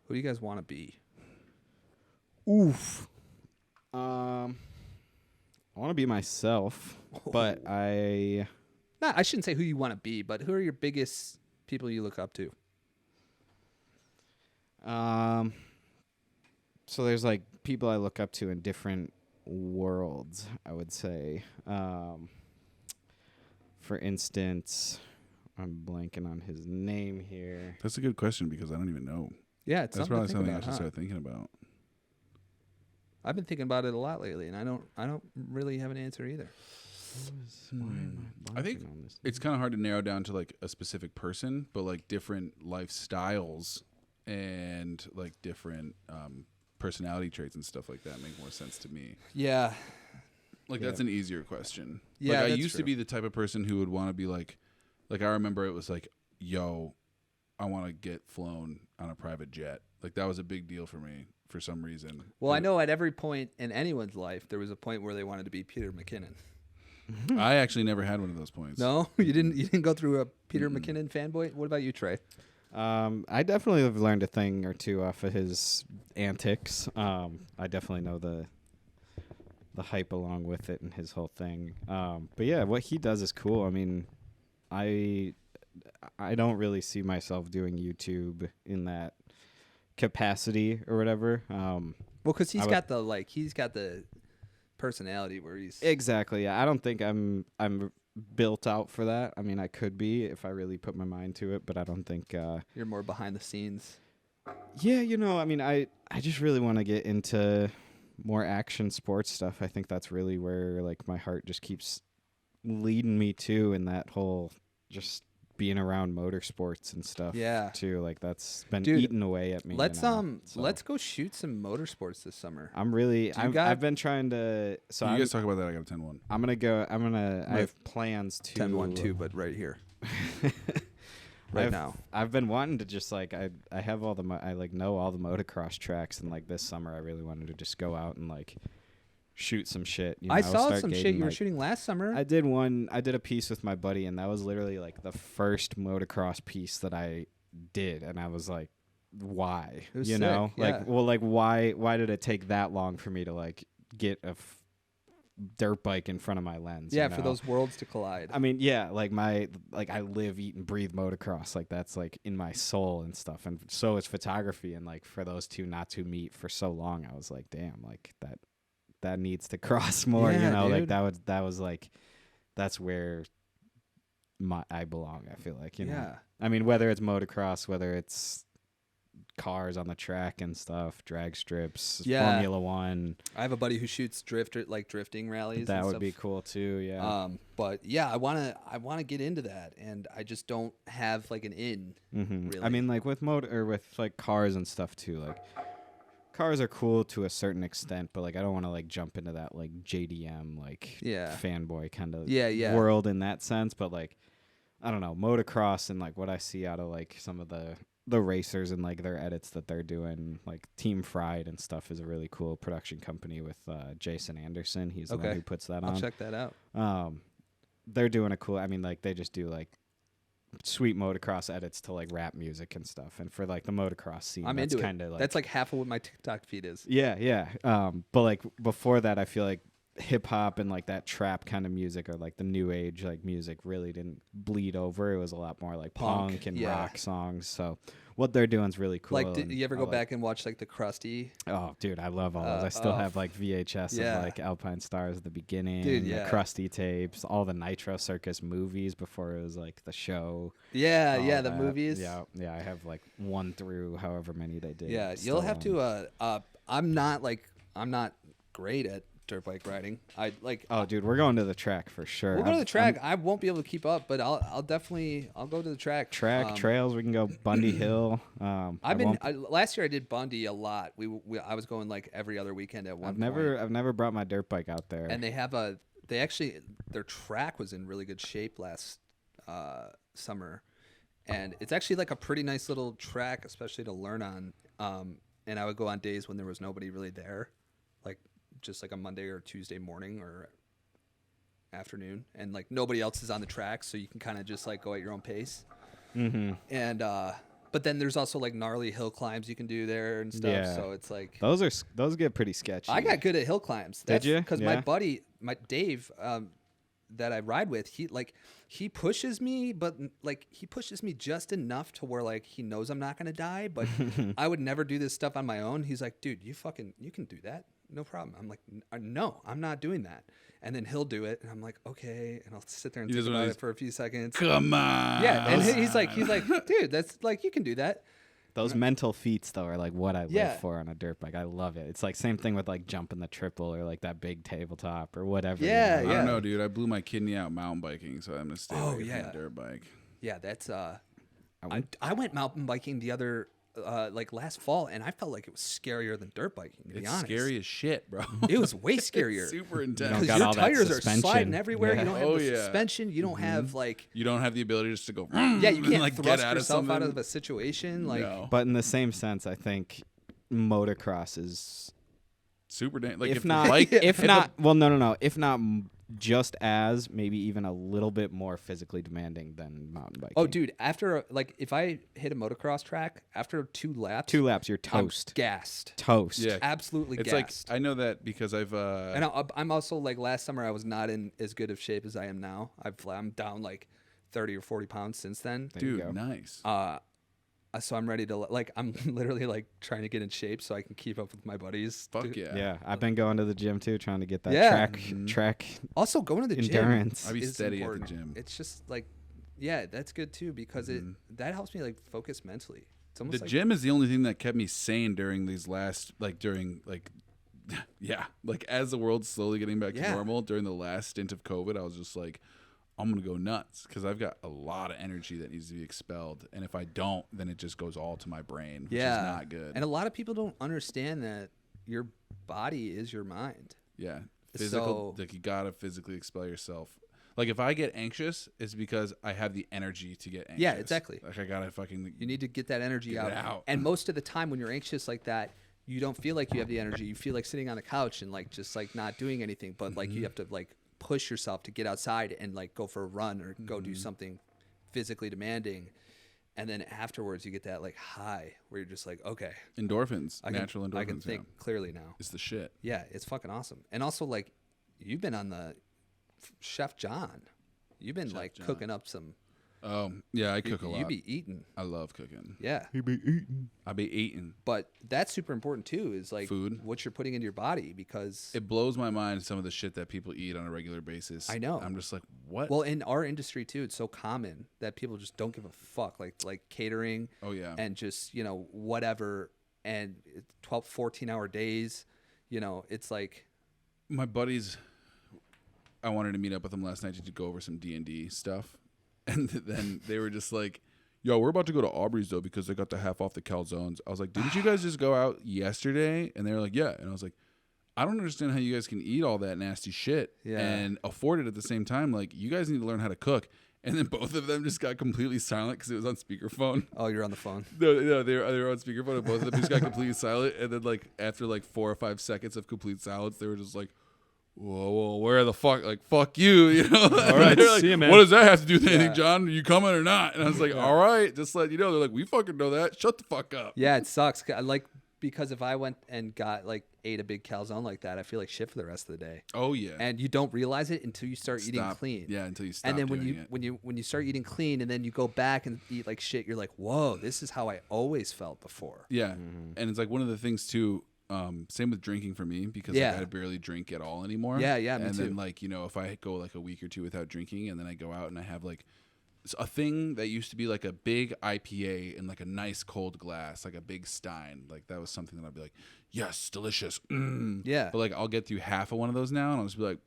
Who do you guys want to be? Oof. I want to be myself, but I shouldn't say who you want to be, but who are your biggest people you look up to? So there's like people I look up to in different worlds, I would say. For instance, I'm blanking on his name here. That's a good question because I don't even know. Yeah, it's That's something probably to think something I about, should huh? start thinking about. I've been thinking about it a lot lately, and I don't really have an answer either. I think it's kind of hard to narrow down to like a specific person, but like different lifestyles and like different personality traits and stuff like that make more sense to me. Yeah, Like that's an easier question. Yeah, like I that's used to be the type of person who would want to be like I remember it was like, yo, I want to get flown on a private jet. Like that was a big deal for me for some reason. Well, I know at every point in anyone's life, there was a point where they wanted to be Peter McKinnon. I actually never had one of those points. No, you didn't go through a Peter McKinnon fanboy. What about you, Trey? I definitely have learned a thing or two off of his antics. I definitely know the hype along with it and his whole thing. But yeah, what he does is cool. I mean, I don't really see myself doing YouTube in that capacity or whatever. Well, because he's got the personality where he's exactly. Yeah, I don't think I'm built out for that. I mean, I could be if I really put my mind to it, but I don't think you're more behind the scenes. Yeah, I mean, I just really want to get into more action sports stuff. I think that's really where like my heart just keeps leading me to, in that whole just being around motorsports and stuff. Yeah, too. Like that's been eating away at me. Let's go shoot some motorsports this summer. I've been trying to. So you guys talk about that. I got a 10-1. I have plans to 10-1 too, but right here. Now I've been wanting to just like I have all the I like know all the motocross tracks, and like this summer I really wanted to just go out and like shoot some shit. I saw some shit you were shooting last summer. I did a piece with my buddy, and that was literally like the first motocross piece that I did, and I was like, why? It was sick, yeah. Like, well, like why did it take that long for me to like get a dirt bike in front of my lens? Yeah, for those worlds to collide. I mean, yeah, like I live, eat, and breathe motocross. Like that's like in my soul and stuff. And so is photography. And like for those two not to meet for so long, I was like, damn, like that needs to cross more. Yeah, dude. Like that was like that's where I belong. I feel like Yeah. I mean, whether it's motocross, whether it's cars on the track and stuff, drag strips, Formula One. I have a buddy who shoots drifting rallies. That and would stuff. be cool too. Yeah. But yeah, I wanna get into that, and I just don't have like an in. Mm-hmm. Really. I mean, like with with like cars and stuff too. Like cars are cool to a certain extent, but like I don't want to like jump into that like JDM fanboy kind of world in that sense. But like I don't know, motocross and like what I see out of like some of the racers and like their edits that they're doing, like Team Fried and stuff is a really cool production company with Jason Anderson. He's the one who puts that on. I'll check that out. They're doing a cool, I mean, like they just do like sweet motocross edits to like rap music and stuff. And for like the motocross scene, I'm that's into kind of like, that's like half of what my TikTok feed is. Yeah. But like before that, I feel like hip hop and like that trap kind of music or like the new age like music really didn't bleed over. It was a lot more like punk and rock songs. So what they're doing is really cool. Like, did you ever go back and watch like the Krusty? Oh, dude, I love all those. I still have like VHS of like Alpine Stars at the beginning, the Krusty tapes, all the Nitro Circus movies before it was like the show. Yeah, the movies. Yeah, I have like 1 through however many they did. Yeah, you'll have to. I'm not great at dirt bike riding. Oh, dude, we're going to the track for sure. We'll go to the track. I won't be able to keep up, but I'll definitely go to the track. Trails. We can go Bundy Hill. Last year I did Bundy a lot. I was going like every other weekend at one point. I've never brought my dirt bike out there. And their track was in really good shape last summer, and it's actually like a pretty nice little track, especially to learn on. And I would go on days when there was nobody really there, like just like a Monday or Tuesday morning or afternoon, and like nobody else is on the track, so you can kind of just like go at your own pace. Mm-hmm. And but then there's also like gnarly hill climbs you can do there and stuff. Yeah. So it's like those get pretty sketchy. I got good at hill climbs. Did you? Because my buddy, Dave, that I ride with, he pushes me, but like he pushes me just enough to where like he knows I'm not gonna die. But I would never do this stuff on my own. He's like, dude, you can do that. No problem. I'm like, no, I'm not doing that. And then he'll do it, and I'm like, okay. And I'll sit there and think about it for a few seconds. Come on. Yeah, and he's like, dude, that's like, you can do that. Those mental feats though are like what I live for on a dirt bike. I love it. It's like same thing with like jumping the triple or like that big tabletop or whatever. Yeah, I don't know, dude. I blew my kidney out mountain biking, so I'm gonna stay away from the dirt bike. Yeah, that's I went mountain biking like last fall, and I felt like it was scarier than dirt biking. To be honest, scary as shit, bro. It was way scarier. Super intense. You Because got your all that tires are suspension. sliding everywhere. Yeah. You don't have the suspension. You don't have like. You don't have the ability just to go. Yeah, you can't like thrust get out yourself of something. out of a situation. Like, No. But in the same sense, I think motocross is, Super like if not, like if not, well, no. If not just as, maybe even a little bit more physically demanding than mountain biking. oh, dude, after like if I hit a motocross track after 2 laps, you're I'm toast. gassed. Toast. Yeah. Absolutely It's gassed. like I know that because I've And I'm also like last summer I was not in as good of shape as I am now. I'm down like 30 or 40 pounds since then. There you dude, go. nice. So I'm ready to like I'm literally like trying to get in shape so I can keep up with my buddies. Fuck yeah. Yeah, I've been going to the gym too, trying to get that Yeah. track. Also going to the Endurance. gym. I'd be is steady at the important. gym. It's just like, yeah, that's good too because that helps me like focus mentally. It's almost The like gym is the only thing that kept me sane during these last yeah, like as the world's slowly getting back to Yeah. normal during the last stint of COVID, I was just like, I'm gonna go nuts because I've got a lot of energy that needs to be expelled, and if I don't, then it just goes all to my brain, which is not good. And a lot of people don't understand that your body is your mind. Yeah, physical. Like you gotta physically expel yourself. Like if I get anxious, it's because I have the energy to get anxious. Yeah, exactly. Like I gotta fucking. You need to get that energy Get out. it out. And most of the time when you're anxious like that, you don't feel like you have the energy. You feel like sitting on the couch and like just like not doing anything. But like you have to like push yourself to get outside and like go for a run or go do something physically demanding. And then afterwards you get that like high where you're just like, okay, Endorphins, I natural endorphins. I can think clearly now. It's the shit. Yeah, it's fucking awesome. And also like you've been on the Chef John. You've been like John. cooking up some. Oh yeah, I cook a lot. You be eating. I love cooking. Yeah. I be eating. But that's super important too, is like Food. what you're putting into your body because It blows my mind some of the shit that people eat on a regular basis. I know. I'm just like, what? well, in our industry too, it's so common that people just don't give a fuck. Like catering. Oh, yeah. And just, whatever. And 12, 14-hour days, it's like, My buddies, I wanted to meet up with them last night to go over some D&D stuff. And then they were just like, yo, we're about to go to Aubrey's though because they got the half off the calzones. I was like, didn't you guys just go out yesterday? And they were like, yeah. And I was like, I don't understand how you guys can eat all that nasty shit and afford it at the same time. Like, you guys need to learn how to cook. And then both of them just got completely silent because it was on speakerphone. oh, you're on the phone. No, they were on speakerphone, and both of them just got completely silent. And then, like, after like 4 or 5 seconds of complete silence, they were just like, whoa, where the fuck? Like, fuck you, All right, like, see ya, man. What does that have to do with anything, Yeah. John? Are you coming or not? And I was like, all right, just let you know. They're like, we fucking know that. Shut the fuck up. Yeah, it sucks. Because if I went and ate a big calzone like that, I feel like shit for the rest of the day. Oh yeah. And you don't realize it until you start eating Stop. clean. Yeah, until you stop. And then doing it. when you start eating clean and then you go back and eat like shit, you're like, whoa, this is how I always felt before. Yeah, and it's like one of the things too. Same with drinking for me because like, I barely drink at all anymore. Yeah, me and too. then like if I go like a week or two without drinking, and then I go out and I have like a thing that used to be like a big IPA in like a nice cold glass, like a big Stein, like that was something that I'd be like, yes, delicious. Yeah. But like I'll get through half of one of those now, and I'll just be like,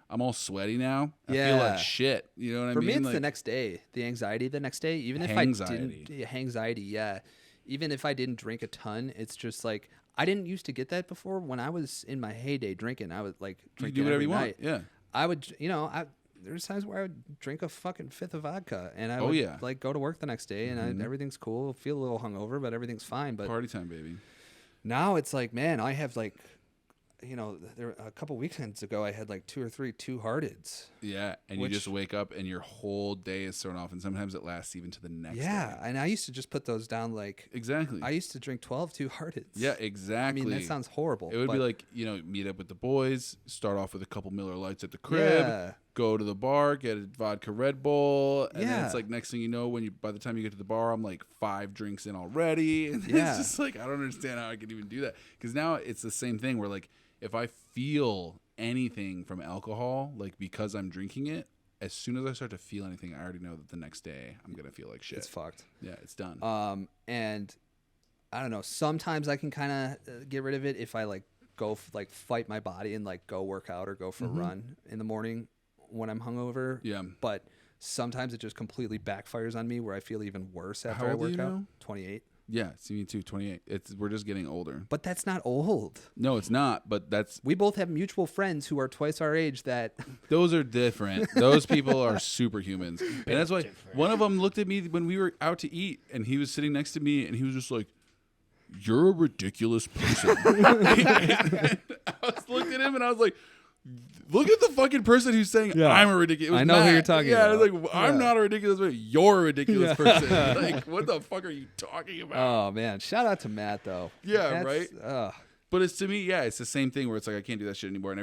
I'm all sweaty now. I feel like shit. You know what I mean? For me, it's like, the next day, the anxiety the next day. Even if Hangxiety. I didn't, anxiety, yeah. Even if I didn't drink a ton, it's just like I didn't used to get that before. When I was in my heyday drinking, I would like drink do whatever every you want. night. Yeah. I would, there's times where I would drink a fucking fifth of vodka, and I would like go to work the next day, and everything's cool. Feel a little hungover, but everything's fine. But Party time, baby. now it's like, man, I have like, there a couple weekends ago, I had like 2 or 3 two-hearteds. Yeah, and you just wake up and your whole day is thrown off, and sometimes it lasts even to the next day. Yeah, and I used to just put those down like Exactly. I used to drink 12 two-hearteds. Yeah, exactly. I mean, that sounds horrible. It would be but- like, meet up with the boys, start off with a couple Miller Lights at the crib, Yeah. go to the bar, get a vodka Red Bull, and then Yeah. it's like next thing you know, by the time you get to the bar, I'm like 5 drinks in already. And Yeah. it's just like, I don't understand how I can even do that. Because now it's the same thing where like, if I feel anything from alcohol, like because I'm drinking it, as soon as I start to feel anything, I already know that the next day I'm going to feel like shit. It's fucked. Yeah, it's done. And I don't know. Sometimes I can kind of get rid of it if I like go fight my body and like go work out or go for a run in the morning when I'm hungover. Yeah. But sometimes it just completely backfires on me where I feel even worse after How I old are work you out. now? 28. Yeah, see me too. 28. We're just getting older. But that's not old. No, it's not. But we both have mutual friends who are twice our age. Those are different. Those people are superhumans, and that's why one of them looked at me when we were out to eat, and he was sitting next to me, and he was just like, "You're a ridiculous person." I was looking at him, and I was like, look at the fucking person who's saying I'm a ridiculous. I know who you're talking about. Yeah, I was like, I'm not a ridiculous person. You're a ridiculous person. Like, what the fuck are you talking about? Oh man, shout out to Matt though. Yeah, right. But it's to me, it's the same thing where it's like I can't do that shit anymore. And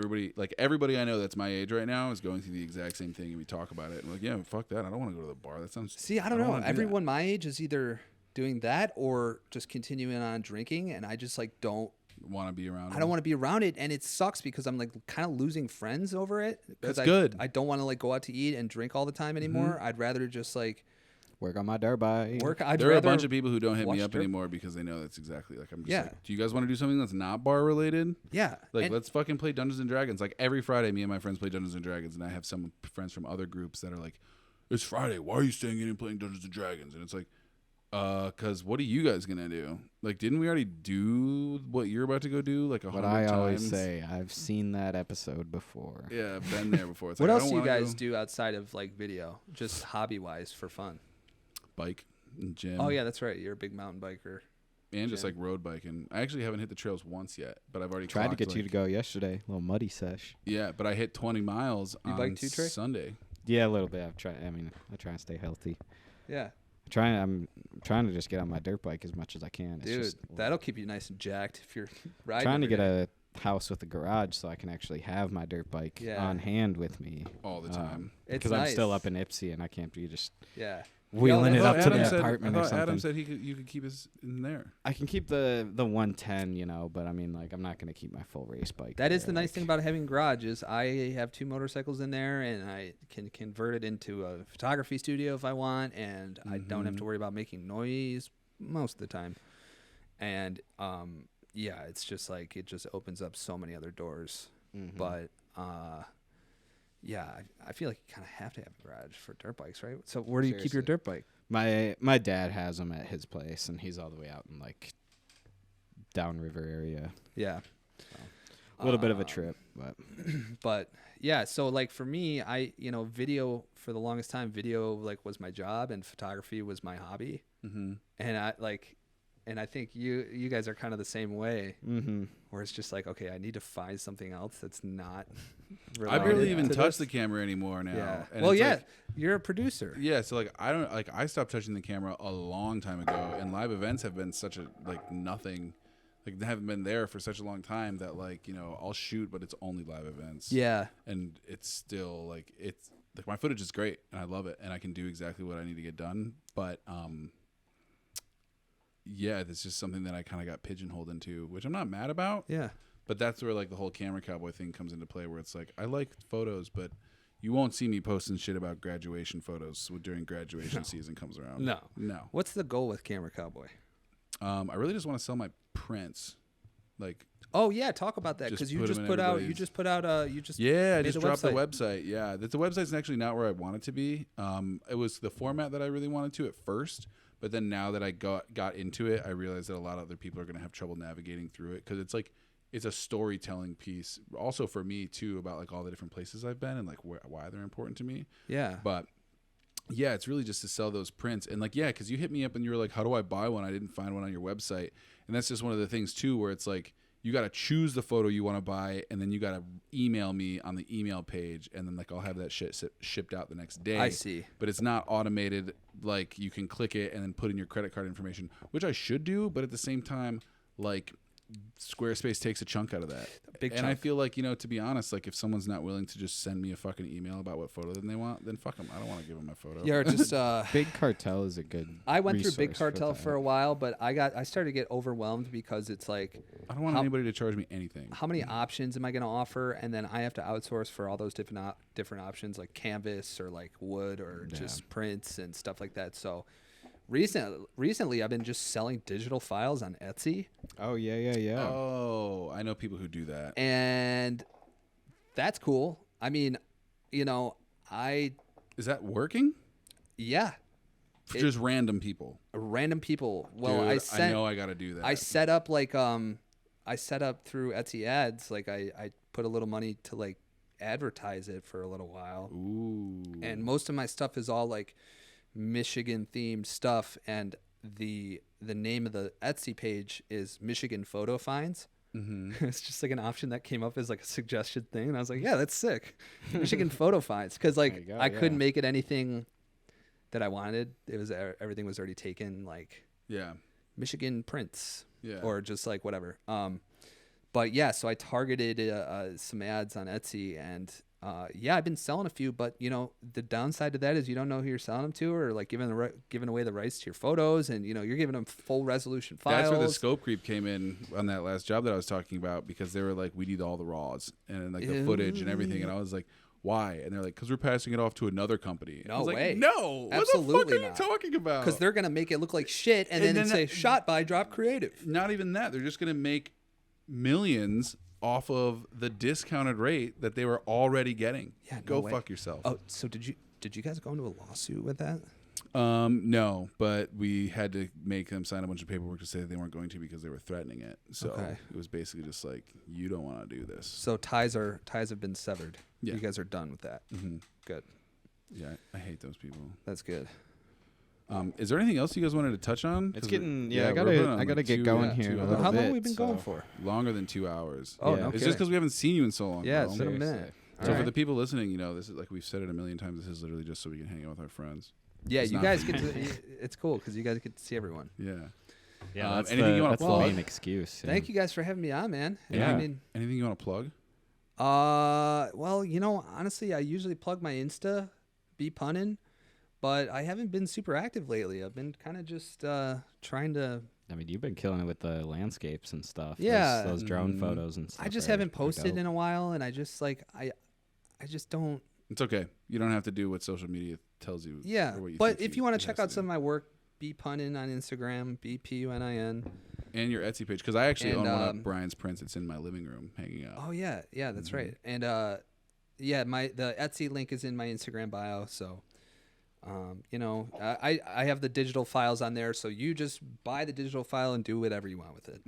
everybody I know that's my age right now is going through the exact same thing, and we talk about it. And like, yeah, fuck that. I don't want to go to the bar. That sounds. See, I don't know. Everyone my age is either doing that or just continuing on drinking, and I just like don't want to be around it. I don't want to be around it, and it sucks because I'm like kind of losing friends over it. That's good. I don't want to like go out to eat and drink all the time anymore. I'd rather just like work on my dirt bike. There are a bunch of people who don't hit me up anymore because they know that's exactly like I'm just like, do you guys want to do something that's not bar related? Yeah. Like let's fucking play Dungeons and Dragons. Like every Friday, me and my friends play Dungeons and Dragons, and I have some friends from other groups that are like, it's Friday. Why are you staying in and playing Dungeons and Dragons? And it's like, because what are you guys gonna do? Like, didn't we already do what you're about to go do? Like 100 times. What I always say, I've seen that episode before. Yeah, I've been there before. It's what like, else do you guys do outside of like video, just hobby wise for fun? Bike and gym. Oh yeah, that's right. You're a big mountain biker. And just like road biking. I actually haven't hit the trails once yet, but I've already tried to get you to go yesterday. A little muddy sesh. Yeah, but I hit 20 miles on Sunday. Yeah, a little bit. I try and stay healthy. Yeah. I'm trying to just get on my dirt bike as much as I can. Dude, that'll keep you nice and jacked if you're riding. Trying to get a house with a garage so I can actually have my dirt bike on hand with me all the time. Because I'm still up in Ipsy and I can't be just wheeling it up to the apartment or something. Adam said you could keep his in there. I can keep the 110, but I mean, like, I'm not going to keep my full race bike. That is the nice thing about having a garage is I have 2 motorcycles in there, and I can convert it into a photography studio if I want, and I don't have to worry about making noise most of the time. And it's just like it just opens up so many other doors. But I feel like you kind of have to have a garage for dirt bikes, right? So where do you keep your dirt bike? My dad has them at his place, and he's all the way out in like downriver area. Yeah, so, a little bit of a trip, but yeah. So like for me, video for the longest time, video like was my job, and photography was my hobby. And I think you guys are kind of the same way, where it's just like, okay, I need to find something else that's not. I barely even touch the camera anymore now. Yeah. And like, you're a producer. Yeah, so like I stopped touching the camera a long time ago, and live events have been such a like nothing, like they haven't been there for such a long time that like I'll shoot, but it's only live events. Yeah. And it's still like it's like my footage is great, and I love it, and I can do exactly what I need to get done, but yeah, that's just something that I kind of got pigeonholed into, which I'm not mad about. Yeah. But that's where like the whole Camera.Cowboy thing comes into play, where it's like I like photos, but you won't see me posting shit about graduation photos during graduation season comes around. No. What's the goal with Camera.Cowboy? I really just want to sell my prints. Like, oh yeah, talk about that because you just put out. I just dropped the website. Yeah, the website's actually not where I want it to be. It was the format that I really wanted to at first. But then now that I got into it, I realized that a lot of other people are going to have trouble navigating through it because it's a storytelling piece. Also for me too about like all the different places I've been and like why they're important to me. Yeah. But yeah, it's really just to sell those prints and like because you hit me up and you were like, how do I buy one? I didn't find one on your website, and that's just one of the things too where it's like. You got to choose the photo you want to buy, and then you got to email me on the email page, and then like I'll have that shit shipped out the next day. I see. But it's not automated. Like you can click it and then put in your credit card information, which I should do, but at the same time, like Squarespace takes a chunk out of that. I feel like, to be honest, like if someone's not willing to just send me a fucking email about what photo they want, then fuck them. I don't want to give them my photo. Yeah, just Big Cartel is a good. I went through Big Cartel for a while, but I started to get overwhelmed because it's like I don't want anybody to charge me anything. How many options am I going to offer? And then I have to outsource for all those different options like canvas or like wood or just prints and stuff like that. So. Recently, I've been just selling digital files on Etsy. Oh, yeah. Oh, I know people who do that. And that's cool. I mean, Is that working? Yeah. Just random people. Random people. Well, Dude, I know I got to do that. I set up like I set up through Etsy ads. Like I put a little money to like advertise it for a little while. Ooh. And most of my stuff is all like Michigan themed stuff, and the name of the Etsy page is Michigan Photo Finds. Mm-hmm. It's just like an option that came up as like a suggested thing, and I was like, yeah, that's sick. Michigan Photo Finds, because like couldn't make it anything that I wanted. It was everything was already taken, like Michigan prints, or just like whatever. But yeah, so I targeted some ads on Etsy, and I've been selling a few, but you know, the downside to that is you don't know who you're selling them to, or like giving away the rights to your photos, and you know, you're giving them full resolution files. That's where the scope creep came in on that last job that I was talking about, because they were like, we need all the raws and like the footage and everything, and I was like, why? And they're like, because we're passing it off to another company. No Like, way. no, absolutely what the fuck are not. you talking about? Because they're gonna make it look like shit, and then say shot by Drop.Creative. Not even that. They're just gonna make millions off of the discounted rate that they were already getting. Yeah, go fuck yourself. Oh, so did you guys go into a lawsuit with that? No, but we had to make them sign a bunch of paperwork to say that they weren't going to, because they were threatening it. So it was basically just like, you don't want to do this. So ties have been severed. Yeah. You guys are done with that. Mm-hmm. Good. Yeah, I hate those people. That's good. Is there anything else you guys wanted to touch on? It's getting I gotta get going here. How long have we been going for? Longer than 2 hours. Oh, no it's just because we haven't seen you in so long. Yeah, bro. it's been a minute. So for the people listening, you know, this is like we've said it a million times. This is literally just so we can hang out with our friends. Yeah, you guys get to. It's cool because you guys get to see everyone. Yeah. Yeah, that's anything you want to plug? The main excuse. Yeah. Thank you guys for having me on, man. Yeah. I mean, anything you want to plug? Well, you know, honestly, I usually plug my Insta, Be Punnin', but I haven't been super active lately. I've been kind of just trying to. I mean, you've been killing it with the landscapes and stuff. Yeah, those drone photos and stuff. I just haven't posted in a while, and I just like I just don't. It's okay. You don't have to do what social media tells you. Yeah, but if you want to check out some of my work, Be Punnin' on Instagram, BPUNIN. And your Etsy page, because I actually own one of Brian's prints. It's in my living room hanging out. Oh yeah, that's right. And the Etsy link is in my Instagram bio. So, you know, I have the digital files on there. So you just buy the digital file and do whatever you want with it.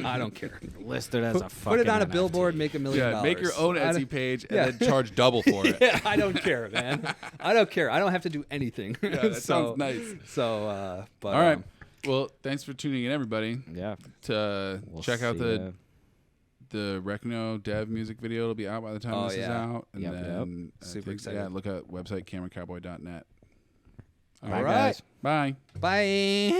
I don't care. List it as a fucking put it on a NFT. Billboard, make $1 million. Yeah, make your own Etsy page and then charge double for it. Yeah, I don't care, man. I don't care. I don't have to do anything. Yeah, that sounds nice. So, but all right. Well, thanks for tuning in, everybody. Yeah. We'll check out the Recno Dev music video. It'll be out by the time this is out. And then super excited. Yeah, look at website Camera.Cowboy.net. All right. Bye. Bye.